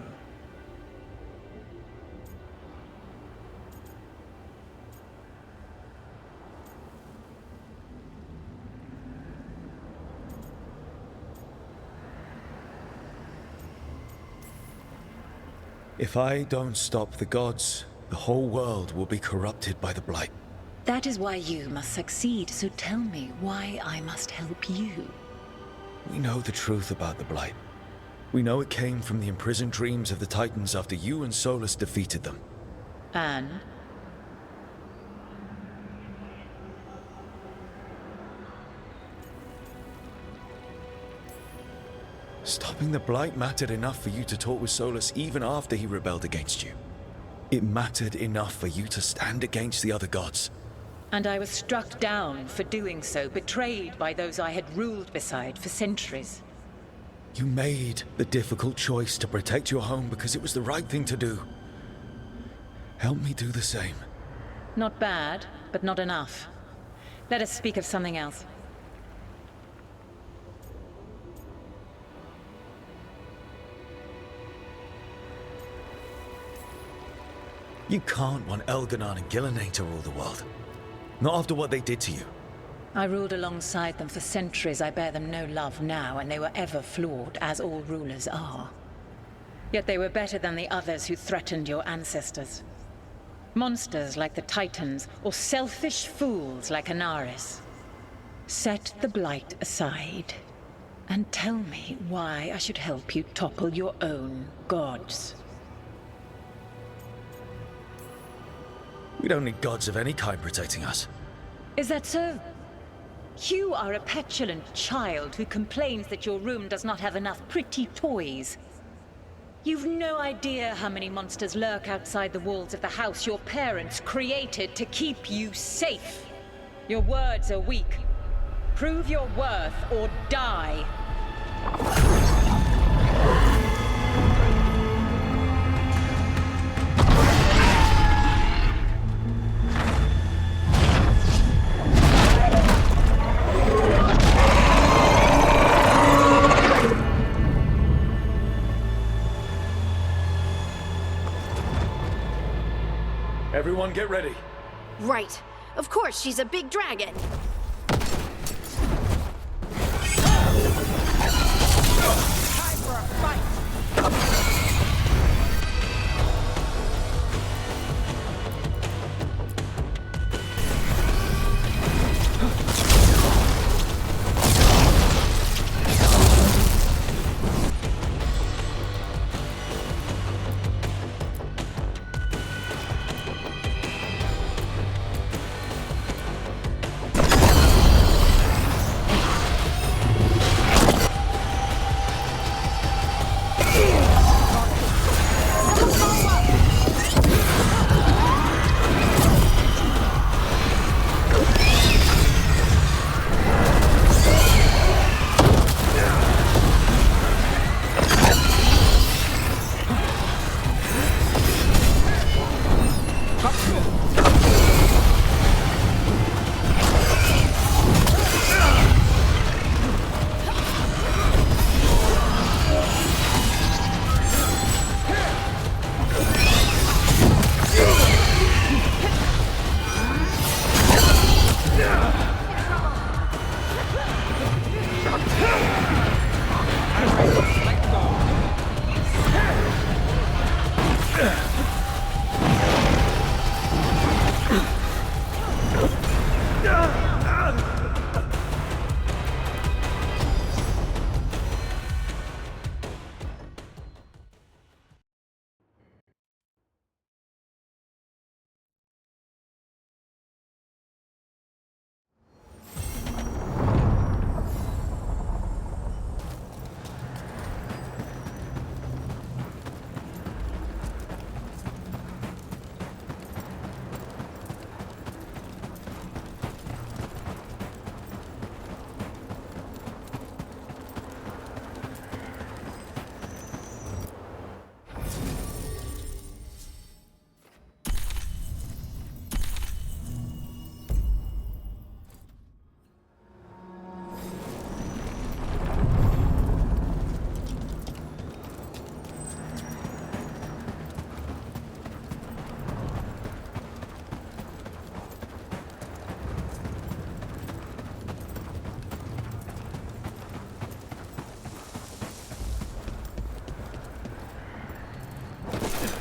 If I don't stop the gods, the whole world will be corrupted by the Blight. That is why you must succeed, so tell me why I must help you. We know the truth about the Blight. We know it came from the imprisoned dreams of the Titans after you and Solas defeated them. And? Stopping the Blight mattered enough for you to talk with Solas even after he rebelled against you. It mattered enough for you to stand against the other gods. And I was struck down for doing so, betrayed by those I had ruled beside for centuries. You made the difficult choice to protect your home because it was the right thing to do. Help me do the same. Not bad, but not enough. Let us speak of something else. You can't want Elganon and Gillenane to rule the world. Not after what they did to you. I ruled alongside them for centuries. I bear them no love now, and they were ever flawed, as all rulers are. Yet they were better than the others who threatened your ancestors. Monsters like the Titans, or selfish fools like Anaris. Set the Blight aside, and tell me why I should help you topple your own gods. We don't need gods of any kind protecting us. Is that so? You are a petulant child who complains that your room does not have enough pretty toys. You've no idea how many monsters lurk outside the walls of the house your parents created to keep you safe. Your words are weak. Prove your worth or die. Everyone get ready. Right. Of course, she's a big dragon. Time for a fight!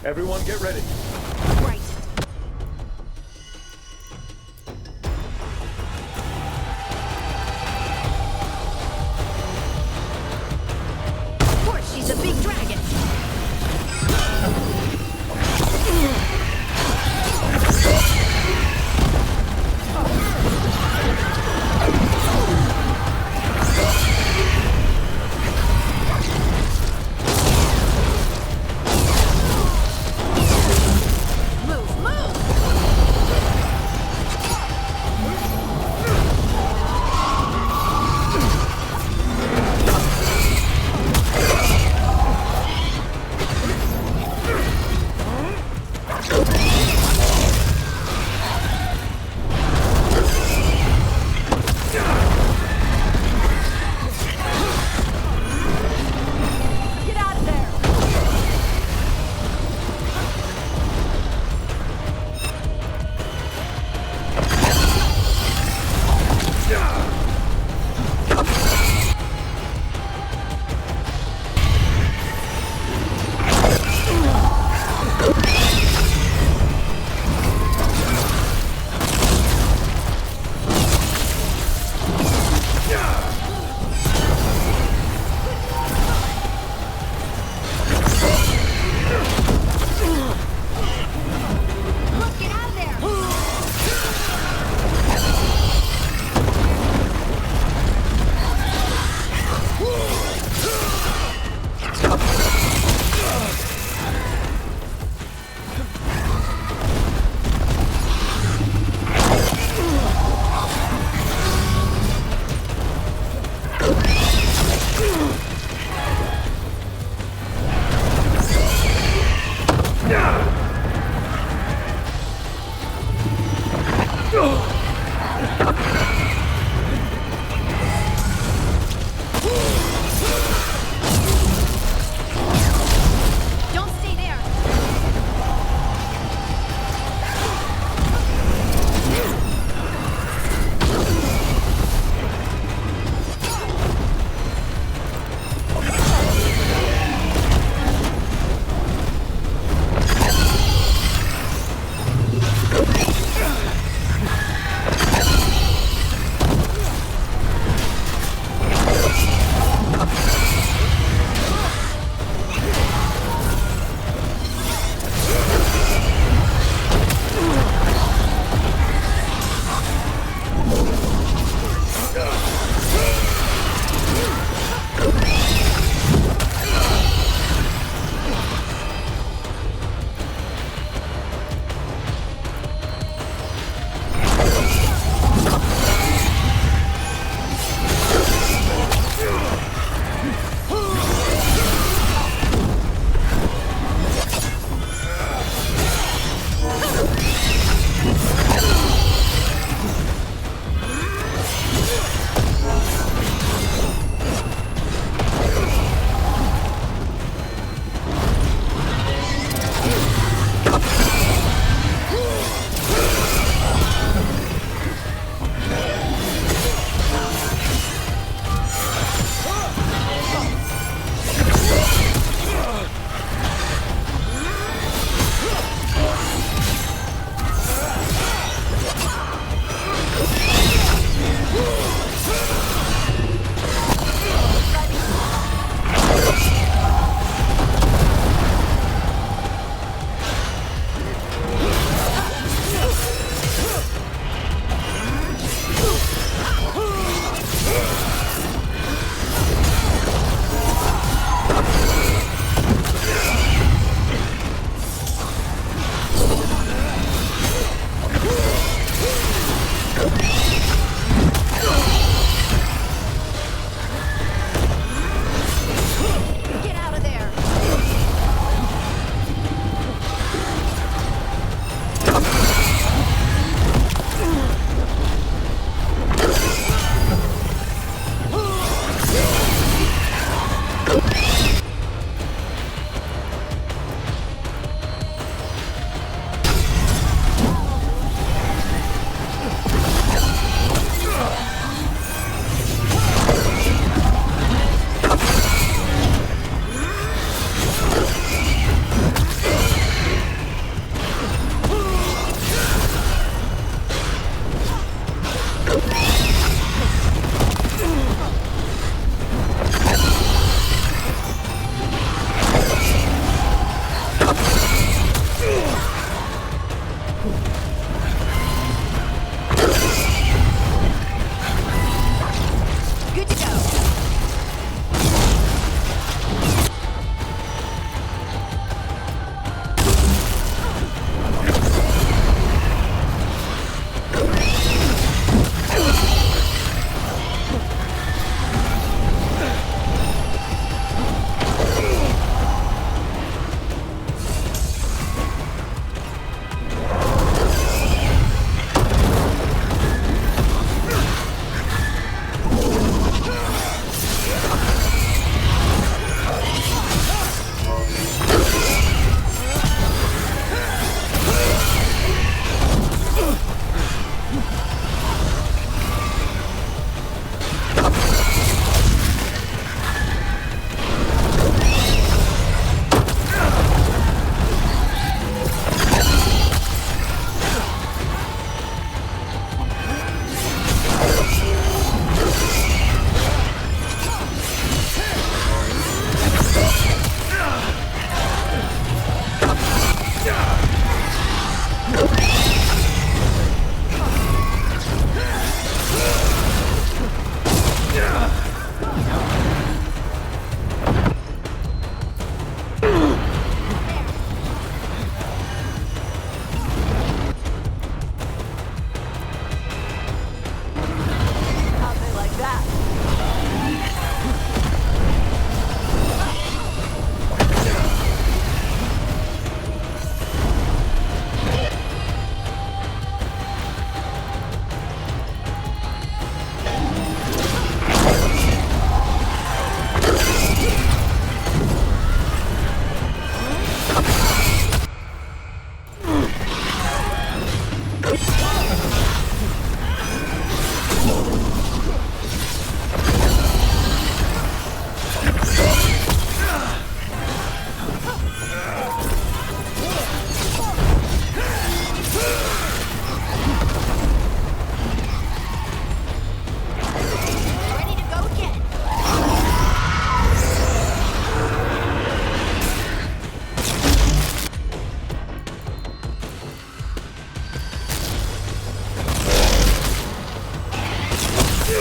Everyone get ready. Right. Of course, she's a big dragon.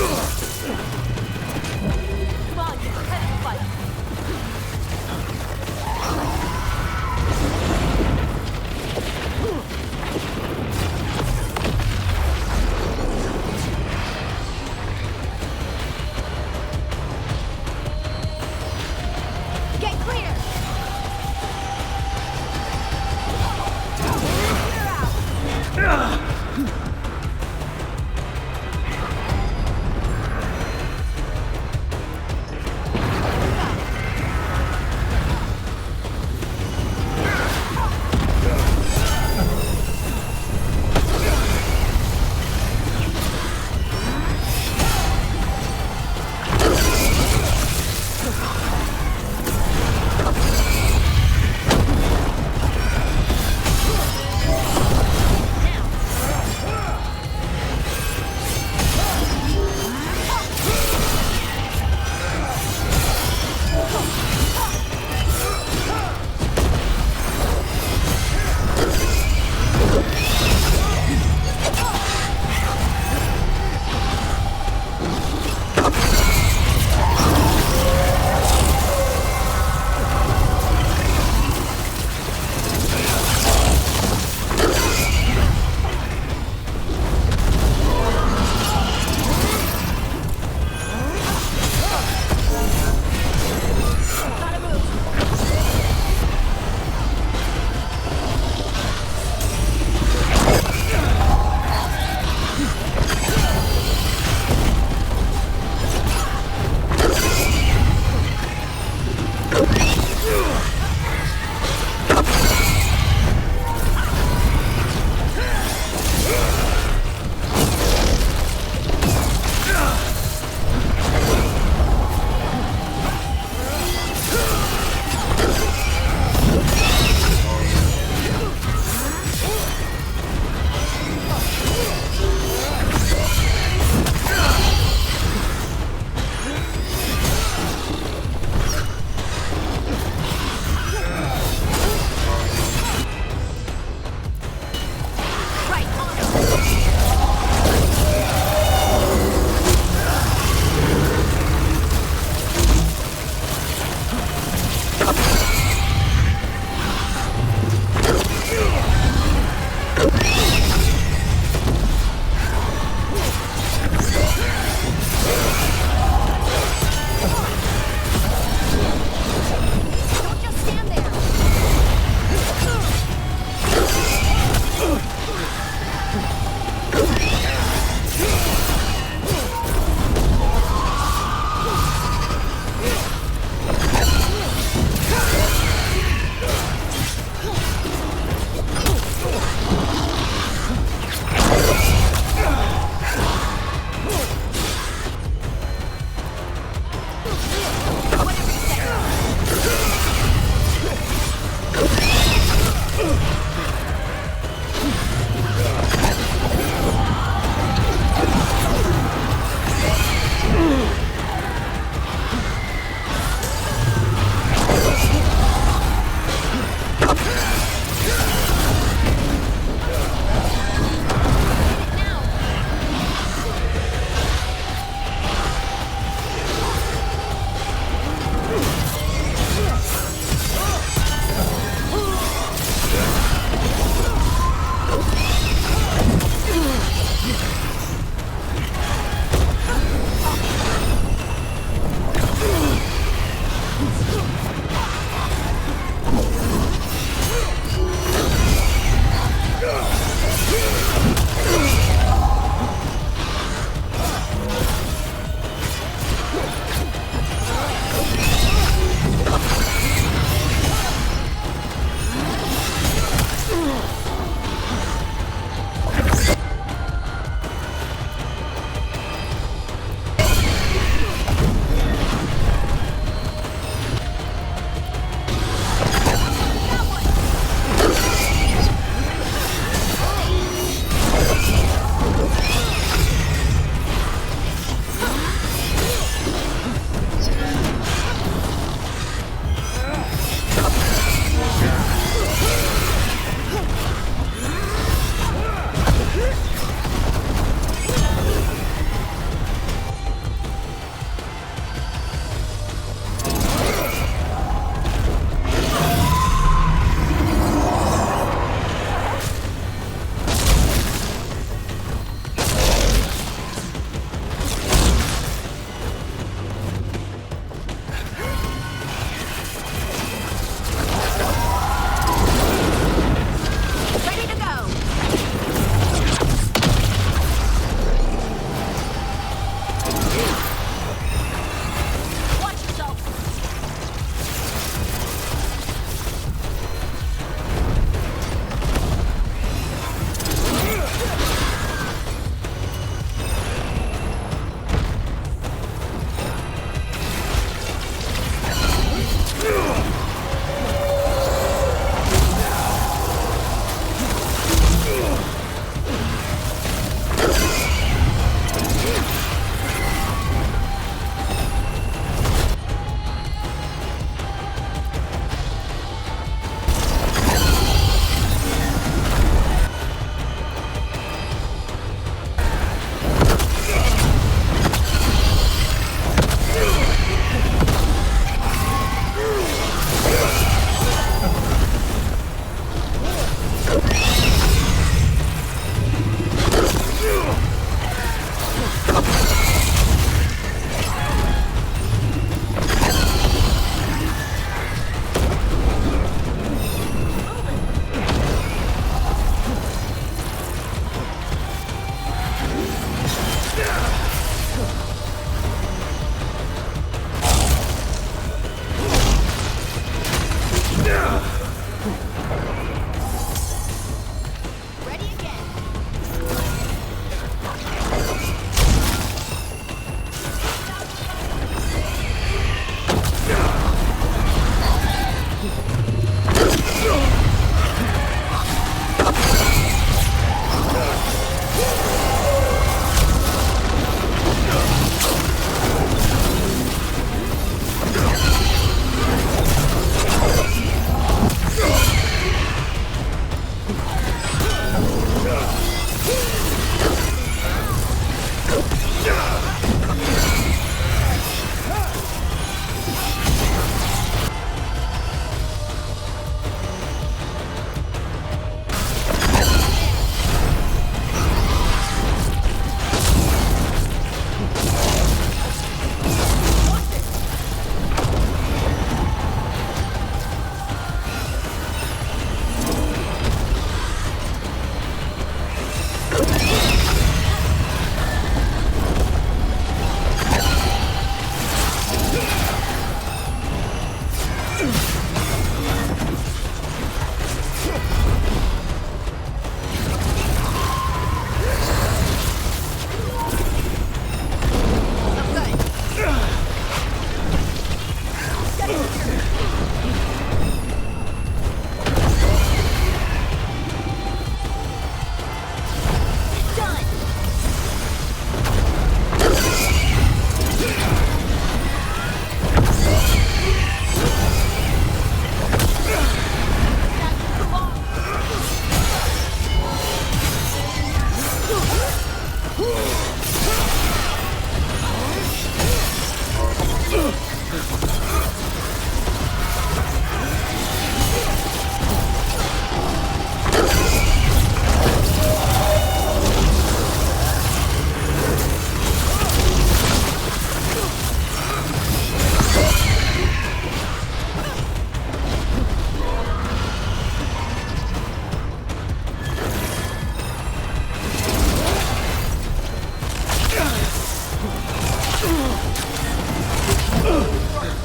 Come on, get ahead of the fight. Get clear! Clear out!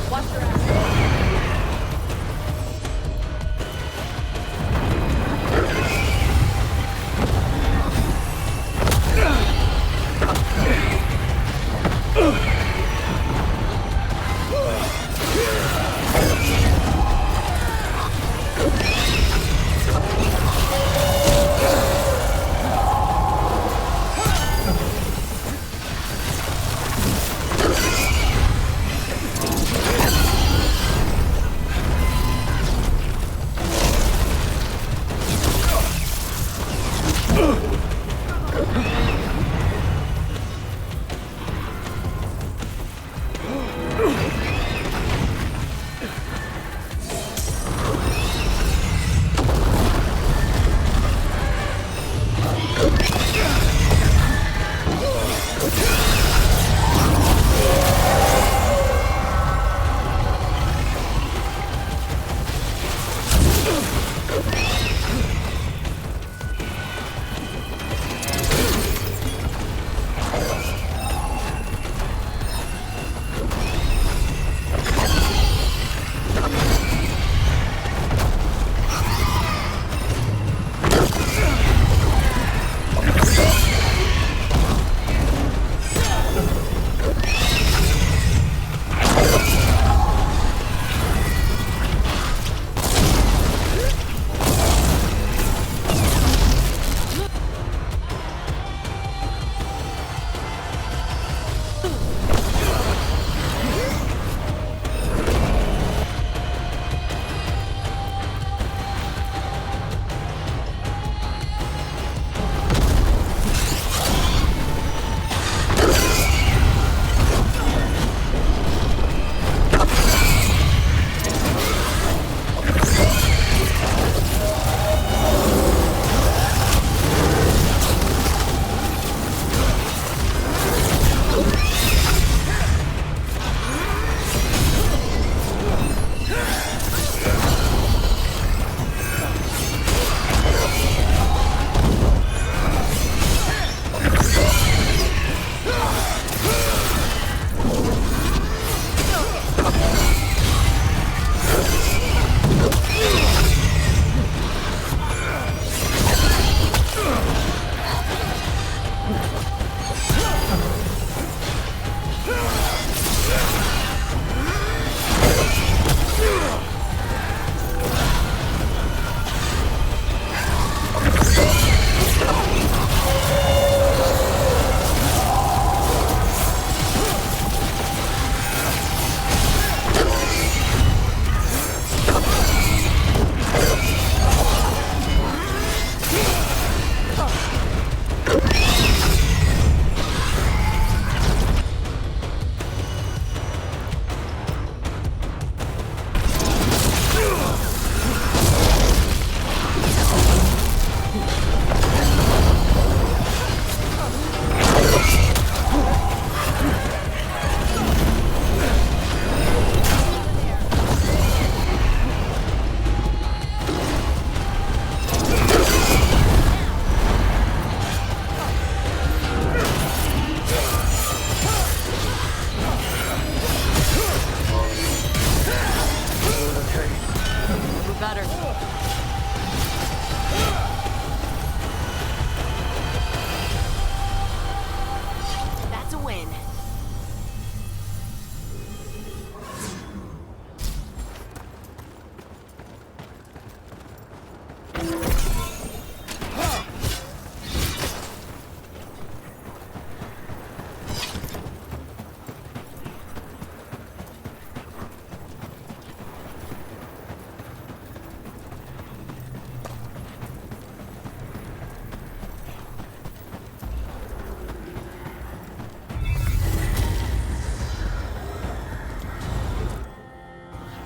Watch your ass.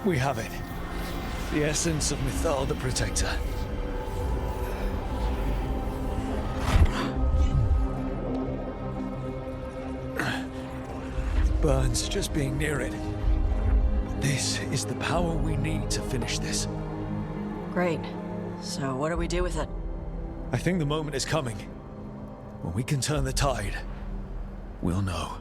We have it. The essence of Mythal the Protector. Burns just being near it. This is the power we need to finish this. Great. So what do we do with it? I think the moment is coming. When we can turn the tide, we'll know.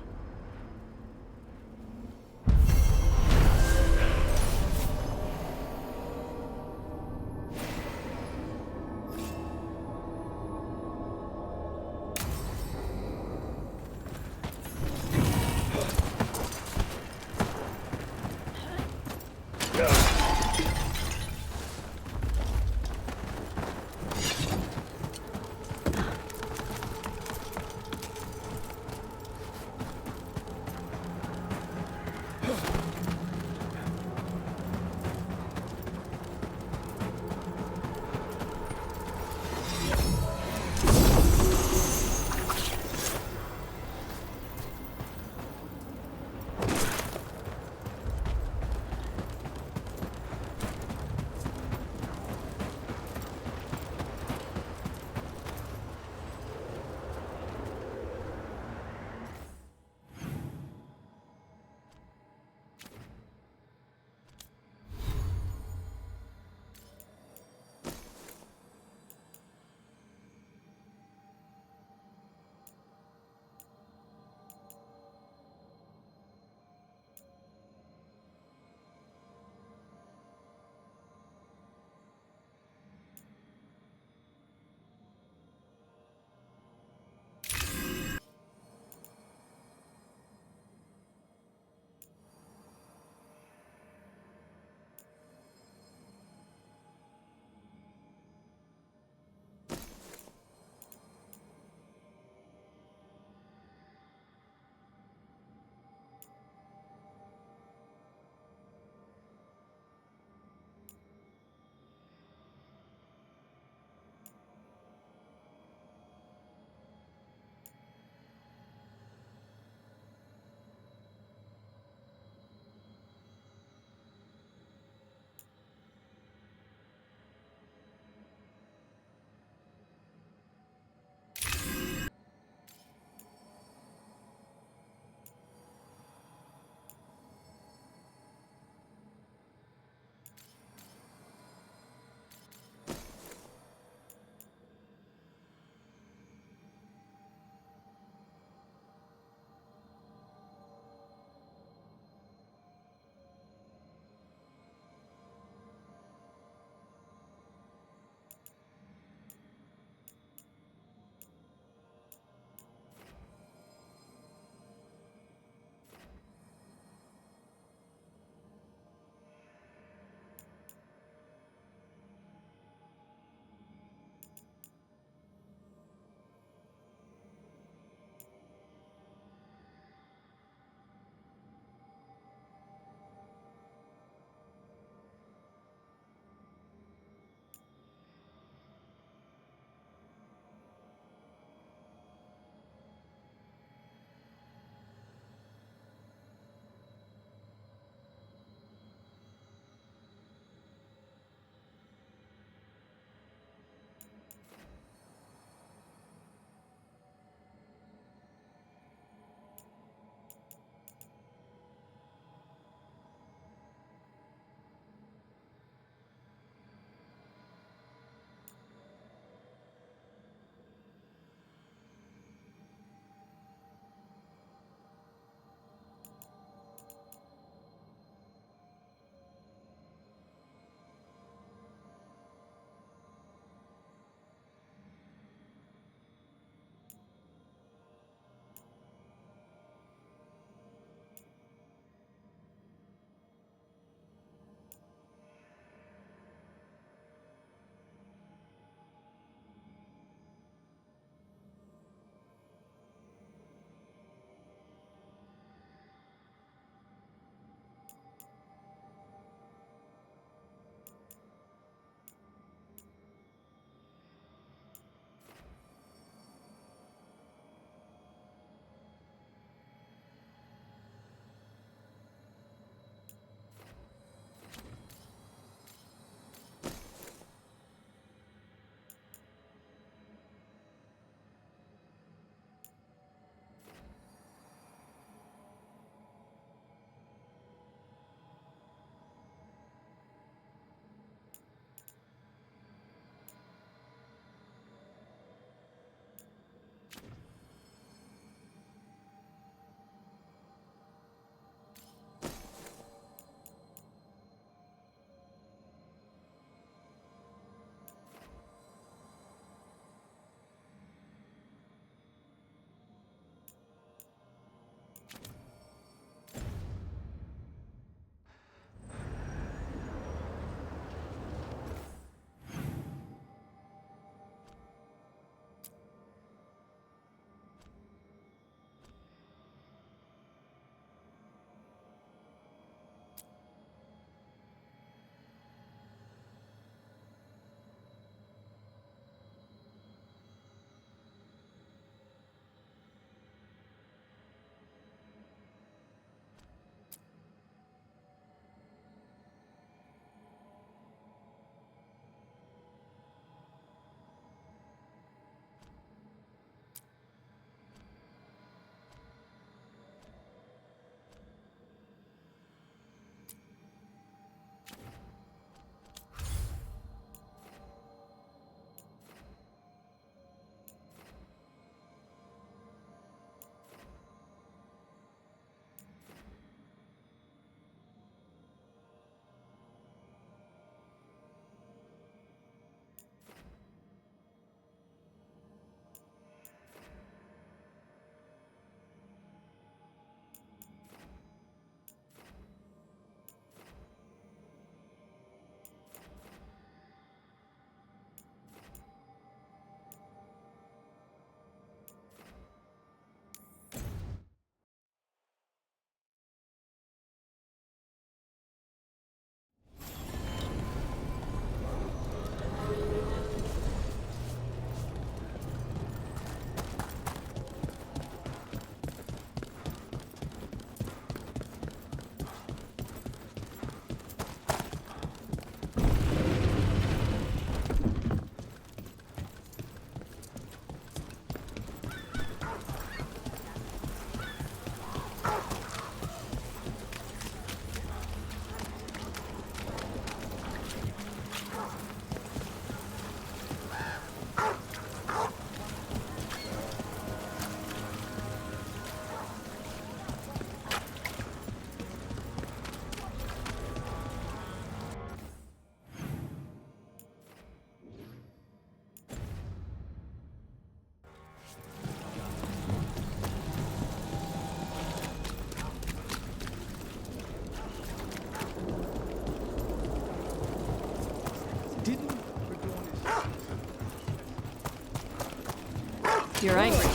You're angry.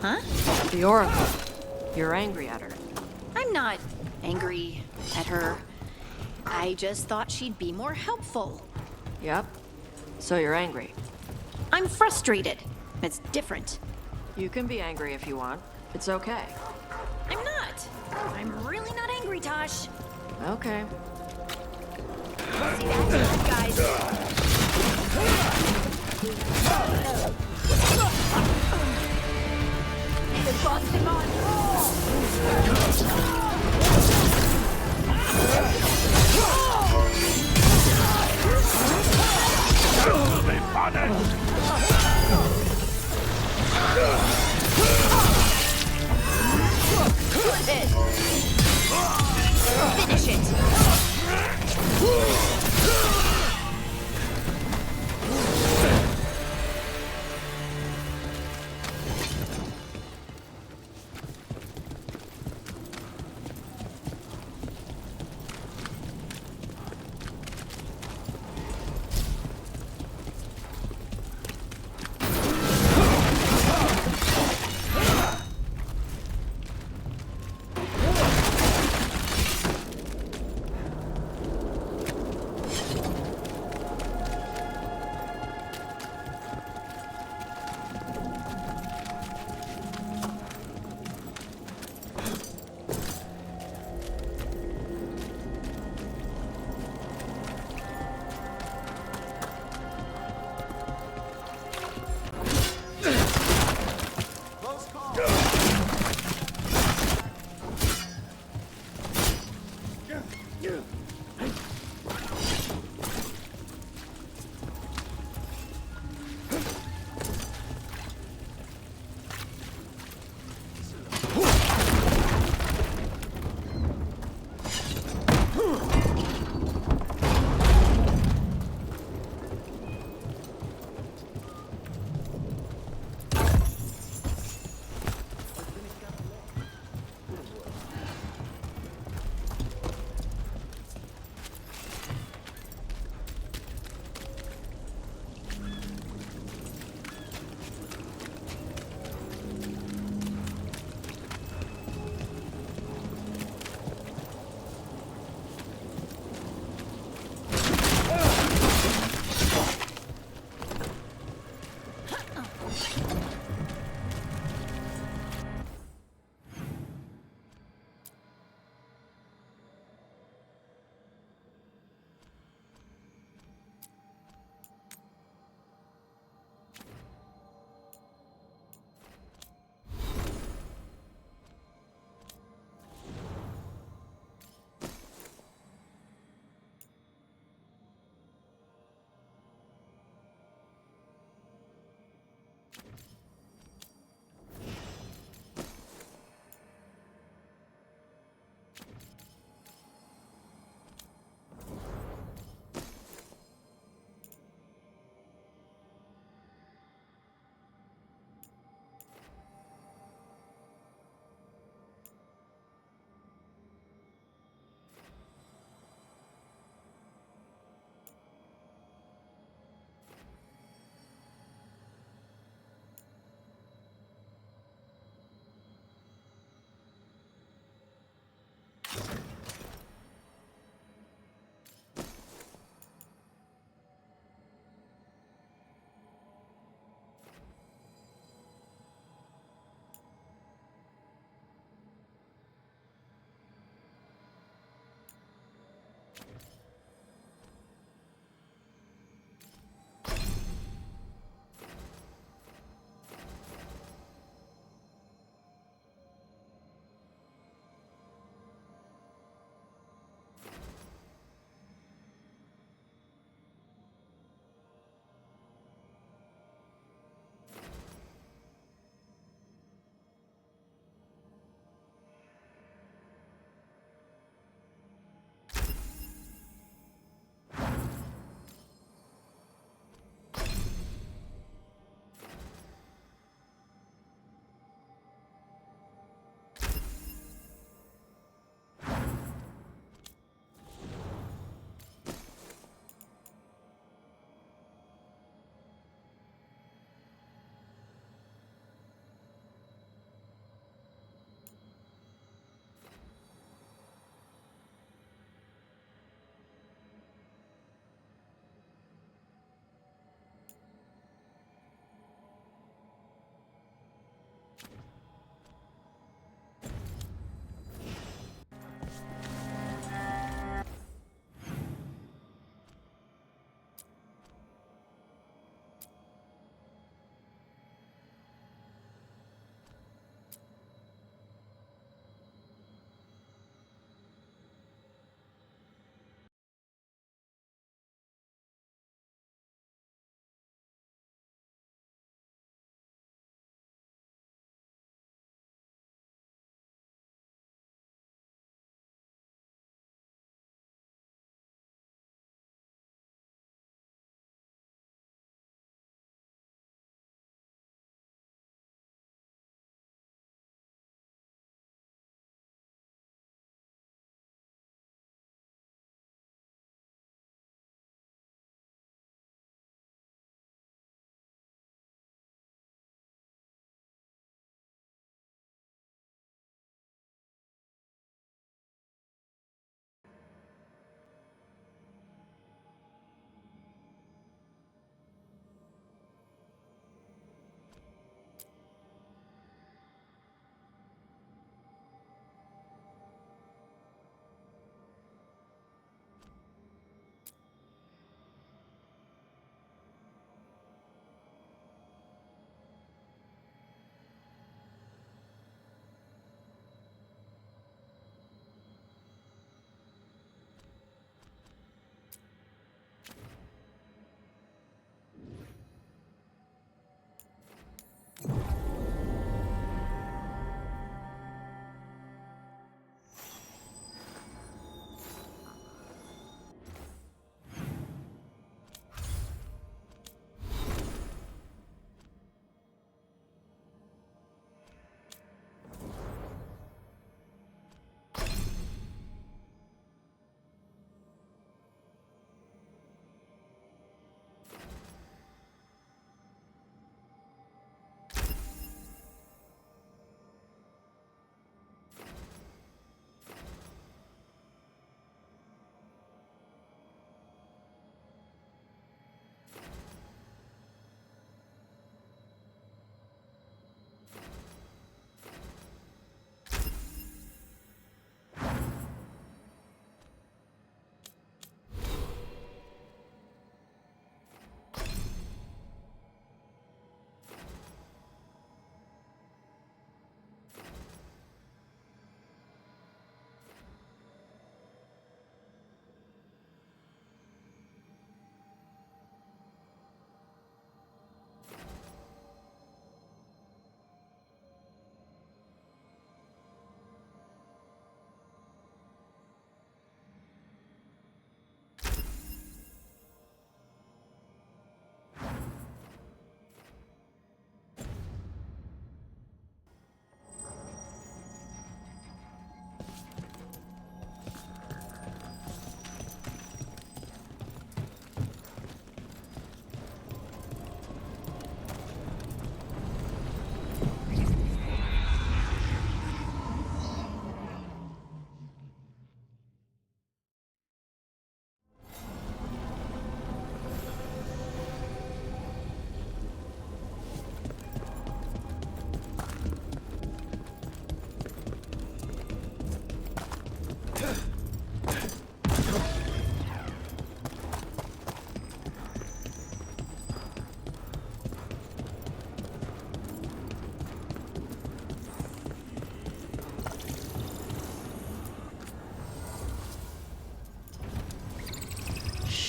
Huh? The Oracle. You're angry at her. I'm not angry at her. I just thought she'd be more helpful. Yep. So you're angry. I'm frustrated. It's different. You can be angry if you want. It's okay. I'm not. I'm really not angry, Tosh. Okay. See that, guys? Bust him on. Be punished! Finish it.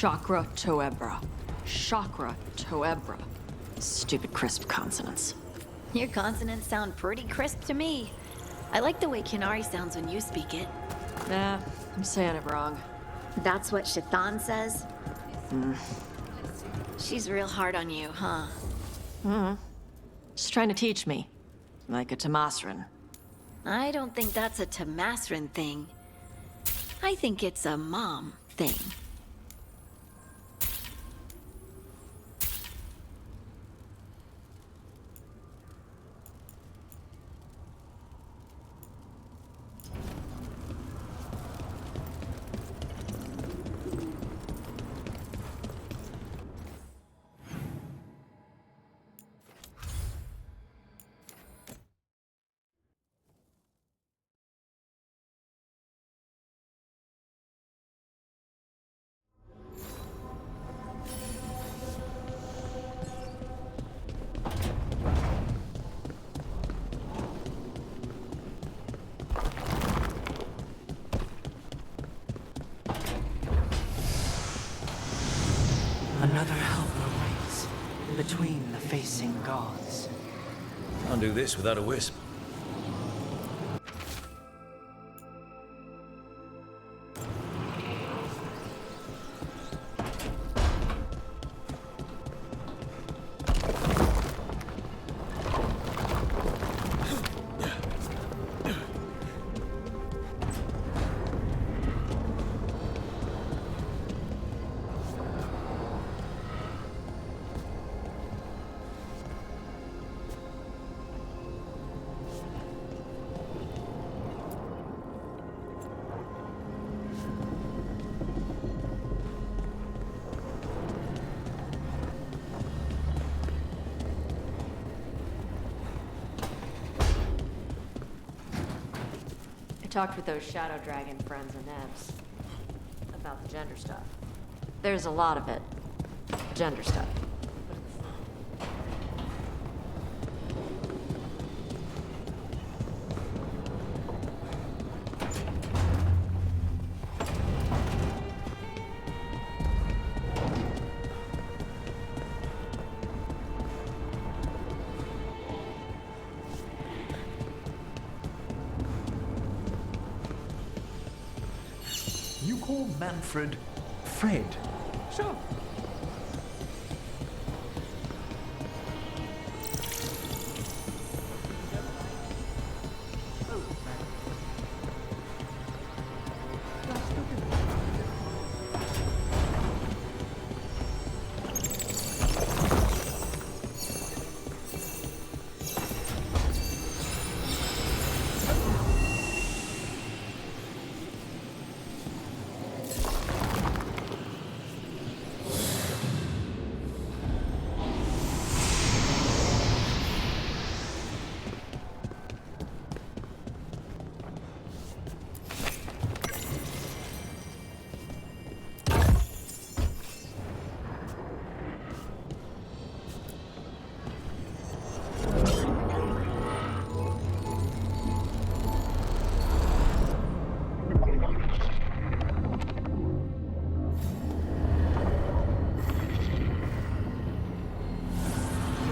Chakra Toebra. Chakra Toebra. Stupid crisp consonants. Your consonants sound pretty crisp to me. I like the way Kinari sounds when you speak it. Nah, I'm saying it wrong. That's what Shathan says? Hmm. She's real hard on you, huh? She's trying to teach me. Like a Tamasran. I don't think that's a Tamasran thing. I think it's a mom thing. Another helper waits between the facing gods. Can't do this without a wisp. Talked with those Shadow Dragon friends and Nebs about the gender stuff. There's a lot of it. Gender stuff. You call Manfred Fred? Sure.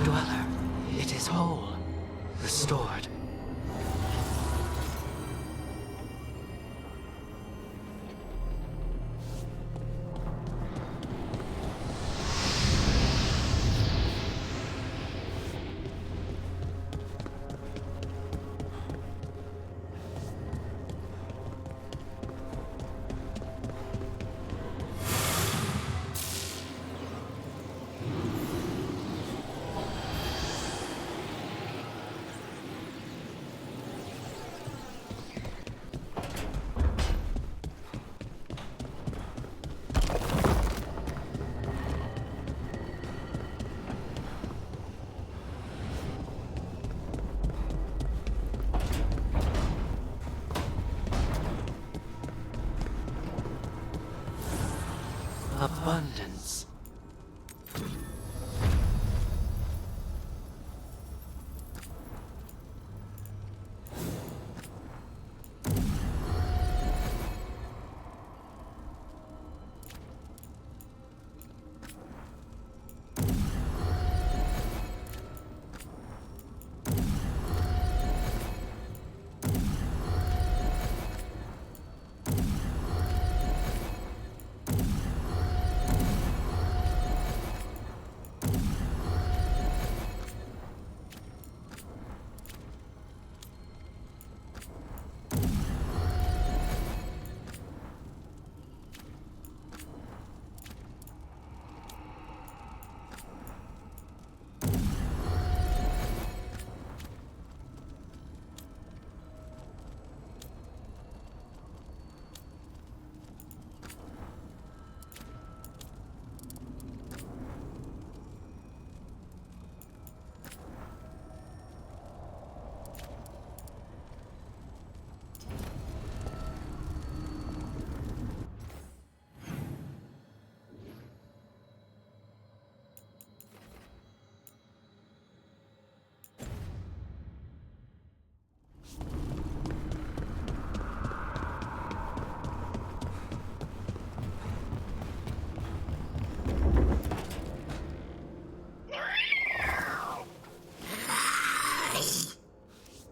Dweller, it is whole, restored. Abundance.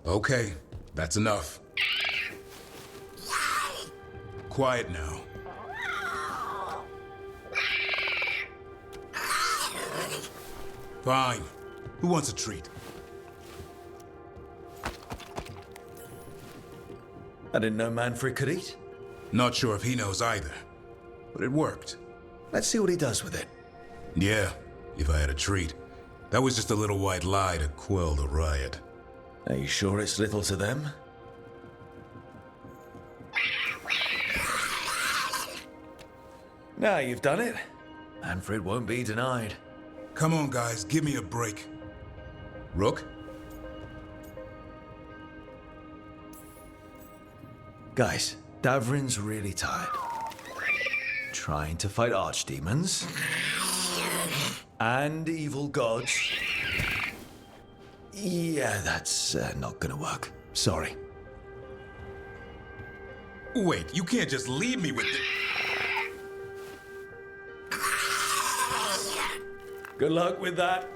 Okay, that's enough. Quiet now. Fine. Who wants a treat? I didn't know Manfred could eat. Not sure if he knows either, but it worked. Let's see what he does with it. Yeah, if I had a treat. That was just a little white lie to quell the riot. Are you sure it's little to them? Now you've done it. Manfred won't be denied. Come on, guys, give me a break. Rook? Guys, Davrin's really tired. Trying to fight archdemons. And evil gods. Yeah, that's not gonna work. Sorry. Wait, you can't just leave me with the... Good luck with that.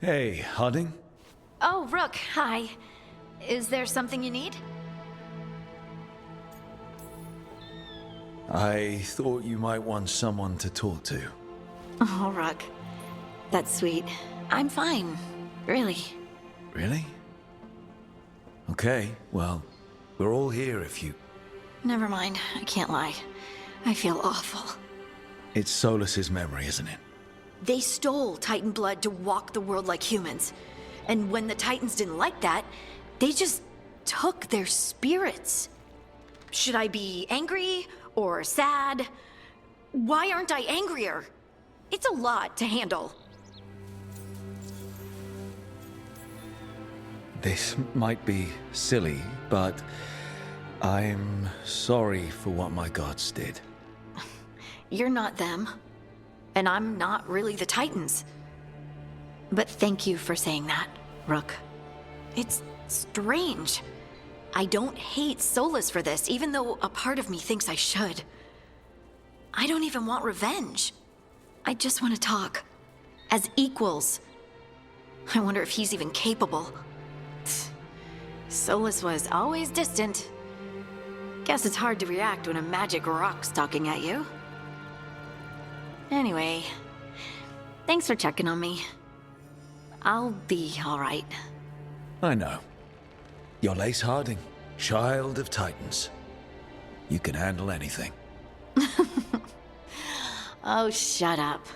Hey, Harding? Oh, Rook, hi. Is there something you need? I thought you might want someone to talk to. Oh, Rook. That's sweet. I'm fine. Really. Really? Okay, well, we're all here if you... Never mind. I can't lie. I feel awful. It's Solus's memory, isn't it? They stole Titan blood to walk the world like humans. And when the Titans didn't like that, they just took their spirits. Should I be angry or sad? Why aren't I angrier? It's a lot to handle. This might be silly, but I'm sorry for what my gods did. You're not them. And I'm not really the Titans. But thank you for saying that, Rook. It's strange. I don't hate Solus for this, even though a part of me thinks I should. I don't even want revenge. I just want to talk. As equals. I wonder if he's even capable. Solus was always distant. Guess it's hard to react when a magic rock's talking at you. Anyway, thanks for checking on me. I'll be all right. I know. You're Lace Harding, child of Titans. You can handle anything. Oh, shut up.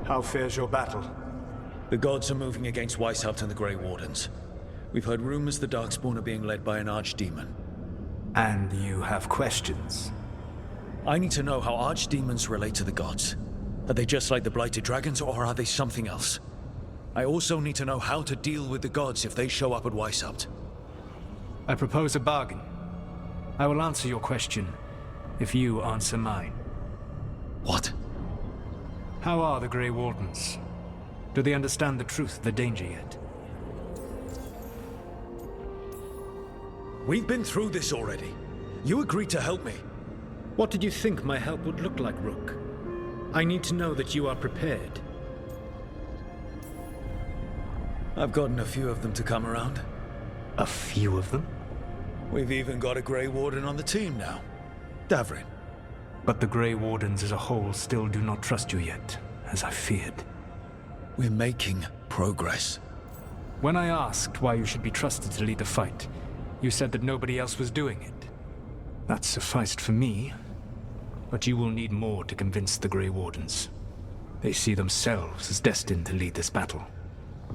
How fares your battle? The gods are moving against Weishaupt and the Grey Wardens. We've heard rumors the Darkspawn are being led by an archdemon. And you have questions? I need to know how archdemons relate to the gods. Are they just like the Blighted Dragons, or are they something else? I also need to know how to deal with the gods if they show up at Weishaupt. I propose a bargain. I will answer your question if you answer mine. What? How are the Grey Wardens? Do they understand the truth of the danger yet? We've been through this already. You agreed to help me. What did you think my help would look like, Rook? I need to know that you are prepared. I've gotten a few of them to come around. A few of them? We've even got a Grey Warden on the team now. Davrin. But the Grey Wardens as a whole still do not trust you yet, as I feared. We're making progress. When I asked why you should be trusted to lead the fight, you said that nobody else was doing it. That sufficed for me, but you will need more to convince the Grey Wardens. They see themselves as destined to lead this battle.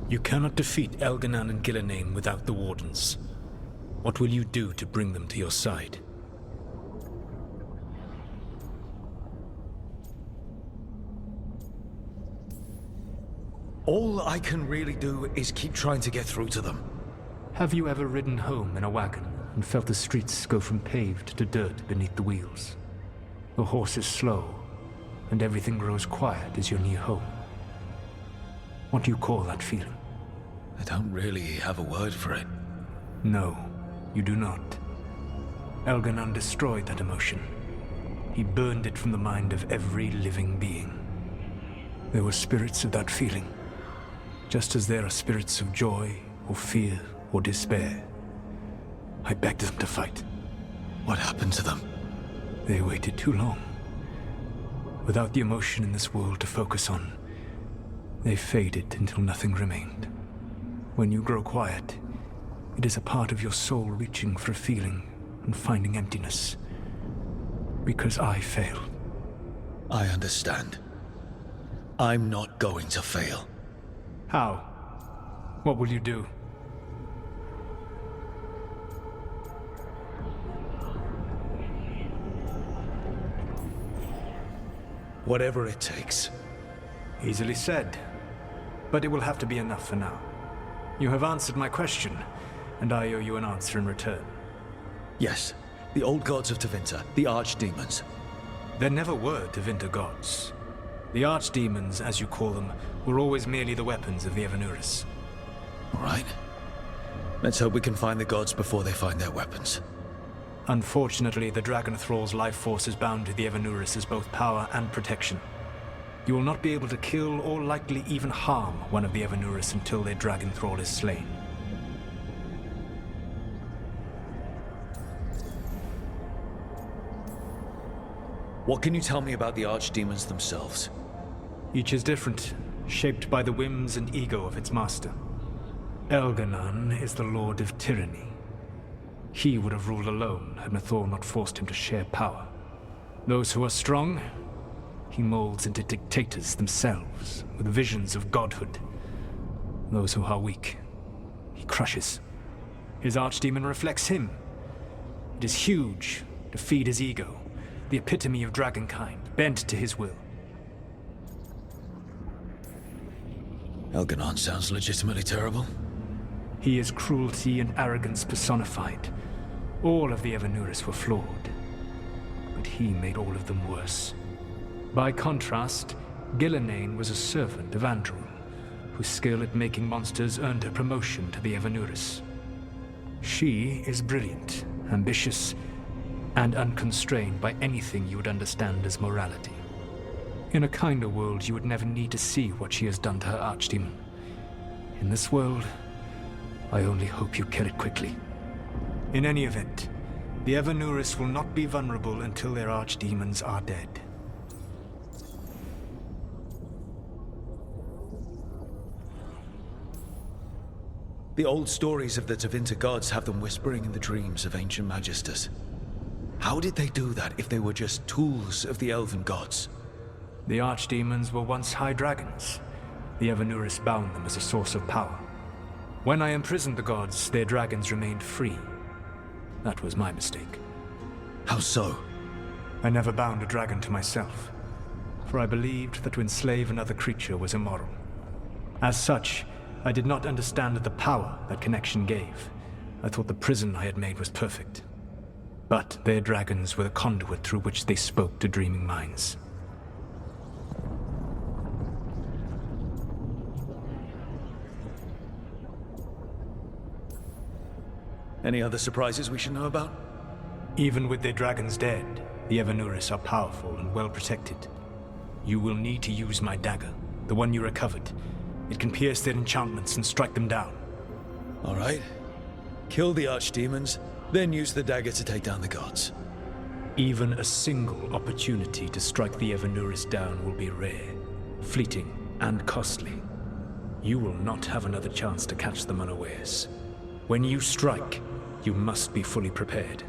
You cannot defeat Elganan and Gillenane without the Wardens. What will you do to bring them to your side? All I can really do is keep trying to get through to them. Have you ever ridden home in a wagon and felt the streets go from paved to dirt beneath the wheels? The horse is slow, and everything grows quiet as you're near home. What do you call that feeling? I don't really have a word for it. No, you do not. Elganan destroyed that emotion. He burned it from the mind of every living being. There were spirits of that feeling, just as there are spirits of joy, or fear, or despair. I begged them to fight. What happened to them? They waited too long. Without the emotion in this world to focus on, they faded until nothing remained. When you grow quiet, it is a part of your soul reaching for a feeling and finding emptiness. Because I failed. I understand. I'm not going to fail. How? What will you do? Whatever it takes. Easily said. But it will have to be enough for now. You have answered my question, and I owe you an answer in return. Yes. The old gods of Tevinter, the archdemons. There never were Tevinter gods. The archdemons, as you call them, were always merely the weapons of the Evanuris. All right. Let's hope we can find the gods before they find their weapons. Unfortunately, the Dragon Thrall's life force is bound to the Evanuris as both power and protection. You will not be able to kill or likely even harm one of the Evanuris until their Dragon Thrall is slain. What can you tell me about the archdemons themselves? Each is different, shaped by the whims and ego of its master. Elganan is the Lord of Tyranny. He would have ruled alone had Mathor not forced him to share power. Those who are strong, he molds into dictators themselves, with visions of godhood. Those who are weak, he crushes. His archdemon reflects him. It is huge, to feed his ego, the epitome of dragonkind, bent to his will. Elganan sounds legitimately terrible. He is cruelty and arrogance personified. All of the Evanuris were flawed, but he made all of them worse. By contrast, Gillenane was a servant of Andrul, whose skill at making monsters earned her promotion to the Evanuris. She is brilliant, ambitious, and unconstrained by anything you would understand as morality. In a kinder world, you would never need to see what she has done to her archdemon. In this world, I only hope you kill it quickly. In any event, the Evanuris will not be vulnerable until their archdemons are dead. The old stories of the Tevinter gods have them whispering in the dreams of ancient magisters. How did they do that if they were just tools of the elven gods? The archdemons were once high dragons. The Evanuris bound them as a source of power. When I imprisoned the gods, their dragons remained free. That was my mistake. How so? I never bound a dragon to myself, for I believed that to enslave another creature was immoral. As such, I did not understand the power that connection gave. I thought the prison I had made was perfect. But their dragons were the conduit through which they spoke to dreaming minds. Any other surprises we should know about? Even with their dragons dead, the Evanuris are powerful and well protected. You will need to use my dagger, the one you recovered. It can pierce their enchantments and strike them down. All right. Kill the archdemons, then use the dagger to take down the gods. Even a single opportunity to strike the Evanuris down will be rare, fleeting, and costly. You will not have another chance to catch them unawares. When you strike, you must be fully prepared.